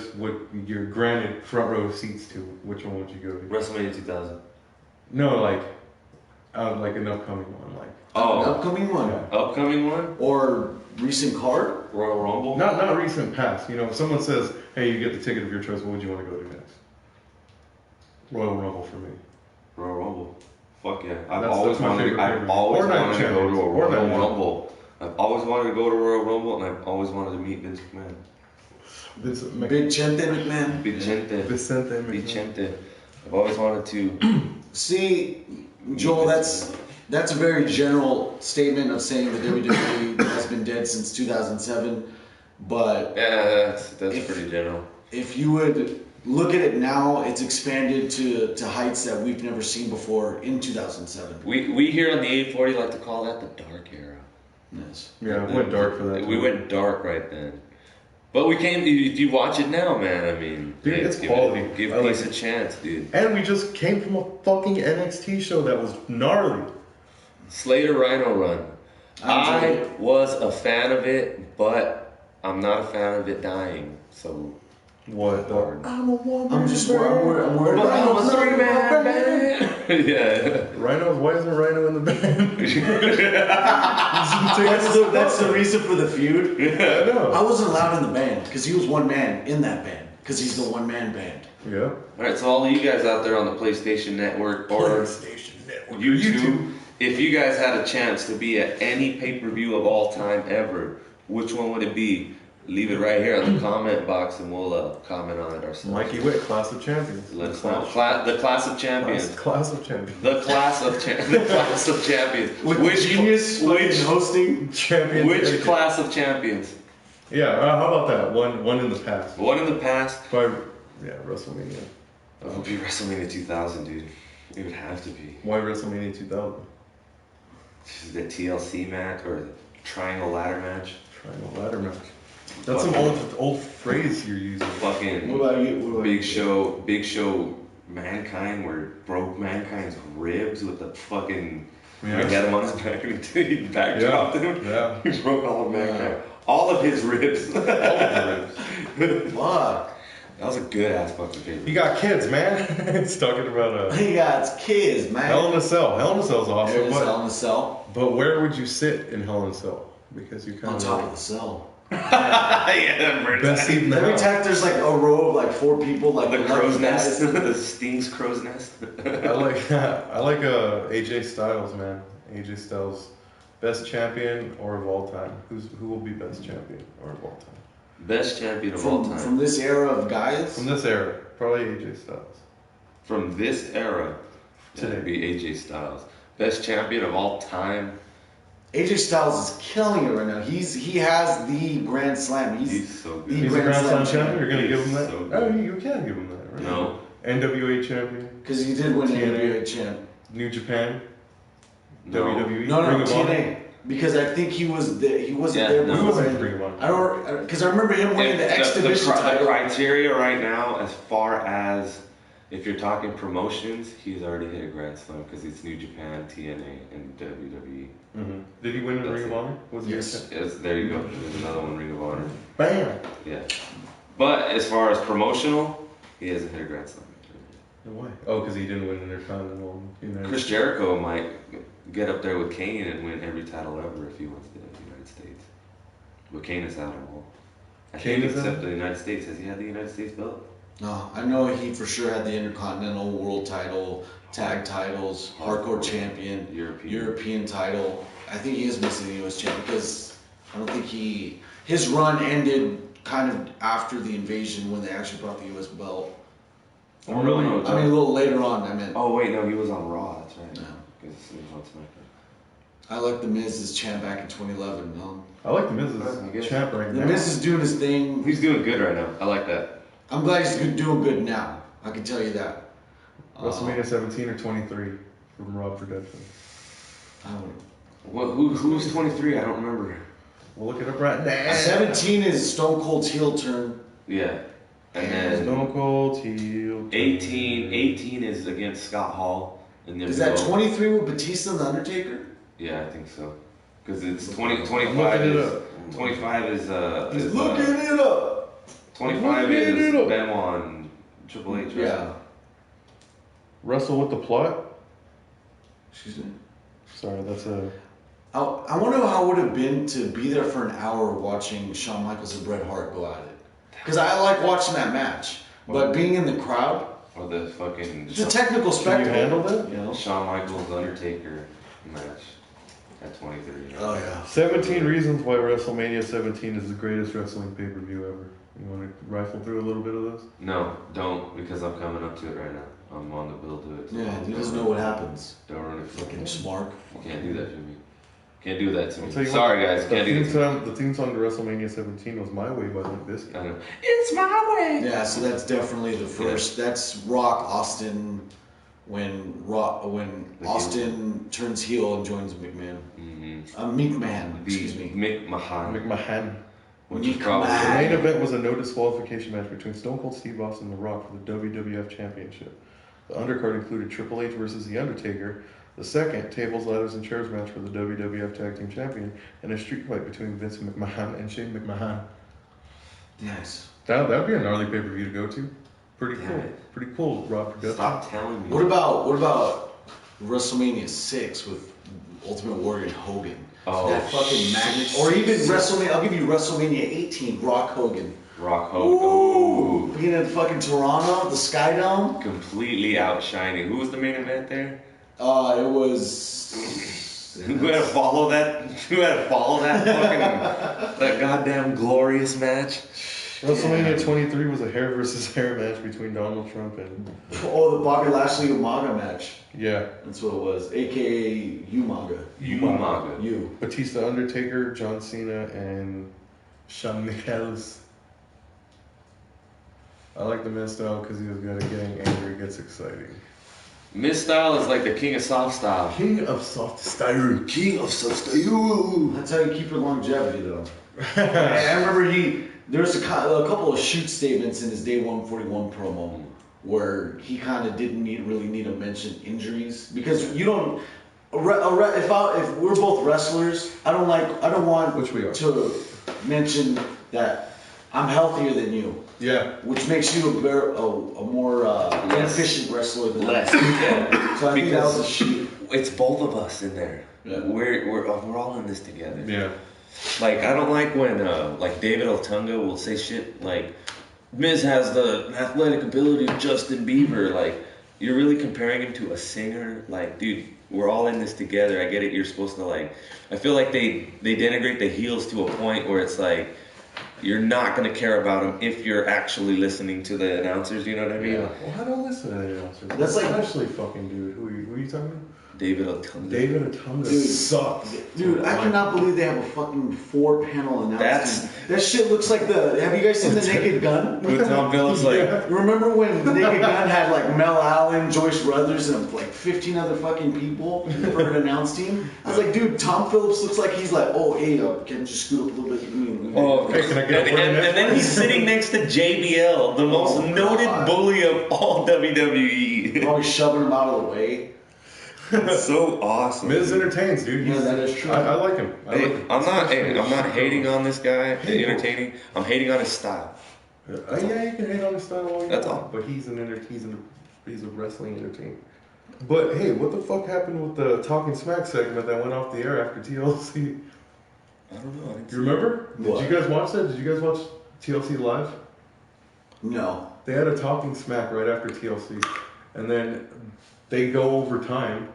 you're granted front row seats to, which one would you go to? WrestleMania 2000? No, like an upcoming one, like An Oh, upcoming one. Yeah. upcoming one? Or recent card? Royal Rumble? not recent past. You know, if someone says, "Hey, you get the ticket of your choice," what would you want to go to next? Royal Rumble for me. Royal Rumble. Fuck yeah. I've That's always my wanted favorite pay-per-view. to Or Night go to a Champions. Or Royal Night Champions. Rumble. I've always wanted to go to a Royal Rumble, and I've always wanted to meet Vince McMahon. Big Chente McMahon. Vicente. Vicente McMahon. Vicente. I've always wanted to. See, Joel, that's a very general statement of saying the WWE has been dead since 2007. But Yeah, that's If- pretty general. if you would look at it now, it's expanded to heights that we've never seen before in 2007. We here on the 840 like to call that the dark era. Yes. Yeah, we went dark for that. We went dark right then. But we came, if you watch it now, man, I mean, dude, it's give quality. Give I Peace like a chance, dude. And we just came from a fucking NXT show that was gnarly. Slater Rhino run. I I was a fan of it, but I'm not a fan of it dying. So What? I'm a woman. I'm worried about I'm a three-man band. Yeah. Rhino, why isn't Rhino in the band? That's the reason for the feud. Yeah, I know. I wasn't allowed in the band because he was one man in that band because he's the one man band. Yeah. All right, so all of you guys out there on the PlayStation Network or YouTube, if you guys had a chance to be at any pay-per-view of all time ever, which one would it be? Leave it right here in the comment box and we'll comment on it ourselves. Mikey Witt, Class of Champions. Let us know. The Class of Champions. Class of Champions. The Class of Champions. Which genius hosting champions? Which Class of Champions? Yeah, how about that? One in the past. One in the past. WrestleMania. It would be WrestleMania 2000, dude. It would have to be. Why WrestleMania 2000? The TLC match or the Triangle Ladder match. Triangle Ladder match. That's some old phrase you're using. Fucking What about you? Big Show Mankind where it broke Mankind's ribs with the fucking he had him on his back and he backdropped him. Yeah. He broke all of Mankind. All of his ribs. All of the ribs. Fuck. That was a good ass fucking paper. He got kids, man. He's talking about He got kids, man. Hell in a Cell. Hell in a Cell's awesome. There it is, Hell in a Cell. But where would you sit in Hell in a Cell? Because you kind On of top of the cell. Yeah, best seat in the Every house. time there's like a row of like 4 people, like the lucky crow's guys. nest. The Sting's crow's nest. I like AJ Styles, man. AJ Styles, best champion or of all time. Who will be best champion or of all time? Best champion of all time. From this era of guys. From this era, probably AJ Styles. From this era, Today. it'd be AJ Styles. Best champion of all time. AJ Styles is killing it right now. He has the Grand Slam. He's so good. He's a Grand Slam champion. You're gonna He's give him that? so good. Oh, you can give him that, right? No. NWA champion, Because he did win the TNA. NWA champ. New Japan, No. WWE. No, Ring of Honor. TNA. Because I think he wasn't there Yeah, before. no. He wasn't Ring of Honor. I don't, because I remember him winning the X the Division title. criteria right now, as far as if you're talking promotions, he's already hit a Grand Slam because it's New Japan, TNA, and WWE. Mm-hmm. Did he win in That's Ring of it. Honor? Was he Yes. Yes, there you go. There's another one, Ring of Honor. Bam! Yeah. But as far as promotional, he hasn't hit a Grand Slam. No way. Oh, because he didn't win Intercontinental. Chris Jericho might get up there with Kane and win every title ever if he wins the United States. But Kane is out of all. Kane is except out? the United States. Has he had the United States belt? No, I know he for sure had the Intercontinental World title, tag titles, hardcore champion, European title. I think he is missing the US champ because I don't think his run ended kind of after the invasion when they actually brought the US belt. Oh, really? No, I mean, a little later on, I meant. Oh, wait, no, he was on Raw. That's right. No. Because he was on SmackDown. I like The Miz as champ back in 2011. No? I like the Miz I guess. as champ right The now. Miz is doing his thing. He's doing good right now. I like that. I'm glad he's doing good now. I can tell you that. WrestleMania 17 or 23 from Rob Production. I don't know. Well, who's 23? I don't remember. We'll look it up right now. 17 is Stone Cold's heel turn. Yeah. And then Stone Cold, heel. 18 is against Scott Hall. And then Is we that go- 23 with Batista and The Undertaker? Yeah, I think so. Because it's 20, I'm 25 looking it is up. 25 is He's looking it up. 25 looking is it up. Benoit and Triple H. Right? Yeah. Wrestle with the Plot. Excuse me. Sorry, that's a. I wonder how it would have been to be there for an hour watching Shawn Michaels and Bret Hart go at it. Because I like watching that match. But being in the crowd, Or the fucking it's a technical Can you spectacle. handle that? You know? Shawn Michaels Undertaker match at 23. Oh, yeah. 17 reasons why WrestleMania 17 is the greatest wrestling pay-per-view ever. You want to rifle through a little bit of this? No, don't, because I'm coming up to it right now. I'm on the bill to it. So Yeah, he doesn't know what happens. Don't run it. Fucking smart. You can't do that to me. Can't do that to me. I'll tell you Sorry, what, guys. Can't do that. The theme song to WrestleMania 17 was "My Way" by Limp Bizkit. I know. It's my way. Yeah, so that's definitely the first. Yeah. That's Rock Austin when Austin turns heel and joins McMahon. McMahon, excuse me. McMahon. Which is probably The main event was a no disqualification match between Stone Cold Steve Austin and The Rock for the WWF Championship. The undercard included Triple H versus The Undertaker, the second tables, ladders, and chairs match for the WWF Tag Team Champion, and a street fight between Vince McMahon and Shane McMahon. Nice. That'd be a gnarly pay-per-view to go to. Pretty cool. Pretty cool, Rob. Stop telling me. What about WrestleMania 6 with Ultimate Warrior and Hogan? Oh, that fucking match. Or even WrestleMania, I'll give you WrestleMania 18, Rock Hogan. Rock Hogan. Ooh. Being in fucking Toronto, the Sky Dome. Completely outshining. Who was the main event there? It was... Who had to follow that? Who had to follow that fucking that goddamn glorious match? WrestleMania 23 was a hair versus hair match between Donald Trump and... Oh, the Bobby Lashley Umaga match. Yeah. That's what it was. A.K.A. Umaga. Umaga. Batista, Undertaker, John Cena, and Shawn Michaels. I like the Miz style because he was good at getting angry. It gets exciting. Miz style is like the king of soft style. King of soft style. King of soft style. That's how you keep your longevity, though. I remember there's a couple of shoot statements in his Day 141 promo where he kind of didn't really need to mention injuries because you don't. If we're both wrestlers, I don't want Which we are. to mention that I'm healthier than you. Yeah. Which makes you a more efficient wrestler than less. Yeah. So I think that was a shoot. It's both of us in there. Yeah. We're all in this together. Yeah. Like I don't like when like David Otunga will say shit like Miz has the athletic ability of Justin Bieber. Like you're really comparing him to a singer. Like dude, we're all in this together. I get it. You're supposed to like. I feel like they denigrate the heels to a point where it's like. You're not going to care about them if you're actually listening to the announcers, you know what I mean? Yeah. Well, I don't listen to the announcers. That's like... Especially fucking dude. Who are you talking about? David Otunga. David Otunga sucks. Dude, I cannot believe they have a fucking 4-panel announcement. That shit looks like have you guys seen The Naked Gun? With Tom Phillips, like... Yeah. Remember when The Naked Gun had like Mel Allen, Joyce Ruthers, and like 15 other fucking people for an announce team? I was like, dude, Tom Phillips looks like he's like, oh, hey, can you just scoot up a little bit? Oh, hey, can I get and then he's sitting next to JBL, the most noted bully of all WWE. Probably shoving him out of the way. So awesome. Miz entertains, dude. Yeah, that is true. I like him. I'm not hating on this guy. Entertaining. I'm hating on his style. Yeah, you can hate on his style all you That's want, all. but he's a wrestling entertainer. But hey, what the fuck happened with the Talking Smack segment that went off the air after TLC? I don't know. You remember? What? Did you guys watch that? Did you guys watch TLC live? No. They had a Talking Smack right after TLC, and then they go over time,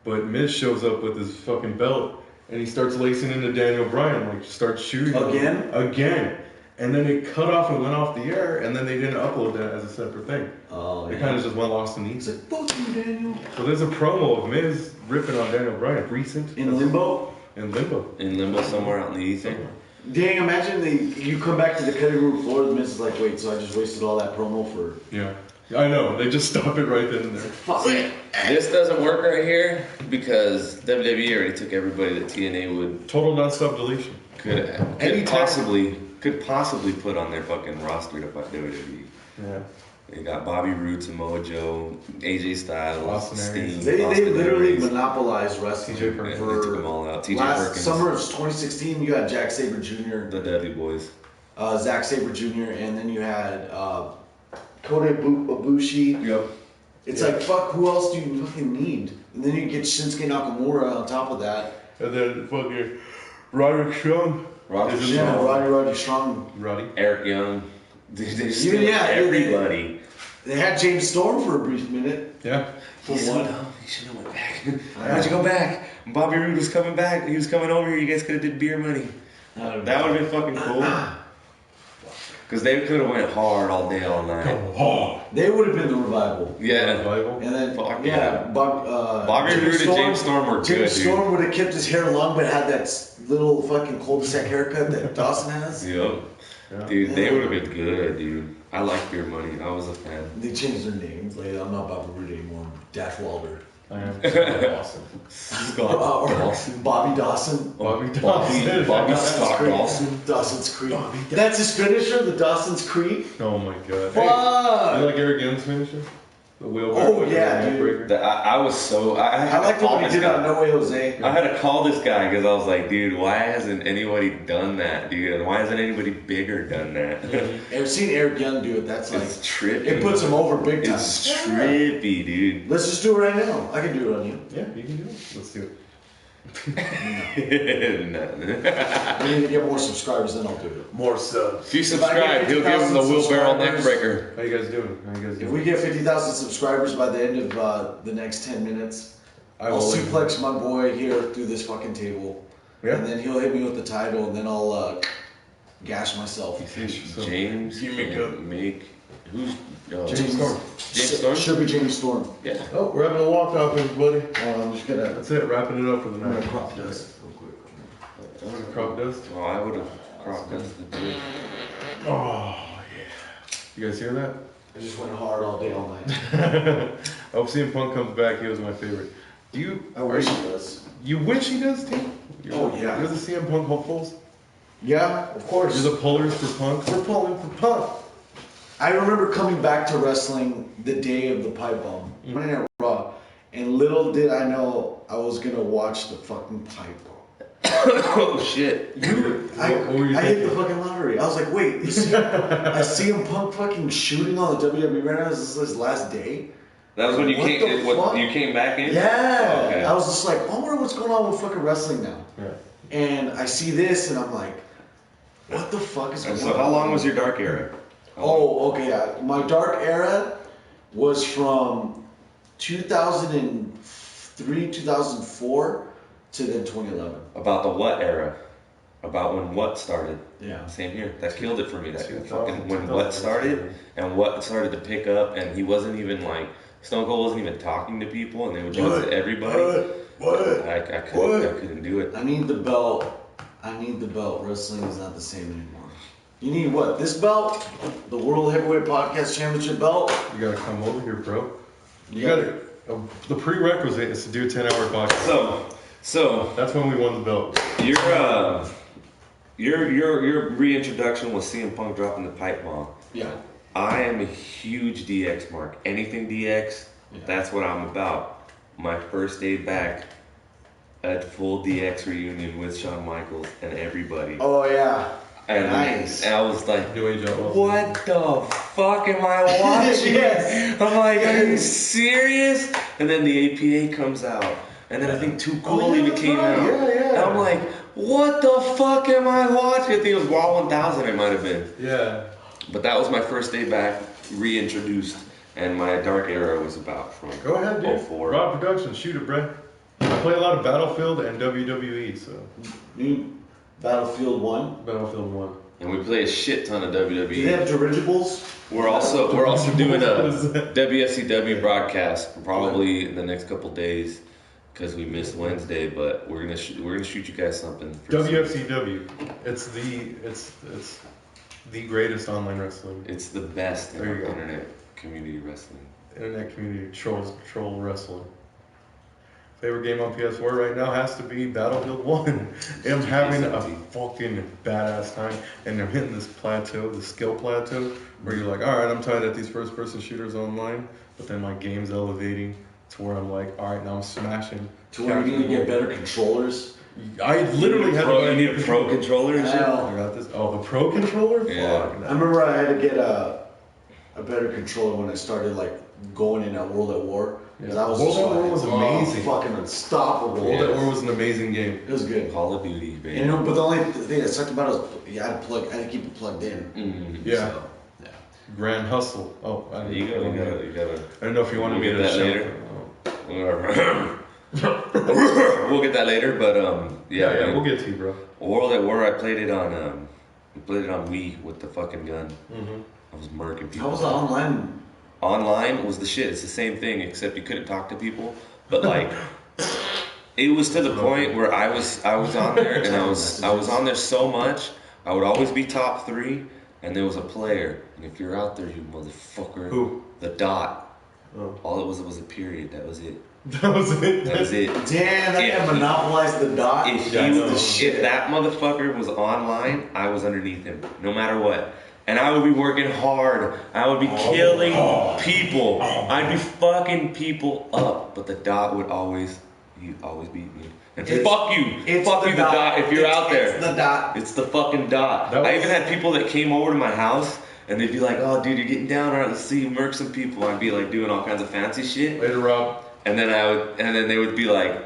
but Miz shows up with his fucking belt, and he starts lacing into Daniel Bryan, like starts shooting him. Again. And then it cut off and went off the air, and then they didn't upload that as a separate thing. Oh, It kind of just went lost in the He's ether. like, fuck you, Daniel. So there's a promo of Miz ripping on Daniel Bryan, recent. In limbo? In limbo. In limbo somewhere out in the ether. Dang, imagine you come back to the cutting room floor, the Miz is like, wait, so I just wasted all that promo for... Yeah. I know, they just stop it right then and there. Fuck. This doesn't work right here because WWE already took everybody that TNA would Total non-stop deletion. could possibly put on their fucking roster to fight WWE. Yeah. They got Bobby Roode, Samoa Joe, AJ Styles, Austin Aries. Sting. They Austin literally Aries. monopolized wrestling. TJ Perkins. Yeah, they took them all out. TJ Last Perkins. summer of 2016, you had Jack Sabre Jr., The Dudley Boys. Zack Sabre Jr., and then you had Kota Ibushi. Yep. It's like, fuck, who else do you fucking need? And then you get Shinsuke Nakamura on top of that. And then fucking Roderick Strong. Roderick Is it Yeah, Strong. Roddy Strong. Roddy. Eric Young. Dude, they still Yeah, everybody. They had James Storm for a brief minute. Yeah. He's so dumb. He should have went back. Why'd you go back? Bobby Roode was coming back. He was coming over here. You guys could have did beer money. That would have been fucking cool. Because they could have went hard all day, all night. They would have been the Revival. Yeah. Revival? And then, Fuck Bobby Roode and James Storm were James good, Storm would have kept his hair long, but had that little fucking cul-de-sac haircut that Dawson has. Yep. Yeah. Dude, they would have been good, dude. I like Beer Money. I was a fan. They changed their names. Like, I'm not Bobby Roode anymore. I'm Dash Wilder. I am Dawson. Scott Or Dawson. Bobby Dawson. Bobby Dawson. Bobby Dawson's Scott Creek. Dawson. Dawson's Creek. That's his finisher, the Dawson's Creek. Oh my god. Fuck. Hey, you like Eric Young's finisher? The wheelbarrow. Oh, yeah, dude. breaker? I was so. I I had like to call what he this did guy. on No Way Jose. I had to call this guy because I was like, dude, why hasn't anybody done that, dude? And why hasn't anybody bigger done that? I've seen Eric Young do it. That's like, It's trippy. it puts him over big time. It's trippy, dude. Let's just do it right now. I can do it on you. Yeah, you can do it. Let's do it. No. I need to get more subscribers, then I'll do it. More subs. If you If I subscribe, get he'll give him the 50,000 wheelbarrow neck subscribers- breaker. How you guys doing? How you guys If doing? we get 50,000 subscribers by the end of the next 10 minutes, I'll suplex my boy here through this fucking table. Yeah. And then he'll hit me with the title, and then I'll gash myself. James Gimmick can up. make who's James Storm. James Storm? Should be James Storm. Yeah. Oh, we're having a walk off, everybody. I'm just gonna. That's it. Wrapping it up for the I'm night. gonna crop dust real quick. Crop dust. Oh, I would have cropped dusted too. Oh yeah. You guys hear that? I just went hard all day, all night. I hope CM Punk comes back. He was my favorite. Do you? I wish he does. You wish he does too? Oh, yeah. You're the CM Punk hopefuls. Yeah, of course. You're the pullers for Punk. We're pulling for Punk. I remember coming back to wrestling the day of the pipe bomb, Monday Night Raw, and little did I know I was gonna watch the fucking pipe bomb. Oh shit. What were you I hit thinking? the fucking lottery. I was like, wait, I see him Punk fucking shooting on the WWE right now. Is this his last day? That was when you What the came. fuck? You came back in. Yeah. Oh, okay. I was just like, I wonder what's going on with fucking wrestling now. Yeah. And I see this, and I'm like, what the fuck is going And on? so, how long was your dark era? Oh, okay. My dark era was from 2003, 2004 to then 2011. About the what era? About when what started? Yeah. Same here. That killed it for me. That 2000, fucking when what started and what started to pick up, and he wasn't even like Stone Cold wasn't even talking to people, and they would do it to everybody. I couldn't do it. I need the belt. I need the belt. Wrestling is not the same anymore. You need what? This belt? The World Heavyweight Podcast Championship belt? You gotta come over here, bro. You gotta. The prerequisite is to do a 10-hour podcast. So That's when we won the belt. your reintroduction was CM Punk dropping the pipe bomb. Yeah. I am a huge DX mark. Anything DX, that's what I'm about. My first day back, a full DX reunion with Shawn Michaels and everybody. Oh, yeah. And Nice. I was like, New Age Outlaws. what the fuck am I watching? Yes. I'm like, are you serious? And then the APA comes out. And then I think Too Cool yeah, even that's came right. out. Yeah, yeah. And I'm like, what the fuck am I watching? I think it was Raw 1000 it might have been. Yeah. But that was my first day back, reintroduced. And my dark era was about from Go ahead, dude. 04. Raw Productions, shoot it, bro. I play a lot of Battlefield and WWE, so. New Battlefield 1. Battlefield 1. And we play a shit ton of Do they WWE. have dirigibles? We're also doing a What is that? WFCW broadcast probably in the next couple days because we missed Wednesday, but we're gonna shoot you guys something. for WFCW. It's the greatest online wrestling. It's the best in There you our go. internet community wrestling. Internet community troll wrestling. Favorite game on PS4 right now has to be Battlefield 1. I'm having a fucking badass time, and I'm hitting this plateau, the skill plateau, where you're like, all right, I'm tired at these first-person shooters online, but then my game's elevating to where I'm like, all right, now I'm smashing. To where you need to get better controllers? I literally had to You need a pro controller and shit. Hell. I got this. Oh, the pro controller? Yeah. Fuck. I remember I had to get a better controller when I started like going in at World at War. 'Cause Yeah. I was World just at War like, was oh, amazing. fucking unstoppable. World at War was an amazing game. It was good. Call of Duty, baby. You know, but the only thing that sucked about it was I had to keep it plugged in. Yeah. So, yeah. Grand Hustle. Oh, I You gotta. I don't know if you want to We'll get get a that later. We'll get that later, but yeah. Yeah, we'll get to you, bro. World at War, I played it on We played it on Wii with the fucking gun. Mm-hmm. I was murking people. How was the online? Online was the shit. It's the same thing, except you couldn't talk to people. But like, it was to the point where I was on there, and I was on there so much. I would always be top 3, and there was a player. And if you're out there, you motherfucker. Who? The dot. Oh. All it was a period. That was it. That was it. That was it. Damn, that guy monopolized the dot. If that motherfucker was online, I was underneath him, no matter what. And I would be working hard. I would be killing people. I'd be fucking people up. But the dot would always beat me. And fuck you. Fuck you, the dot, if you're out there. It's the dot. It's the fucking dot. I even had people that came over to my house. And they'd be like, oh, dude, you're getting down. All right, let's see you murk some people. I'd be like doing all kinds of fancy shit. Later, Rob. And then they would be like,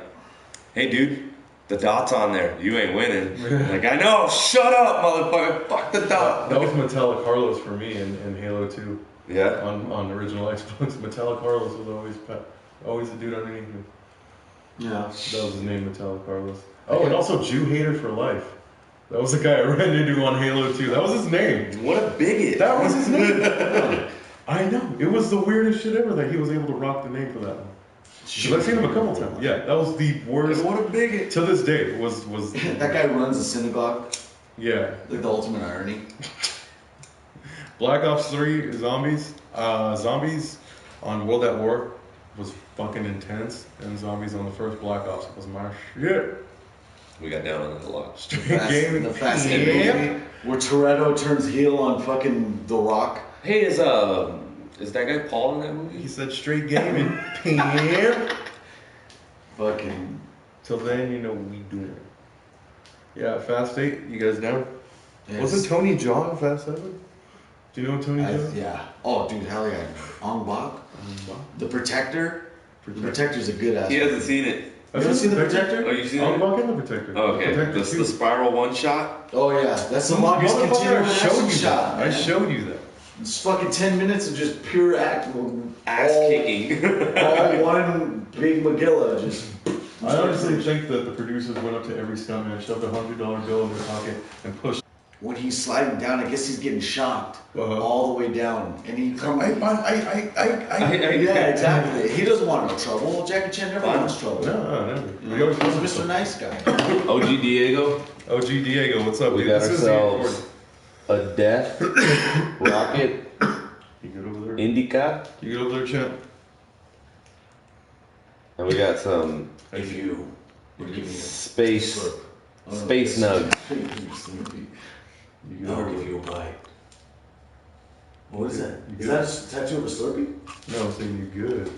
hey, dude, the dot's on there. You ain't winning. Like, I know. Shut up, motherfucker. Fuck the dot. That was Metallic Carlos for me in Halo 2. Yeah. On the original Xbox, Metallic Carlos was always a dude underneath me. Yeah. That was his name, Metallic Carlos. Oh, and also Jew Hater for Life. That was the guy I ran into on Halo 2. That was his name. What a bigot. That was his name. I know. It was the weirdest shit ever that he was able to rock the name for that one. I've seen him a couple times. Yeah, that was the worst. What a bigot. To this day, was that guy runs a synagogue. Yeah. Like the ultimate irony. Black Ops 3 Zombies. Zombies on World at War was fucking intense, and Zombies on the first Black Ops was my shit. We got down on it a lot. The Fast movie where Toretto turns heel on fucking The Rock. Hey, is that guy Paul in that movie? He said straight gaming. Pam. Fucking. Till then, you know we doing it. Yeah, Fast 8. You guys down? Yes. Wasn't Tony Jaa in Fast 7? Do you know Tony Jaa? Yeah. Oh, dude, hell yeah. Ong Bak. The Protector. The Protector's a good ass. He hasn't seen it. You ever seen The Protector? Oh, you seen Ong it? Bak and The Protector. Oh, okay. The spiral one shot? Oh, yeah. That's the longest continuous I showed you shot. that. I showed you that. It's fucking 10 minutes of just pure ass kicking. all one big Magilla. Just. I honestly think that the producers went up to every stuntman, shoved a $100 bill in their pocket, and pushed. When he's sliding down, I guess he's getting shocked all the way down, and he comes. Yeah, exactly. He doesn't want no trouble. Jackie Chan never wants trouble. No, never. He's Mr. Nice Guy. OG Diego. OG Diego, what's up? We dude? got This ourselves a Death Rocket You good over there? Indica, You good over there, champ? and we got some If you were giving me space nugs. You good I'll over give there? you a bite. What is that? Is that a tattoo of a Slurpee? No, I'm saying you good.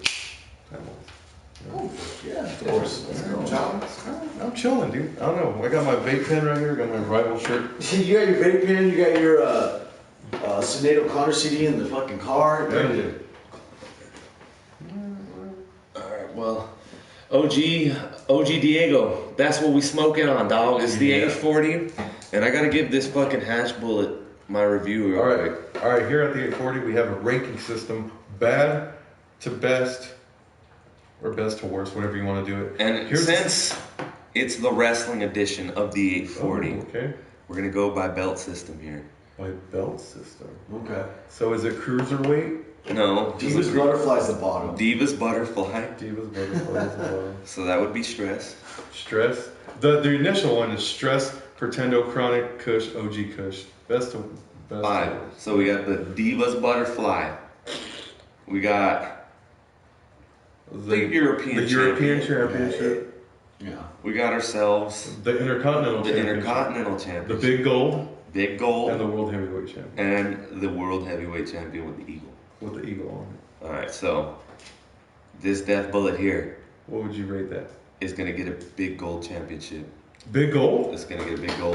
Oh, yeah, of course. I'm chilling, dude. I don't know. I got my vape pen right here. I got my rival shirt. You got your vape pen, you got your Sinead O'Connor CD in the fucking car. Yeah, dude. Alright, well, OG Diego, that's what we smoking on, dog. It's the Yeah. 840, and I gotta give this fucking hash bullet my review real quick. All right. Here at the 840, we have a ranking system: bad to best, or best to worst, whatever you want to do it. And since it's the wrestling edition of the 840, okay, we're gonna go by belt system here. by belt system. Okay. So is it cruiserweight? No, Divas Butterfly's the bottom. Divas Butterfly. Divas, butterflies, So that would be Stress. stress. The initial one is stress, Pretendo, Chronic, Kush, OG Kush. Best to best. 5. So we got the Divas Butterfly. We got the European Championship. Yeah. We got ourselves The Intercontinental the Championship. Intercontinental The Championship. Big Gold. Big Gold. And the World Heavyweight Champion. And the World Heavyweight Champion with the Eagle. With the eagle on it. Alright, so this Death Bullet here What would you rate that? is going to get a big gold championship. Big Gold? It's going to get a big gold.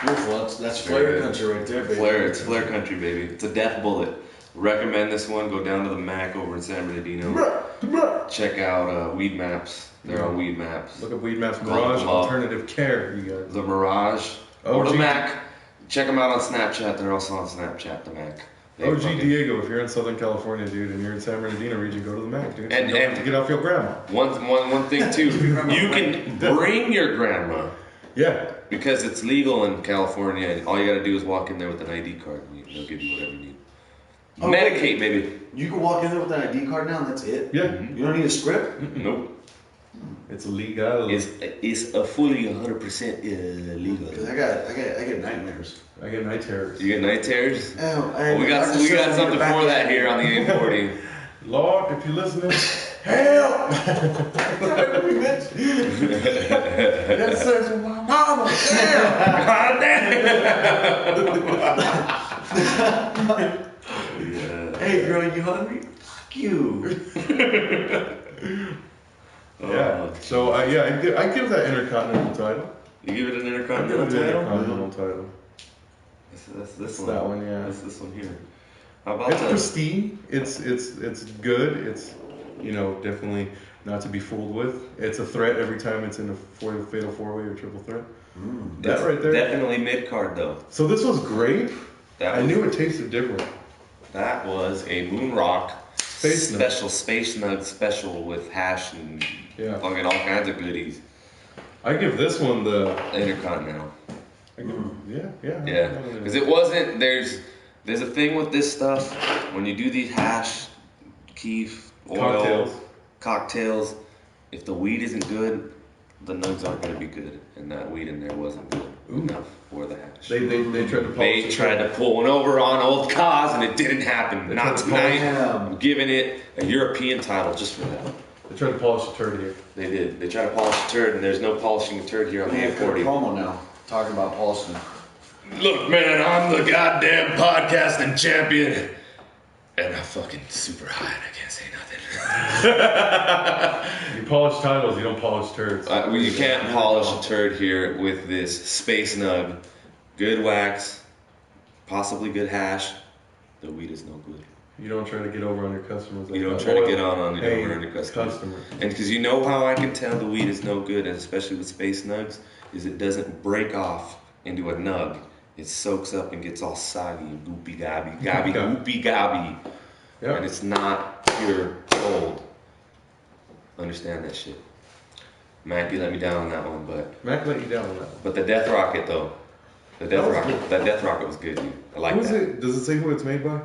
Well, that's Flair country right there, baby. It's Flair country, baby. It's a Death Bullet. Recommend this one. Go down to the Mac over in San Bernardino. Check out Weed Maps. They're on Weed Maps. Look up Weed Maps Call Garage them up. Alternative Care, you guys. The Mirage. Or the OG. Mac. Check them out on Snapchat. They're also on Snapchat, the Mac. They OG fucking- Diego, if you're in Southern California, dude, and you're in San Bernardino region, go to the Mac, dude. And- you don't have and- to get off your grandma. One thing too. You can bring your grandma. Yeah. because it's legal in California, and all you gotta do is walk in there with an ID card, and they'll give you whatever you need. Oh, Medicate, baby. You can walk in there with an ID card now, and that's it? Yeah. You don't need a script? Nope. It's legal. It's a fully 100% illegal. Because I get nightmares. I get night terrors. You get night terrors? Oh, Well, we got something for that here on the 840. Lord, if you're listening, help! That's such my mama. God damn! Hey girl, you hungry? Fuck you. Yeah. So I give that Intercontinental title. You give it an I give Intercontinental it an title? Intercontinental title. That's this one. That one, yeah. That's this one here. How about It's that? pristine. It's good. It's definitely not to be fooled with. It's a threat every time it's in a fatal four-way or triple threat. That right there. Definitely mid card though. So this was great. That I was, knew it tasted different. That was a Moon Rock Space Nug. special Space Nug special with hash and Yeah. fucking all kinds of goodies. I give this one the. Intercontinental. I give, yeah. Yeah, because it wasn't. There's a thing with this stuff when you do these hash, keef, oil, cocktails. If the weed isn't good, the nugs aren't going to be good, and that weed in there wasn't good enough for the hash. They tried to. They tried to pull one over on Old Cause, and it didn't happen. They Not tried to polish tonight. him. I'm giving it a European title just for that. They tried to polish the turd here. They did. They tried to polish a turd, and there's no polishing a turd here on the Man, put a 840. promo now. Talking about Paulson. Look, man, I'm the goddamn podcasting champion. And I'm fucking super high and I can't say nothing. You polish titles, you don't polish turds. You can't polish a turd here with this Space Nug. Good wax, possibly good hash. The weed is no good. You don't try to get over on your customers. You don't try to get on your customers. Customer. And because you know how I can tell the weed is no good, and especially with Space Nugs, is it doesn't break off into a nug. It soaks up and gets all soggy and goopy gobby, goopy gobby. Yeah. And it's not pure gold. Understand that shit. Mackie let me down on that one, but Mac let you down on that. the Death Rocket though. The Death was Rocket. good. That Death Rocket was good, dude. I like Who is that. it? Does it say who it's made by?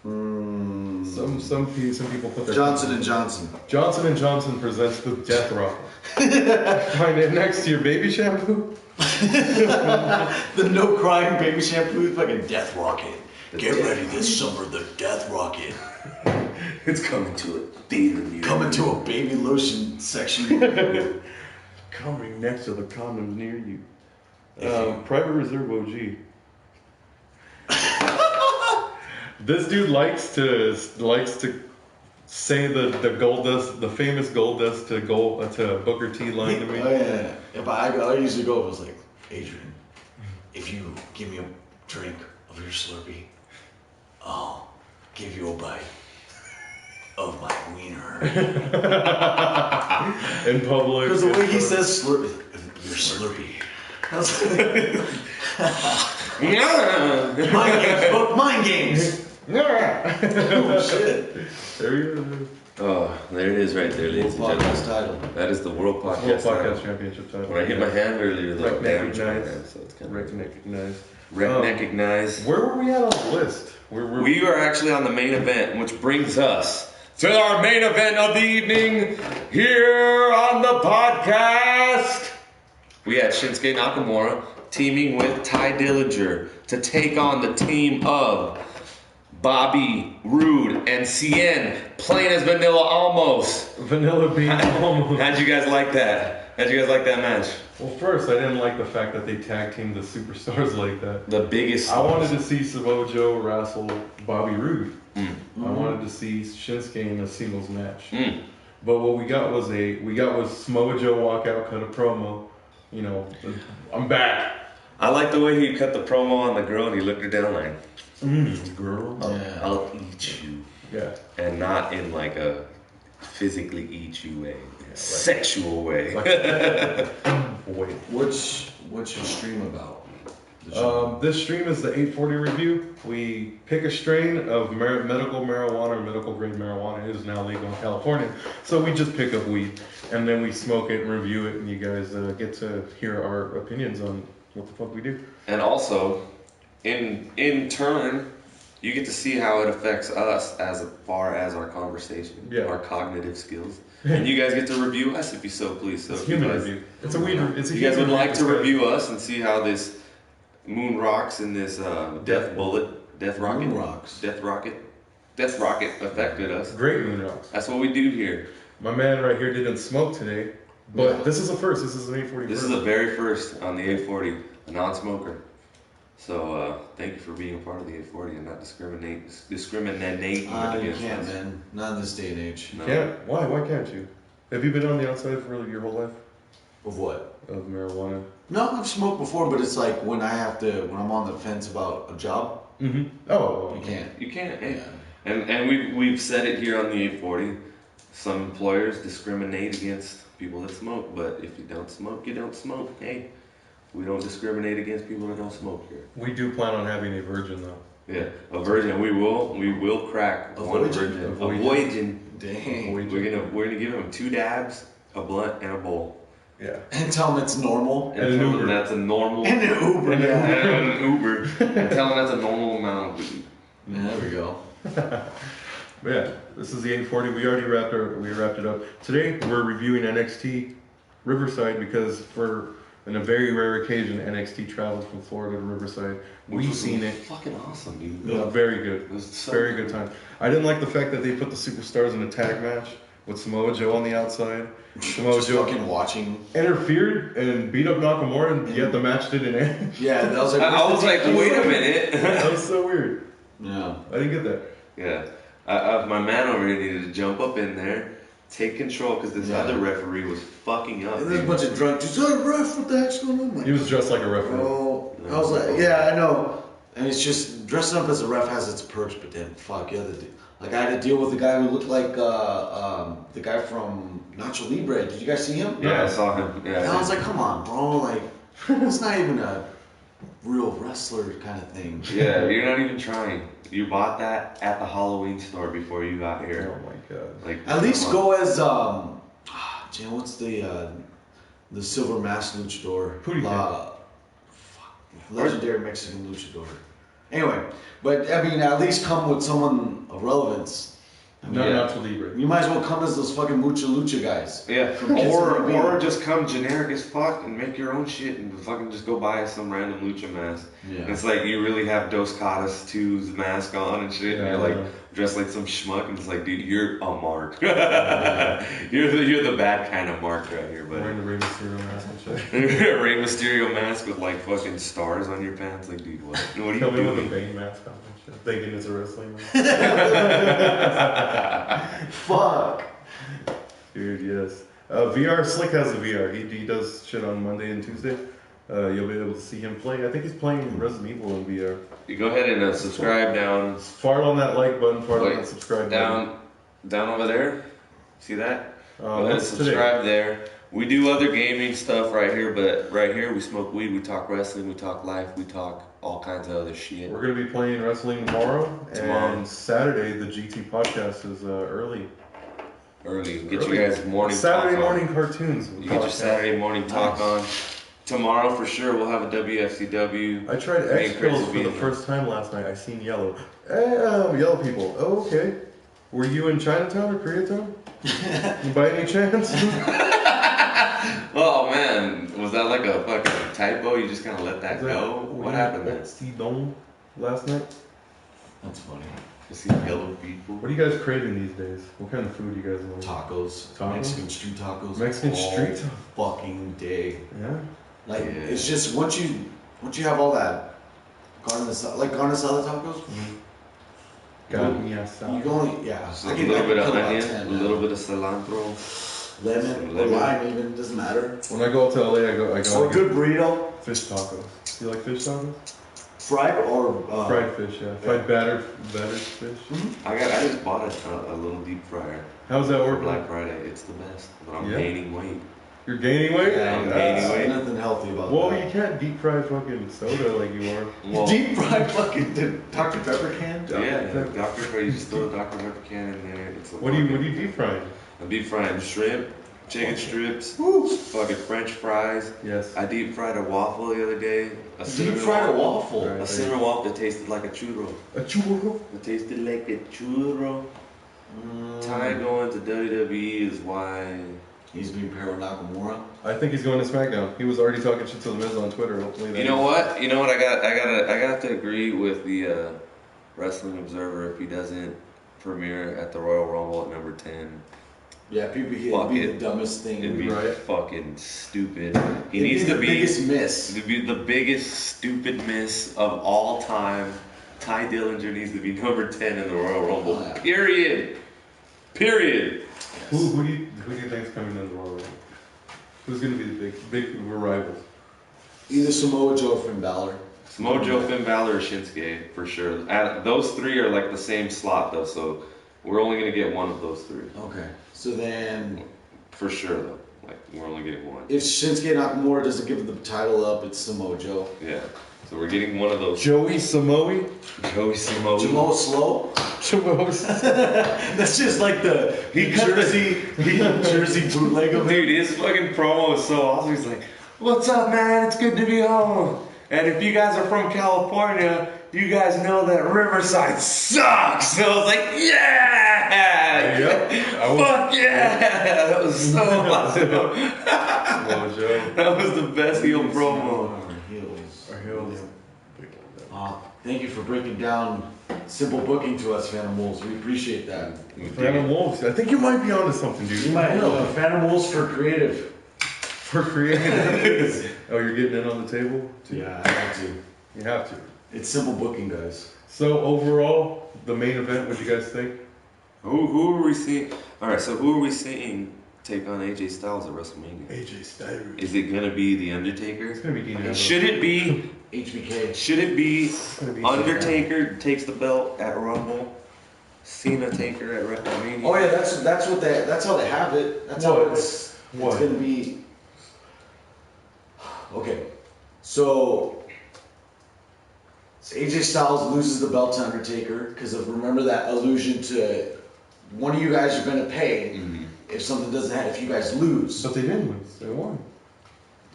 Some people put their Johnson & Johnson. Johnson & Johnson presents the Death Rocket. Find it next to your baby shampoo. The no crying baby shampoo, fucking Death Rocket. Get ready this summer, the Death Rocket. It's coming to a theater near Coming to a baby lotion section. Coming next to the condoms near you. Private Reserve OG. This dude likes to say the gold dust, the famous gold dust to Booker T line to me. Oh yeah. But I usually go, I was like, Adrian, if you give me a drink of your Slurpee, I'll give you a bite of my wiener. In public. Because the way he says Slurpee, your Slurpee. I was like, mind games, book, mind games. Oh shit. There you go. Oh, there it is right there, ladies and Podcast gentlemen. title. That is the World Podcast, World title. Podcast Championship title. When I hit my hand earlier, the damage my Recognize. hand, so it's kind of Recognize. recognize. Where were we at on the list? We are actually on the main event, which brings us to our main event of the evening here on the podcast. We had Shinsuke Nakamura teaming with Ty Dillinger to take on the team of Bobby Roode and Cien, plain as vanilla almost. Vanilla Bean almost. How'd you guys like that? How'd you guys like that match? Well, first, I didn't like the fact that they tag teamed the superstars like that. The biggest. I wanted to see Samoa Joe wrestle Bobby Roode. Mm. I wanted to see Shinsuke in a singles match. Mm. But what we got was Samoa Joe walk out, cut a promo. You know, I'm back. I like the way he cut the promo on the girl and he looked her down like, Girl. Yeah. I'll eat you. Yeah. And not in like a physically eat you way. Sexual way. Boy. What's your stream about? This stream is the 840 review. We pick a strain of medical marijuana or medical medical grade marijuana is now legal in California. So we just pick up weed and then we smoke it and review it, and you guys get to hear our opinions on what the fuck we do. And also, in turn, you get to see how it affects us as far as our conversation, our cognitive skills. And you guys get to review us if you so please. So it's human review. It's a weed review. It's a you guys would like to review. review us and see how this Moon Rocks and this Death Rocket affected us. Great Moon Rocks. That's what we do here. My man right here didn't smoke today, but this is a first. This is an 840. This is the very first on the 840, a non-smoker. So thank you for being a part of the 840 and not discriminating You against can't, us. man. Not in this day and age. No. Can't? Why? Why can't you? Have you been on the outside for your whole life Of what? of marijuana? No, I've smoked before, but it's like when I'm on the fence about a job, Mm-hmm. Oh, you can't. You can't. Hey. Yeah. And we've said it here on the 840. Some employers discriminate against people that smoke, but if you don't smoke, you don't smoke. Hey, we don't discriminate against people that don't smoke here. we do plan on having a virgin though. Yeah, a virgin. We will crack A one virgin? virgin. A A virgin. virgin. Dang. We're gonna give him 2 dabs, a blunt, and a bowl. Yeah. And tell them it's normal. And an tell Uber. them that's a normal. And an Uber. And Yeah. And an Uber. And tell them that's a normal amount of weed. There we go. But yeah, this is the 840. We already wrapped it up. Today we're reviewing NXT Riverside because in a very rare occasion, NXT traveled from Florida to Riverside. We've seen it. Fucking awesome, dude. Yeah, very good. It was so Very good time. I didn't like the fact that they put the superstars in a tag match with Samoa Joe on the outside. Samoa Just Joe fucking watching. interfered and beat up Nakamura, and yet the match didn't end. Yeah, that was like. I was like, wait a minute. That was so weird. Yeah. I didn't get that. Yeah. My man over here needed to jump up in there, take control, because this other referee was fucking up. And there's a bunch of drunk dudes. Oh, ref, what the heck's going on? Like, He was dressed like a referee. bro. I was like, yeah, I know. And it's just dressing up as a ref has its perks, but then fuck, like I had to deal with the guy who looked like the guy from Nacho Libre. Did you guys see him? Yeah, I saw him. And Yeah. I was like, come on, bro. Like, it's not even a real wrestler kind of thing. Yeah, you're not even trying. You bought that at the Halloween store before you got here. Oh my god. Like, At least come on. go as what's the silver mask luchador? Hurricane. Legendary Mexican luchador. Anyway, but I mean, at least come with someone of relevance. I mean, No, Yeah. Nacho Libre. you might as well come as those fucking lucha guys. Yeah, From Kids or of the Beat. just come generic as fuck and make your own shit and fucking just go buy some random lucha mask. Yeah. And it's like you really have Dos Caras 2's mask on and shit, and you're like dressed like some schmuck, and it's like, dude, you're a mark. you're the bad kind of mark right here, buddy. Wearing the Rey Mysterio mask and shit. Rey Mysterio mask with like fucking stars on your pants, like, dude, what are you Come in with a doing? Bane mask on and shit. Thinking it's a wrestling match. Fuck. Dude, yes. VR, Slick has a VR. He does shit on Monday and Tuesday. You'll be able to see him play. I think he's playing Resident Evil in VR. You go ahead and subscribe down, Fart on that like button, fart on Wait, that subscribe button. down over there. See that? Go ahead and What's today? subscribe there. We do other gaming stuff right here, but right here we smoke weed, we talk wrestling, we talk life, we talk all kinds of other shit. We're going to be playing wrestling tomorrow. Tomorrow. And Saturday, the GT podcast is early. Early. Get Early. you guys morning Saturday talk on. morning cartoons. You get your Saturday morning talk on. Tomorrow for sure we'll have a WFCW. I tried Me and X Chris pills will for be the in there. first time last night. I seen yellow. Yellow people. Oh, okay. Were you in Chinatown or Koreatown? By any chance? Oh man, was that like a fucking typo? You just kind of let that Is that- go? were What you happened at there? Xdong last night? That's funny. You see yellow people? What are you guys craving these days? What kind of food you guys want? Tacos. Tacos? Mexican street tacos. Mexican all street fucking day. Yeah. Like Yeah. it's just once you have all that carne asada tacos, Carne you asada. only Just I a can little bit of kill about onion, 10 a now. little bit of cilantro. lemon some or lemon. lime even doesn't matter. When I go out to LA, I go Or a get good burrito, fish tacos. You like fish tacos? fried or Fried fish, yeah. Fried battered fish. I just bought a little deep fryer How's that for work? Black Friday. It's the best, but I'm Yeah? gaining weight. You're gaining weight? Yeah, I'm gaining weight. Nothing healthy about Well, that. you can't deep fry fucking soda like you are. Well, Deep fried fucking Dr. Pepper can? yeah, Dr. Pepper. You just throw the Dr. Pepper can in there. It's a What do you deep frying? I'm deep frying shrimp, chicken strips, Woo. fucking French fries. Yes. I deep fried a waffle the other day. A Deep cinnamon fried a waffle? Right. A cinnamon waffle that tasted like a churro. A churro? It tasted like a churro. Ty going to WWE is why. He's being Pero Nakamura. I think he's going to SmackDown. He was already talking shit to the Miz on Twitter. Hopefully, that You know what? I got to agree with the Wrestling Observer if he doesn't premiere at the Royal Rumble at number 10. Yeah, people Fuck it'd be it. the dumbest thing. It'd be Right. fucking stupid. He It'd needs be to the be biggest miss. to be the biggest stupid miss of all time. Ty Dillinger needs to be number 10 in the Royal Rumble. Oh, yeah. Period. Period. Who do you think's coming in the Royal Rumble? Who's going to be the big rivals? Either Samoa Joe or Finn Balor. Mojo, Finn Balor, or Shinsuke for sure. Those three are like the same slot though, so we're only gonna get one of those three Okay. So then, for sure though. Like we're only getting one. if Shinsuke Nakamura doesn't give the title up, it's Samoa Joe. Yeah. So we're getting one of those. Joey Samoa? Joey Samoa. Jamal Slow? That's just like the Jersey bootleg of it. Dude, his fucking promo is so awesome. He's like, "What's up, man? It's good to be home. And if you guys are from California, you guys know that Riverside sucks." So I was like, "Yeah, Yep. fuck yeah!" That was so awesome. Mojo. That was the best heel promo. Our heels. Our heels. Thank you for breaking down simple booking to us, Phantom Wolves. We appreciate that. Phantom Wolves. I think you might be onto something, dude. You might know Phantom Wolves for creative. For creative. Oh, you're getting in on the table? Yeah, I have to. You have to. It's simple booking, guys. So overall, the main event, what do you guys think? Who are we seeing? All right, so who are we seeing take on AJ Styles at WrestleMania? AJ Styles. Is it gonna be the Undertaker? It's gonna be Dean Ambrose. Should it be? HBK. Should it be gonna be Undertaker takes the belt at Rumble, Cena Taker at WrestleMania? Oh yeah, that's how they have it. That's how it's gonna be. Okay, so AJ Styles loses the belt to Undertaker because of remember that allusion to one of you guys are gonna pay if something doesn't happen if you guys lose. But they didn't lose. They won.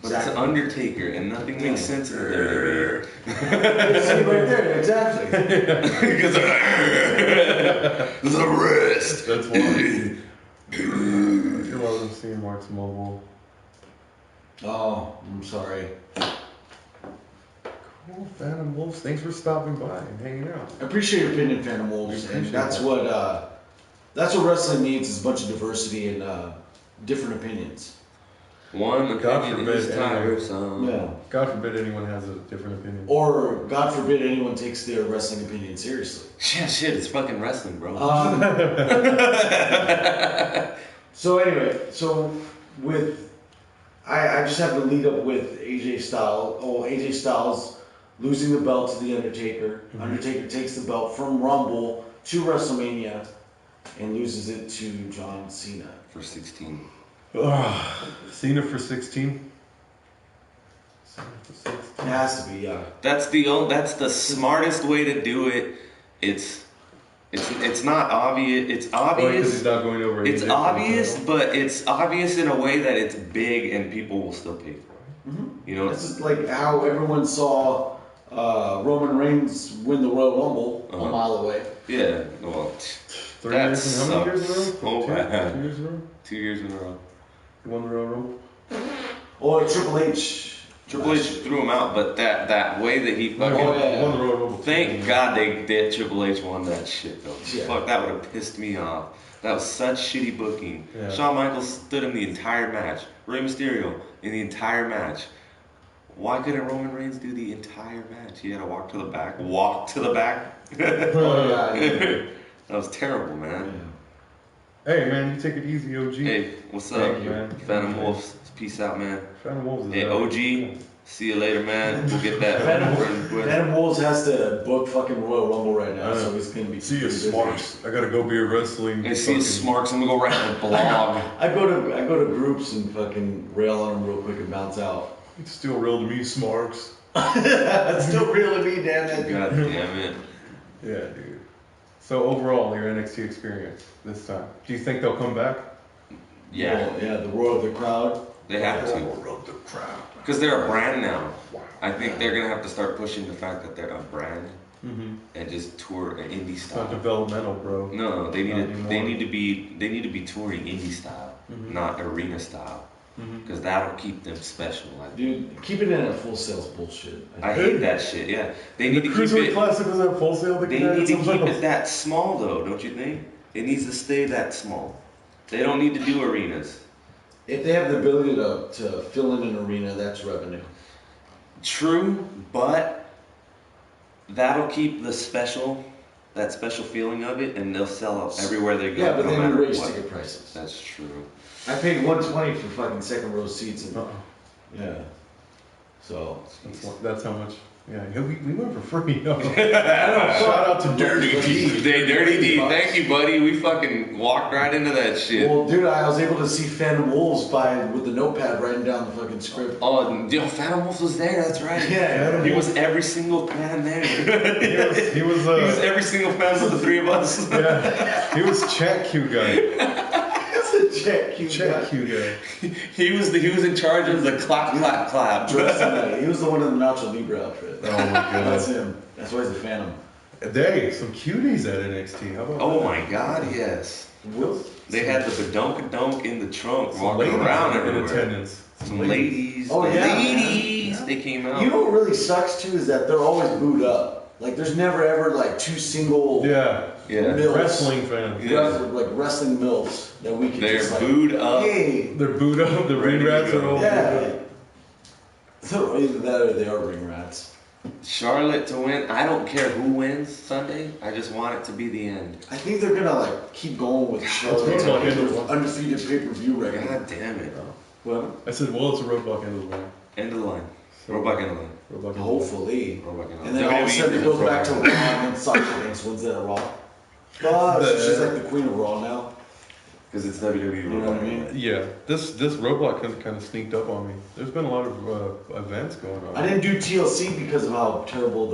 But it's Undertaker, and nothing makes sense in WWE. See right there, exactly. Because the wrist. That's why. I feel like I'm seeing Mark's mobile. Oh, I'm sorry. Cool, Phantom Wolves. Thanks for stopping by and hanging out. I appreciate your opinion, Phantom Wolves, and that's what wrestling needs is a bunch of diversity and different opinions. One God opinion forbid is tiresome. Yeah. God forbid anyone has a different opinion. Or God forbid anyone takes their wrestling opinion seriously. Shit, it's fucking wrestling, bro. So anyway, I just have to lead up with AJ Styles. Oh, AJ Styles losing the belt to the Undertaker. Undertaker takes the belt from Rumble to WrestleMania and loses it to John Cena. For 16. Cena for 16. Cena for 16. It has to be, yeah. That's the smartest way to do it. It's not obvious. It's Oh, because obvious. he's not going over. It's AJ obvious, for the but it's obvious in a way that it's big and people will still pay for it. You know, This is like how everyone saw Roman Reigns win the Royal Rumble a mile away. yeah. Well, 3 that years and how many years in a row? sucks. Oh, Two man. 2 years in a row? 2 years in a row. He won the Royal Rumble. Or Triple H. Triple H threw him out, but that way that he fucking. Oh, yeah. He won the Royal Rumble. Thank God they did. Triple H won that shit though. Yeah. Fuck, that would have pissed me off. That was such shitty booking. Yeah. Shawn Michaels stood him the entire match. Rey Mysterio in the entire match. Why couldn't Roman Reigns do the entire match? He had to walk to the back. Walk to the back. Oh, yeah. That was terrible, man. Hey man, you take it easy, OG. Hey, what's up, Thank you, man. Phantom Wolves? Peace out, man. Phantom Wolves is Hey, out. OG, See you later, man. We'll get that. Phantom Wolves has to book fucking Royal Rumble right now, so he's gonna be. See you, pretty busy. Smarks. I gotta go be a wrestling. Hey, see you, Smarks. I'm gonna go write a blog. I go to groups and fucking rail on them real quick and bounce out. It's still real to me, Smarks. It's still real to me, damn it. God damn it. Yeah, dude. So overall, your NXT experience this time, do you think they'll come back? Yeah. Well, yeah, the roar of the crowd. They have to. Roar of the crowd. Because they're a brand now. I think they're gonna have to start pushing the fact that they're a brand and just tour an indie It's not style. developmental, bro. No, they Not need to be touring indie style, not arena style. Because that'll keep them special. Like, Dude, keeping it at full sales bullshit. I hate that shit. Yeah, they need The to keep Cruiserweight it. Classic was at Full Sail. They need to keep it that small though, don't you think? It needs to stay that small. They don't need to do arenas. If they have the ability to fill in an arena, that's revenue. True, but that'll keep that special feeling of it, and they'll sell out everywhere they go. Yeah, but no then matter you raise what. ticket prices. That's true. I paid $120 for fucking second row seats, and yeah. So That's how much. Yeah, we went for free. Shout out to Dirty D. Hey, Dirty D, thank you, buddy. We fucking walked right into that shit. well, dude, I was able to see Phantom Wolves with the notepad writing down the fucking script. Oh, Phantom Wolf was there. That's right. Yeah, he was every single fan there. He was He was every single fan with the three of us. Yeah, he was chat queue guy. Check Q Chat queue guy. He was in charge of the clap, clap, clap. He was the one in the Nacho Libre outfit. Oh my god. That's him. That's why he's the Phantom. They some cuties at NXT. How about Oh that? my god, yes. They had the badonk in the trunk Some walking ladies around in everywhere. attendance. Some ladies. Oh, yeah. Ladies. They came out. You know what really sucks too is that they're always booed up. Like there's never ever like two single Yeah. mills. Wrestling fans. Yeah. Like wrestling mills that we can They're just like, booed up. Hey. They're booed up. The Ready ring to rats go. are all Yeah. So either that or they are ring rats. Charlotte to win. I don't care who wins Sunday. I just want it to be the end. I think they're gonna like keep going with Charlotte It's to roadblock get end of their the- undefeated pay-per-view record. God damn it. What? I said, well, it's a roadblock end of the line. End of the line. Rollback end of the line. Roadblock end of the line. Hopefully. Rollback end of the And line. then all of a WWE sudden it is goes a back to Raw rollback. and then Sasha Banks wins that at Raw. So she's like the queen of Raw now. Because it's WWE. You know what I mean? Yeah, this roadblock kind of sneaked up on me. There's been a lot of events going on. I didn't do TLC because of how terrible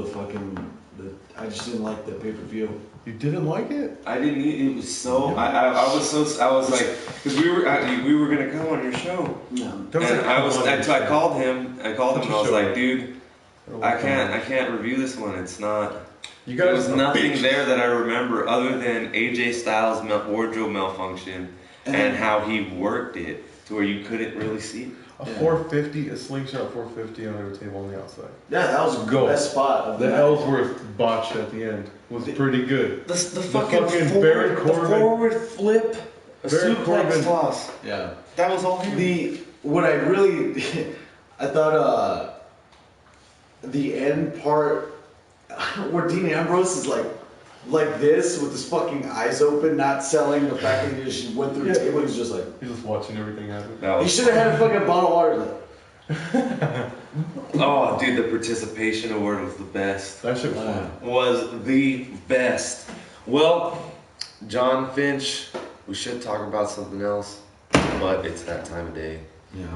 I just didn't like the pay-per-view. You didn't like it? I didn't need it. Was so I was like, because we were gonna come on your show. No. That was And like I was one I show. called him and I was show. like, dude, I I can't review this one. It's not. You There guys was nothing there that I remember other than AJ Styles' wardrobe malfunction and how he worked it to where you couldn't really see. A 450, a slingshot 450 under the table on the outside. Yeah, that was the Go. best spot of The night. Ellsworth botch at the end was pretty good. The fucking Baron Corbin. forward flip, a Baron suplex Corbin. toss. Yeah. That was all him. What I really, I thought the end part where Dean Ambrose is like this with his fucking eyes open, not selling the fact that he just went through the table. He's just like, He's just watching everything happen. That he was should have had a fucking bottle of water. Like, Oh, dude, the participation award was the best. That shit was fun. Was the best. Well, John Finch, we should talk about something else, but it's that time of day. yeah.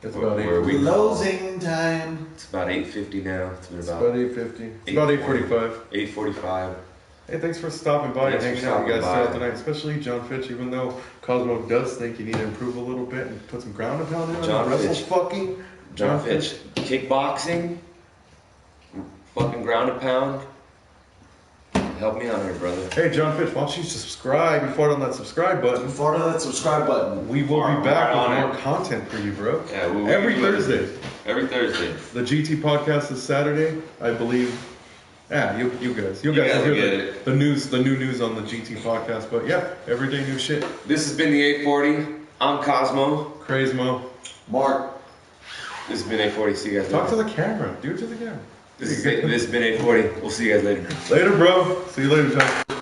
It's Where- about where 8. we- Closing time. It's about 8:50 now. It's been It's about about 8:50. It's about 8:45. 8:45. Hey, thanks for stopping by and Thanks for hanging out with you guys stopping throughout by. the night, especially John Fitch, even though Cosmo does think you need to improve a little bit and put some ground and pound in John and wrestle Fitch. fucking John Finch, kickboxing, fucking ground and pound. Help me out here, brother. Hey, John Fitch, why don't you subscribe? You fart on that subscribe button. Fart on that subscribe button. We will be Fart back on with it. more content for you, bro. Yeah, Every Thursday. Every Thursday. The GT podcast is Saturday, I believe. Yeah, you guys will guys will hear get the news, the new news on the GT podcast. But yeah, everyday new shit. This has been the 840. I'm Cosmo. Craze Mo. Mark. This has been 840. See you guys Talk to later. the camera. Do it to the camera. This has been 840. We'll see you guys later. Later, bro. See you later, John.